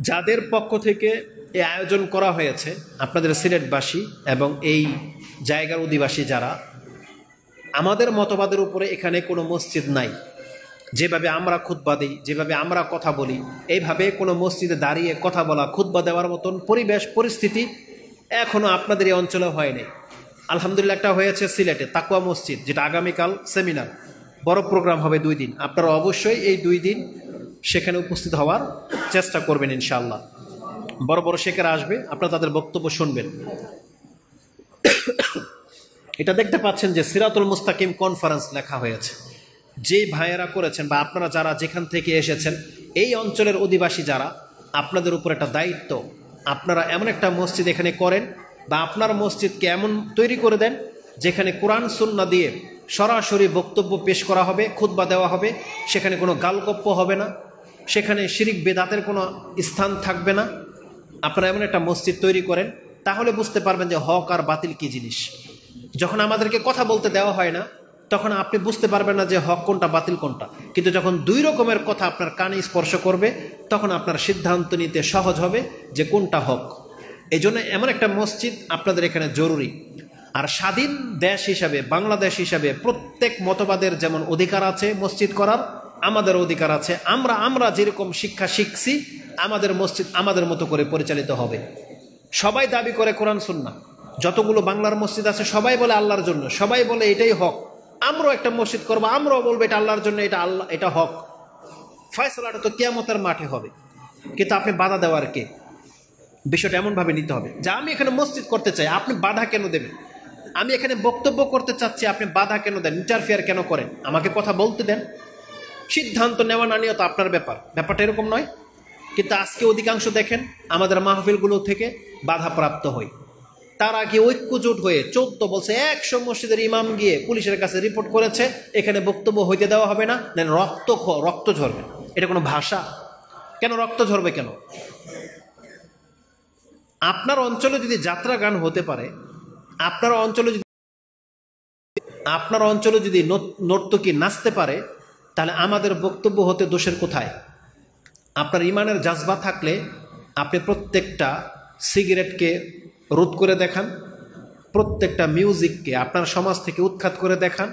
যাদের পক্ষ থেকে এই আয়োজন করা হয়েছে, আপনাদের সিলেটবাসী এবং এই জায়গার অধিবাসী যারা, আমাদের মতবাদের উপরে এখানে কোনো মসজিদ নাই। যেভাবে আমরা খুতবা দিই, যেভাবে আমরা কথা বলি, এইভাবে কোনো মসজিদে দাঁড়িয়ে কথা বলা, খুতবা দেওয়ার মতন পরিবেশ পরিস্থিতি এখনও আপনাদের এই অঞ্চলে হয়নি। আলহামদুলিল্লাহ একটা হয়েছে সিলেটে, তাকওয়া মসজিদ, যেটা আগামীকাল সেমিনার, বড় প্রোগ্রাম হবে 2 দিন। আপনারা অবশ্যই এই 2 দিন সেখানে উপস্থিত হওয়ার চেষ্টা করবেন ইনশাআল্লাহ। বড় বড় শেখেরা আসবে, আপনারা তাদের বক্তব্য শুনবেন। এটা দেখতে পাচ্ছেন যে সিরাতুল মুস্তাকিম কনফারেন্স লেখা হয়েছে। যে ভাইয়েরা করেছেন বা আপনারা যারা যেখান থেকে এসেছেন, এই অঞ্চলের অধিবাসী যারা, আপনাদের উপর একটা দায়িত্ব, আপনারা এমন একটা মসজিদ এখানে করেন বা আপনার মসজিদকে এমন তৈরি করে দেন যেখানে কোরআন সুন্নাহ দিয়ে সরাসরি বক্তব্য পেশ করা হবে, খুতবা দেওয়া হবে, সেখানে কোনো গালগপ্প হবে না, সেখানে শিরিক বেদাতের কোনো স্থান থাকবে না। আপনারা এমন একটা মসজিদ তৈরি করেন, তাহলে বুঝতে পারবেন যে হক আর বাতিল কী জিনিস। যখন আমাদেরকে কথা বলতে দেওয়া হয় না, তখন আপনি বুঝতে পারবেন না যে হক কোনটা বাতিল কোনটা। কিন্তু যখন 2 রকমের কথা আপনার কানে স্পর্শ করবে, তখন আপনার সিদ্ধান্ত নিতে সহজ হবে যে কোনটা হক। এই জন্য এমন একটা মসজিদ আপনাদের এখানে জরুরি। আর স্বাধীন দেশ হিসাবে, বাংলাদেশ হিসাবে প্রত্যেক মতবাদের যেমন অধিকার আছে মসজিদ করার, আমাদের অধিকার আছে। আমরা যেরকম শিক্ষা শিখছি, আমাদের মসজিদ আমাদের মতো করে পরিচালিত হবে। সবাই দাবি করে কোরআন সুন্নাহ, যতগুলো বাংলার মসজিদ আছে সবাই বলে আল্লাহর জন্য, সবাই বলে এটাই হক। আমরাও একটা মসজিদ করবো, আমরাও বলবো এটা আল্লাহর জন্য, এটা আল্লাহ, এটা হক। ফয়সালাটা তো কিয়ামতের মাঠে হবে। কিন্তু আপনি বাধা দেওয়ার কে? বিষয়টা এমনভাবে নিতে হবে যে আমি এখানে মসজিদ করতে চাই, আপনি বাধা কেন দেবেন? আমি এখানে বক্তব্য করতে চাচ্ছি, আপনি বাধা কেন দেন, ইন্টারফেয়ার কেন করেন? আমাকে কথা বলতে দেন, সিদ্ধান্ত নেওয়া না নিয়ে তো আপনার ব্যাপার। ব্যাপারটা এরকম নয়। কিন্তু আজকে অধিকাংশ দেখেন আমাদের মাহফিলগুলো থেকে বাধাপ্রাপ্ত হয়। তার আগে ঐক্যজোট হয়ে 14 বলছে 100 মসজিদের ইমাম গিয়ে পুলিশের কাছে রিপোর্ট করেছে এখানে বক্তব্য হইতে দেওয়া হবে না, রক্ত ঝরবে। এটা কোনো ভাষা? কেন রক্ত ঝরবে কেন? আপনার অঞ্চলে যদি যাত্রা গান হতে পারে, আপনার অঞ্চলে যদি নর্তকী নাচতে পারে, তাহলে আমাদের বক্তব্য হতে দোষের কোথায়? আপনার ইমানের জাজবা থাকলে আপনি প্রত্যেকটা সিগারেটকে রোধ করে দেখান, প্রত্যেকটা মিউজিককে আপনার সমাজ থেকে উৎখাত করে দেখান,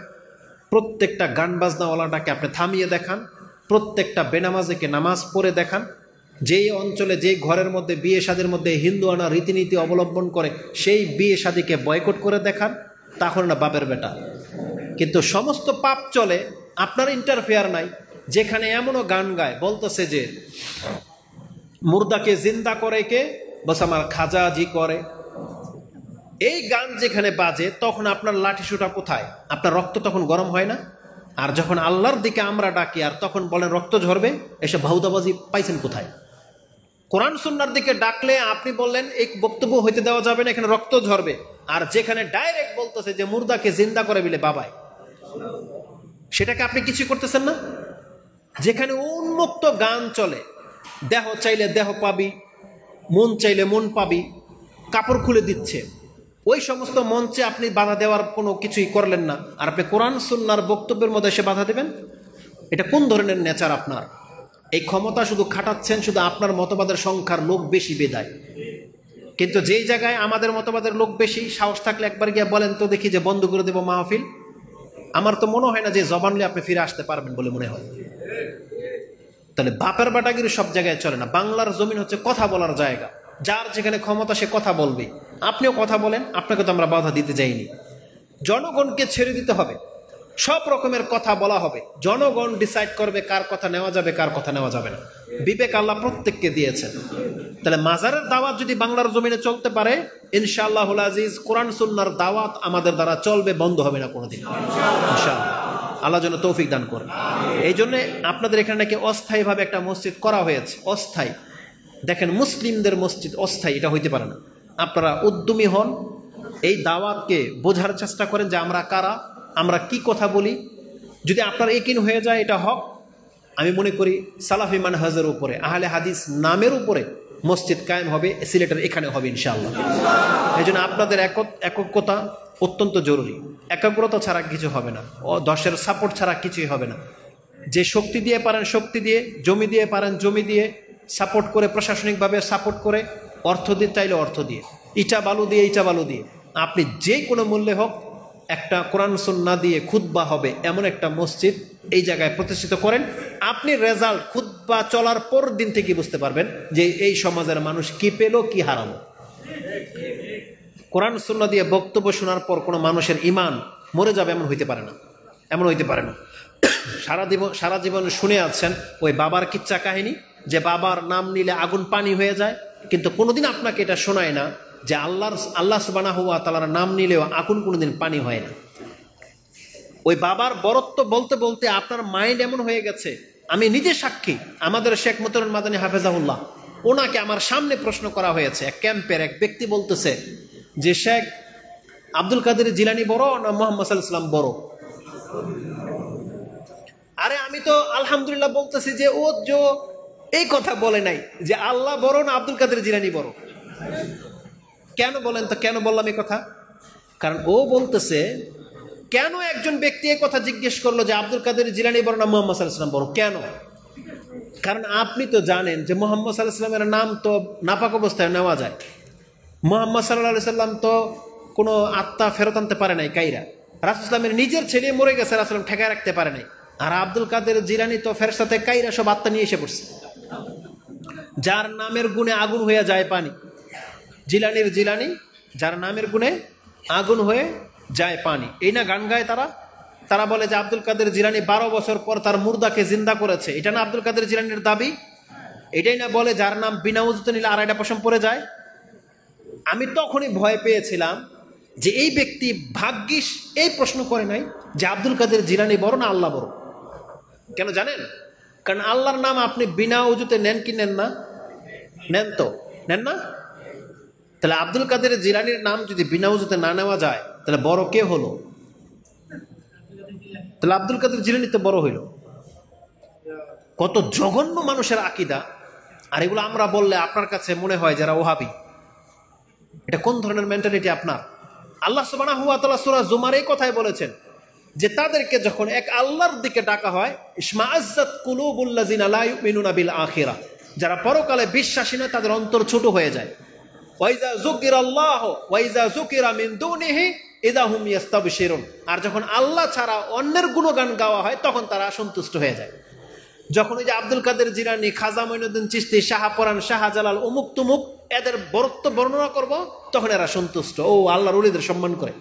প্রত্যেকটা গান বাজনাওয়ালাটাকে আপনি থামিয়ে দেখান, প্রত্যেকটা বেনামাজিকে নামাজ পড়ে দেখান। যেই অঞ্চলে যেই ঘরের মধ্যে বিয়ে শাদীর মধ্যে হিন্দুয়ানা রীতিনীতি অবলম্বন করে সেই বিয়ে শাদীকে বয়কট করে দেখান, তখন না বাপের বেটা। কিন্তু সমস্ত পাপ চলে, আপনার ইন্টারফেয়ার নাই। যেখানে এমনও গান গায় বলতেছে যে মুর্দাকে জিন্দা করে কে, বস আমার খাজাজি করে। এই গান যেখানে বাজে তখন আপনার লাঠি সোটা কোথায়? আপনার রক্ত তখন গরম হয় না? আর যখন আল্লাহর দিকে আমরা ডাকি আর তখন বলেন রক্ত ঝরবে, এসব ভাউদাবাজি পাইছেন কোথায়? কোরআন সুন্নাহর দিকে ডাকলে আপনি বললেন এই বক্তব্য হইতে দেওয়া যাবে না, এখানে রক্ত ঝরবে। আর যেখানে ডাইরেক্ট বলতেছে যে মুর্দাকে জিন্দা করে বিলে বাবাই, সেটাকে আপনি কিছু করতেছেন না। যেখানে উন্মুক্ত গান চলে, দেহ চাইলে দেহ পাবি, মন চাইলে মন পাবি, কাপড় খুলে দিচ্ছে, ওই সমস্ত মঞ্চে আপনি বাধা দেওয়ার কোনো কিছুই করলেন না, আর আপনি কোরআন সুন্নাহর বক্তব্যের মধ্যে এসে বাধা দেবেন? এটা কোন ধরনের নেচার আপনার? এই ক্ষমতা শুধু খাটাচ্ছেন শুধু আপনার মতবাদের সংখ্যার লোক বেশি বেদায়। কিন্তু যেই জায়গায় আমাদের মতবাদের লোক বেশি, সাহস থাকলে একবার গিয়ে বলেন তো দেখি যে বন্ধ করে দেবো মাহফিল। আমার তো মনে হয় না যে জবানলে আপনি ফিরে আসতে পারবেন বলে মনে হয়। তাহলে বাপের বাটাগিরি সব জায়গায় চলে না। বাংলার জমিন হচ্ছে কথা বলার জায়গা, যার যেখানে ক্ষমতা সে কথা বলবে। আপনিও কথা বলেন, আপনাকে তো আমরা বাধা দিতে যাইনি। জনগণকে ছেড়ে দিতে হবে, সব রকমের কথা বলা হবে, জনগণ ডিসাইড করবে কার কথা নেওয়া যাবে কার কথা নেওয়া যাবে না। বিবেক আল্লাহ প্রত্যেককে দিয়েছেন। তাহলে মাজারের দাওয়াত যদি বাংলার জমিনে চলতে পারে, ইনশাআল্লাহুল আজিজ কোরআন সুন্নাহর দাওয়াত আমাদের দ্বারা চলবে, বন্ধ হবে না কোনোদিন ইনশাআল্লাহ। আল্লাহ যেন তৌফিক দান করে। এই জন্য আপনাদের এখানে নাকি অস্থায়ীভাবে একটা মসজিদ করা হয়েছে। অস্থায়ী, দেখেন মুসলিমদের মসজিদ অস্থায়ী এটা হইতে পারে না। আপনারা উদ্যমী হন, এই দাওয়াতকে বোঝার চেষ্টা করেন যে আমরা কারা, আমরা কি কথা বলি। যদি আপনার একিন হয়ে যায় এটা হক, আমি মনে করি সালাফি মানহাজের উপরে, আহলে হাদিস নামের উপরে মসজিদ কায়েম হবে, সিলেটের এখানে হবে ইনশাআল্লাহ। এই জন্য আপনাদের একতা অত্যন্ত জরুরি। একাগ্রতা ছাড়া কিছু হবে না, দশের সাপোর্ট ছাড়া কিছুই হবে না। যে শক্তি দিয়ে পারেন শক্তি দিয়ে, জমি দিয়ে পারেন জমি দিয়ে, সাপোর্ট করে প্রশাসনিকভাবে সাপোর্ট করে, অর্থ দিয়ে চাইলে অর্থ দিয়ে, ইটা বালু দিয়ে আপনি যে কোনো মূল্যে হোক একটা কোরআন সুন্নাহ দিয়ে খুতবা হবে এমন একটা মসজিদ এই জায়গায় প্রতিষ্ঠিত করেন। আপনি রেজাল্ট খুতবা চলার পর দিন থেকে বুঝতে পারবেন যে এই সমাজের মানুষ কি পেল কি হারালো। কোরআন সুন্নাহ দিয়ে বক্তব্য শোনার পর কোনো মানুষের ইমান মরে যাবে এমন হইতে পারে না। সারা জীবন শুনে আছেন ওই বাবার কিচ্ছা কাহিনী, যে বাবার নাম নিলে আগুন পানি হয়ে যায়, কিন্তু কোনোদিন আপনাকে এটা শোনায় না যে আল্লাহ সুবহানাহু ওয়া তাআলার নাম নিলেও আগুন কোনোদিন পানি হয় না। ওই বাবার বরত্ব বলতে বলতে আপনার মাইন্ড এমন হয়ে গেছে। আমি নিজে সাক্ষী, আমাদের শেখ মতিউর মাদানী হাফেজাহুল্লাহ, ওনাকে আমার সামনে প্রশ্ন করা হয়েছে। এক ক্যাম্পের এক ব্যক্তি বলতেছে যে শেখ আব্দুল কাদের জিলানী বড় না মুহাম্মদ সাল্লাল্লাহু আলাইহি ওয়াসাল্লাম বড়? আরে আমি তো আলহামদুলিল্লাহ বলতেছি যে ও এই কথা বলে নাই যে আল্লাহ বড় না আব্দুল কাদের জিলানী বড়। কেন বলেন তো, কেন বললাম এই কথা? কারণ ও বলতেছে কেন একজন ব্যক্তি এই কথা জিজ্ঞেস করলো যে আব্দুল কাদের জিলানী বড় না মুহাম্মদ সাল্লাল্লাহু আলাইহি ওয়াসাল্লাম বড়, কেন? কারণ আপনি তো জানেন যে মুহাম্মদ সাল্লাল্লাহু আলাইহি ওয়াসাল্লামের নাম তো নাপাক অবস্থায় নেওয়া যায়। মুহাম্মদ সাল্লাল্লাহু আলাইহি ওয়াসাল্লাম তো কোনো আত্মা ফেরত আনতে পারে নাই কাইরা। রাসূল ইসলামের নিজের ছেলে মরে গেছে, রাসূল ঠেকায় রাখতে পারে নাই। আর আব্দুল কাদের জিলানী তো ফেরেশতাতে কাইরা সব আত্মা নিয়ে এসে পড়ছে। যার নামের গুণে আগুন হয়ে যায় পানি, জিলানির জিলানি, যার নামের গুণে আগুন হয়ে যায় পানি, এই না গান গায় তারা বলে যে আব্দুল কাদের জিলানী 12 বছর পর তার মুর্দাকে জিন্দা করেছে। এটা না আব্দুল কাদের জিলানির দাবি? এটাই না বলে যার নাম বিনা উজুতে নিলে আড়াইটা পশম পড়ে যায়? আমি তখনই ভয় পেয়েছিলাম যে এই ব্যক্তি ভাগ্যিস এই প্রশ্ন করে নাই যে আব্দুল কাদের জিলানী বড় না আল্লাহ বড়। কেন জানেন? কারণ আল্লাহর নাম আপনি বিনা উজুতে নেন কি নেন না? নেন তো, নেন না? তাহলে আব্দুল কাদের জিলানীর নাম যদি বিনা উজুতে না নেওয়া যায় তাহলে বড় কে হলো? তাহলে আব্দুল কাদের জিলানী তো বড় হইল। কত জঘন্য মানুষের আকীদা! আর এগুলো আমরা বললে আপনার কাছে মনে হয় যারা ওহাবি, এটা কোন ধরনের মেন্টালিটি আপনার? আল্লাহ সুবহানাহু ওয়া তাআলা সূরা জুমার এই কথাই বলেছেন যে তাদেরকে যখন এক আল্লাহর দিকে ডাকা হয়, ইশমাআজ্জাত কুলুবুল লাযিনা লা ইউমিনুনা বিল আখিরাহ, যারা পরকালে বিশ্বাসী নয় তাদের অন্তর ছোট হয়ে যায়। ওয়াইজা যুকিরাল্লাহু ওয়াইজা যুকিরা মিন দুনিহি ইযা হুম ইস্তাবশিরুন, আর যখন আল্লাহ ছাড়া অন্যের গুণগান গাওয়া হয় তখন তারা সন্তুষ্ট হয়ে যায়। যখন ওই যে আব্দুল কাদের জিলানী, খাজা মঈনুদ্দিন চিশতি, শাহপরান, শাহজালাল, অমুক তুমুক এদের বরত্ব বর্ণনা করব, তখন এরা সন্তুষ্ট, ও আল্লাহর ওলিদের সম্মান করে।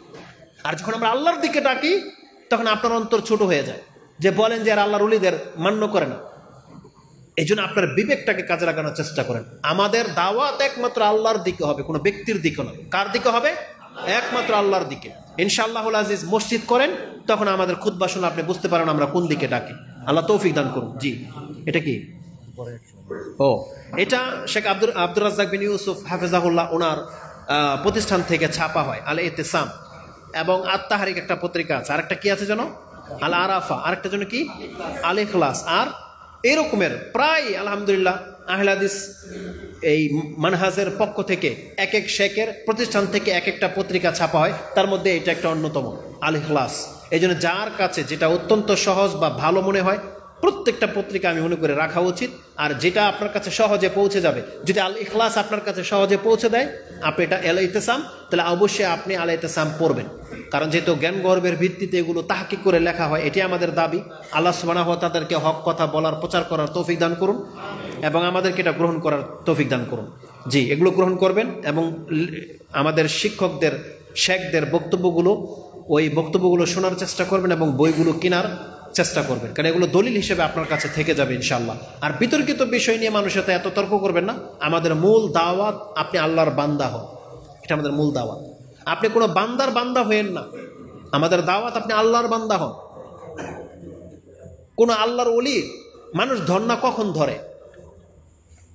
আর যখন আমরা আল্লাহর দিকে ডাকি তখন আপনার অন্তর ছোট হয়ে যায়, যে বলেন যে আর আল্লাহর ওলিদের মান্য করে না। এই জন্য আপনার বিবেকটাকে কাজে লাগানোর চেষ্টা করেন। আমাদের দাওয়াত একমাত্র আল্লাহর দিকে হবে, কোনো ব্যক্তির দিকে নয়। কার দিকে হবে? একমাত্র আল্লাহর দিকে। ইনশাআল্লাহুল আজিজ মসজিদ করেন, তখন আমাদের খুতবা শুনে আপনি বুঝতে পারেন আমরা কোন দিকে ডাকি। আল্লাহ তৌফিক দান করুন। জি, এটা কি? ও, এটা শেখ আব্দুর রাজ্জাক বিন ইউসুফ হাফেজাহুল্লাহ ওনার প্রতিষ্ঠান থেকে ছাপা হয়, আল ইতিসাম, এবং আত-তাহরিক একটা পত্রিকা আছে, আরেকটা কি আছে যেন আল আরাফা, আরেকটা যেন কি আল ইখলাস। আর এরকমের প্রায় আলহামদুলিল্লাহ আহলে হাদিস এই মানহাজের পক্ষ থেকে এক এক শেখের প্রতিষ্ঠান থেকে এক একটা পত্রিকা ছাপা হয়, তার মধ্যে এটা একটা অন্যতম, আল ইখলাস। এই জন্য যার কাছে যেটা অত্যন্ত সহজ বা ভালো মনে হয় প্রত্যেকটা পত্রিকা আমি মনে করে রাখা উচিত। আর যেটা আপনার কাছে সহজে পৌঁছে যাবে, যদি আল ইখলাস আপনার কাছে সহজে পৌঁছে দেয়, আপনি এটা আল ইতিসাম, তাহলে অবশ্যই আপনি আল ইতিসাম পড়বেন। কারণ যেহেতু জ্ঞান গর্বের ভিত্তিতে এগুলো তাহকিক করে লেখা হয়, এটি আমাদের দাবি। আল্লাহ সুবহানাহু ওয়া তাআলাকে হক কথা বলার, প্রচার করার তৌফিক দান করুন, এবং আমাদেরকে এটা গ্রহণ করার তৌফিক দান করুন। জি, এগুলো গ্রহণ করবেন, এবং আমাদের শিক্ষকদের, শেখদের বক্তব্যগুলো, ওই বক্তব্যগুলো শোনার চেষ্টা করবেন, এবং বইগুলো কেনার চেষ্টা করবেন, কারণ এগুলো দলিল হিসেবে আপনার কাছে থেকে যাবে ইনশাআল্লাহ। আর বিতর্কিত বিষয় নিয়ে মানুষের সাথে এত তর্ক করবেন না। আমাদের মূল দাওয়াত আপনি আল্লাহর বান্দা হন, এটা আমাদের মূল দাওয়াত। আপনি কোনো বান্দার বান্দা হয়েন না, আমাদের দাওয়াত আপনি আল্লাহর বান্দা হন। কোনো আল্লাহর ওলি মানুষ ধর না, কখন ধরে?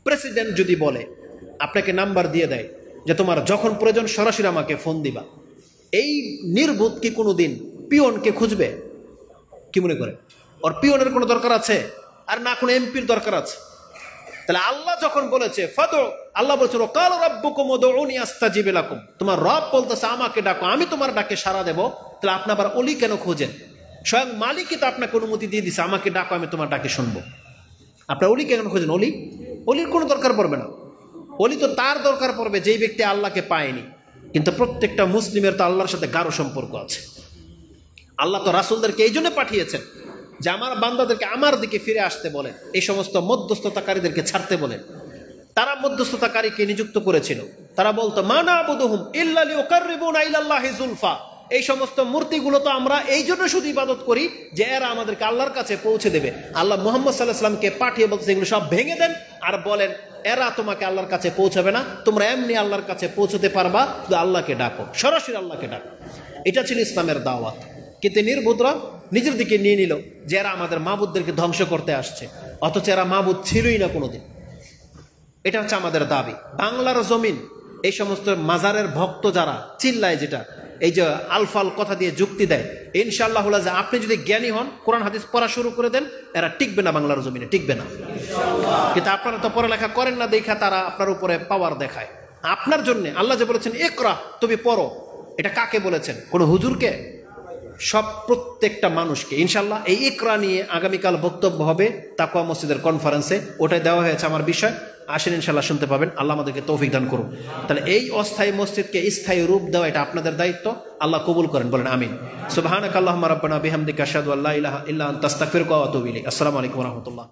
প্রেসিডেন্ট যদি বলে, আপনাকে নাম্বার দিয়ে দেয় যে তোমার যখন প্রয়োজন সরাসরি আমাকে ফোন দিবা, এই নির্বোধ কি কোনো দিন পিয়নকে খুঁজবে? কি মনে করে ওর পিয়নের কোনো দরকার আছে? আর না কোনো এমপির দরকার আছে? তাহলে আল্লাহ যখন বলেছে ফাদু, আল্লাহ বলছে ওয়াকাল রাব্বুকুম উদউনি আস্তাজিব লাকুম, তোমার রব বলতেছে আমাকে ডাকো, আমি তোমার ডাকে সাড়া দেব। তাহলে আপনি আবার ওলি কেন খোঁজেন? স্বয়ং মালিকই তো আপনাকে অনুমতি দিয়ে দিছে, আমাকে ডাকো, আমি তোমার ডাকে শুনবো। আপনার ওলি কেন খোঁজেন? অলির কোনো দরকার পড়বে না। অলি তো তার দরকার পড়বে যেই ব্যক্তি আল্লাহকে পায়নি। কিন্তু প্রত্যেকটা মুসলিমের তো আল্লাহর সাথে গাঢ় সম্পর্ক আছে। আল্লাহ তো রাসূলদেরকে এই জন্য পাঠিয়েছেন যে আমার বান্দাদেরকে আমার দিকে ফিরে আসতে বলেন, এই সমস্ত মধ্যস্থতাকারীদেরকে ছাড়তে বলেন। তারা মধ্যস্থতাকারীকে নিযুক্ত করেছিল, তারা বলতো মা না'বুদুহুম ইল্লা লিয়ুকাররিবুনা ইলাল্লাহি যুলফা, এই সমস্ত মূর্তিগুলো তো আমরা এই জন্য শুধু ইবাদত করি যে এরা আমাদেরকে আল্লাহর কাছে পৌঁছে দেবে। আল্লাহ মুহাম্মদ সাল্লাল্লাহু আলাইহি ওয়াসাল্লামকে পাঠিয়ে বলতে এগুলো সব ভেঙে দেন, আর বলেন এরা তোমাকে আল্লাহর কাছে পৌঁছাবে না, তোমরা এমনি আল্লাহর কাছে পৌঁছতে পারবা, শুধু আল্লাহকে ডাকো, সরাসরি আল্লাহকে ডাকো। এটা ছিল ইসলামের দাওয়াত। কিন্তু নির্বুধরা নিজের দিকে নিয়ে নিল যে এরা আমাদের মাবুদদেরকে ধ্বংস করতে আসছে, অথচ এরা মাবুদ ছিলই না কোনোদিন। এটা হচ্ছে আমাদের দাবি। বাংলার জমিন এই সমস্ত মাজারের ভক্ত যারা চিল্লায়, যেটা এই যে আলফাল কথা দিয়ে যুক্তি দেয়, ইনশাআল্লাহ যে আপনি যদি জ্ঞানী হন, কোরআন হাদিস পড়া শুরু করে দেন, এরা টিকবে না, বাংলার জমিনে টিকবে না। কিন্তু আপনারা তো পড়ালেখা করেন না দেখা তারা আপনার উপরে পাওয়ার দেখায়। আপনার জন্য আল্লাহ যে বলেছেন ইকরা, তুমি পড়ো, এটা কাকে বলেছেন? কোনো হুজুরকে? সব প্রত্যেকটা মানুষকে। ইনশাআল্লাহ এই ইকরা নিয়ে আগামীকাল বক্তব্য হবে তাকওয়া মসজিদের কনফারেন্সে, ওটাই দেওয়া হয়েছে আমার বিষয়। আসেন ইনশাআল্লাহ শুনতে পাবেন। আল্লাহ আমাদেরকে তৌফিক দান করুন। তাহলে এই অস্থায়ী মসজিদকে স্থায়ী রূপ দেওয়া এটা আপনাদের দায়িত্ব। আল্লাহ কবুল করেন, বলেন আমিন। সুবহানাকাল্লাহুম্মা রাব্বানা বিহামদিকা আশহাদু আল্লা ইলাহা ইল্লা আনতা আস্তাগফিরুকা ওয়া আতুবু ইলাইক। আসসালামু আলাইকুম ওয়া রাহমাতুল্লাহ।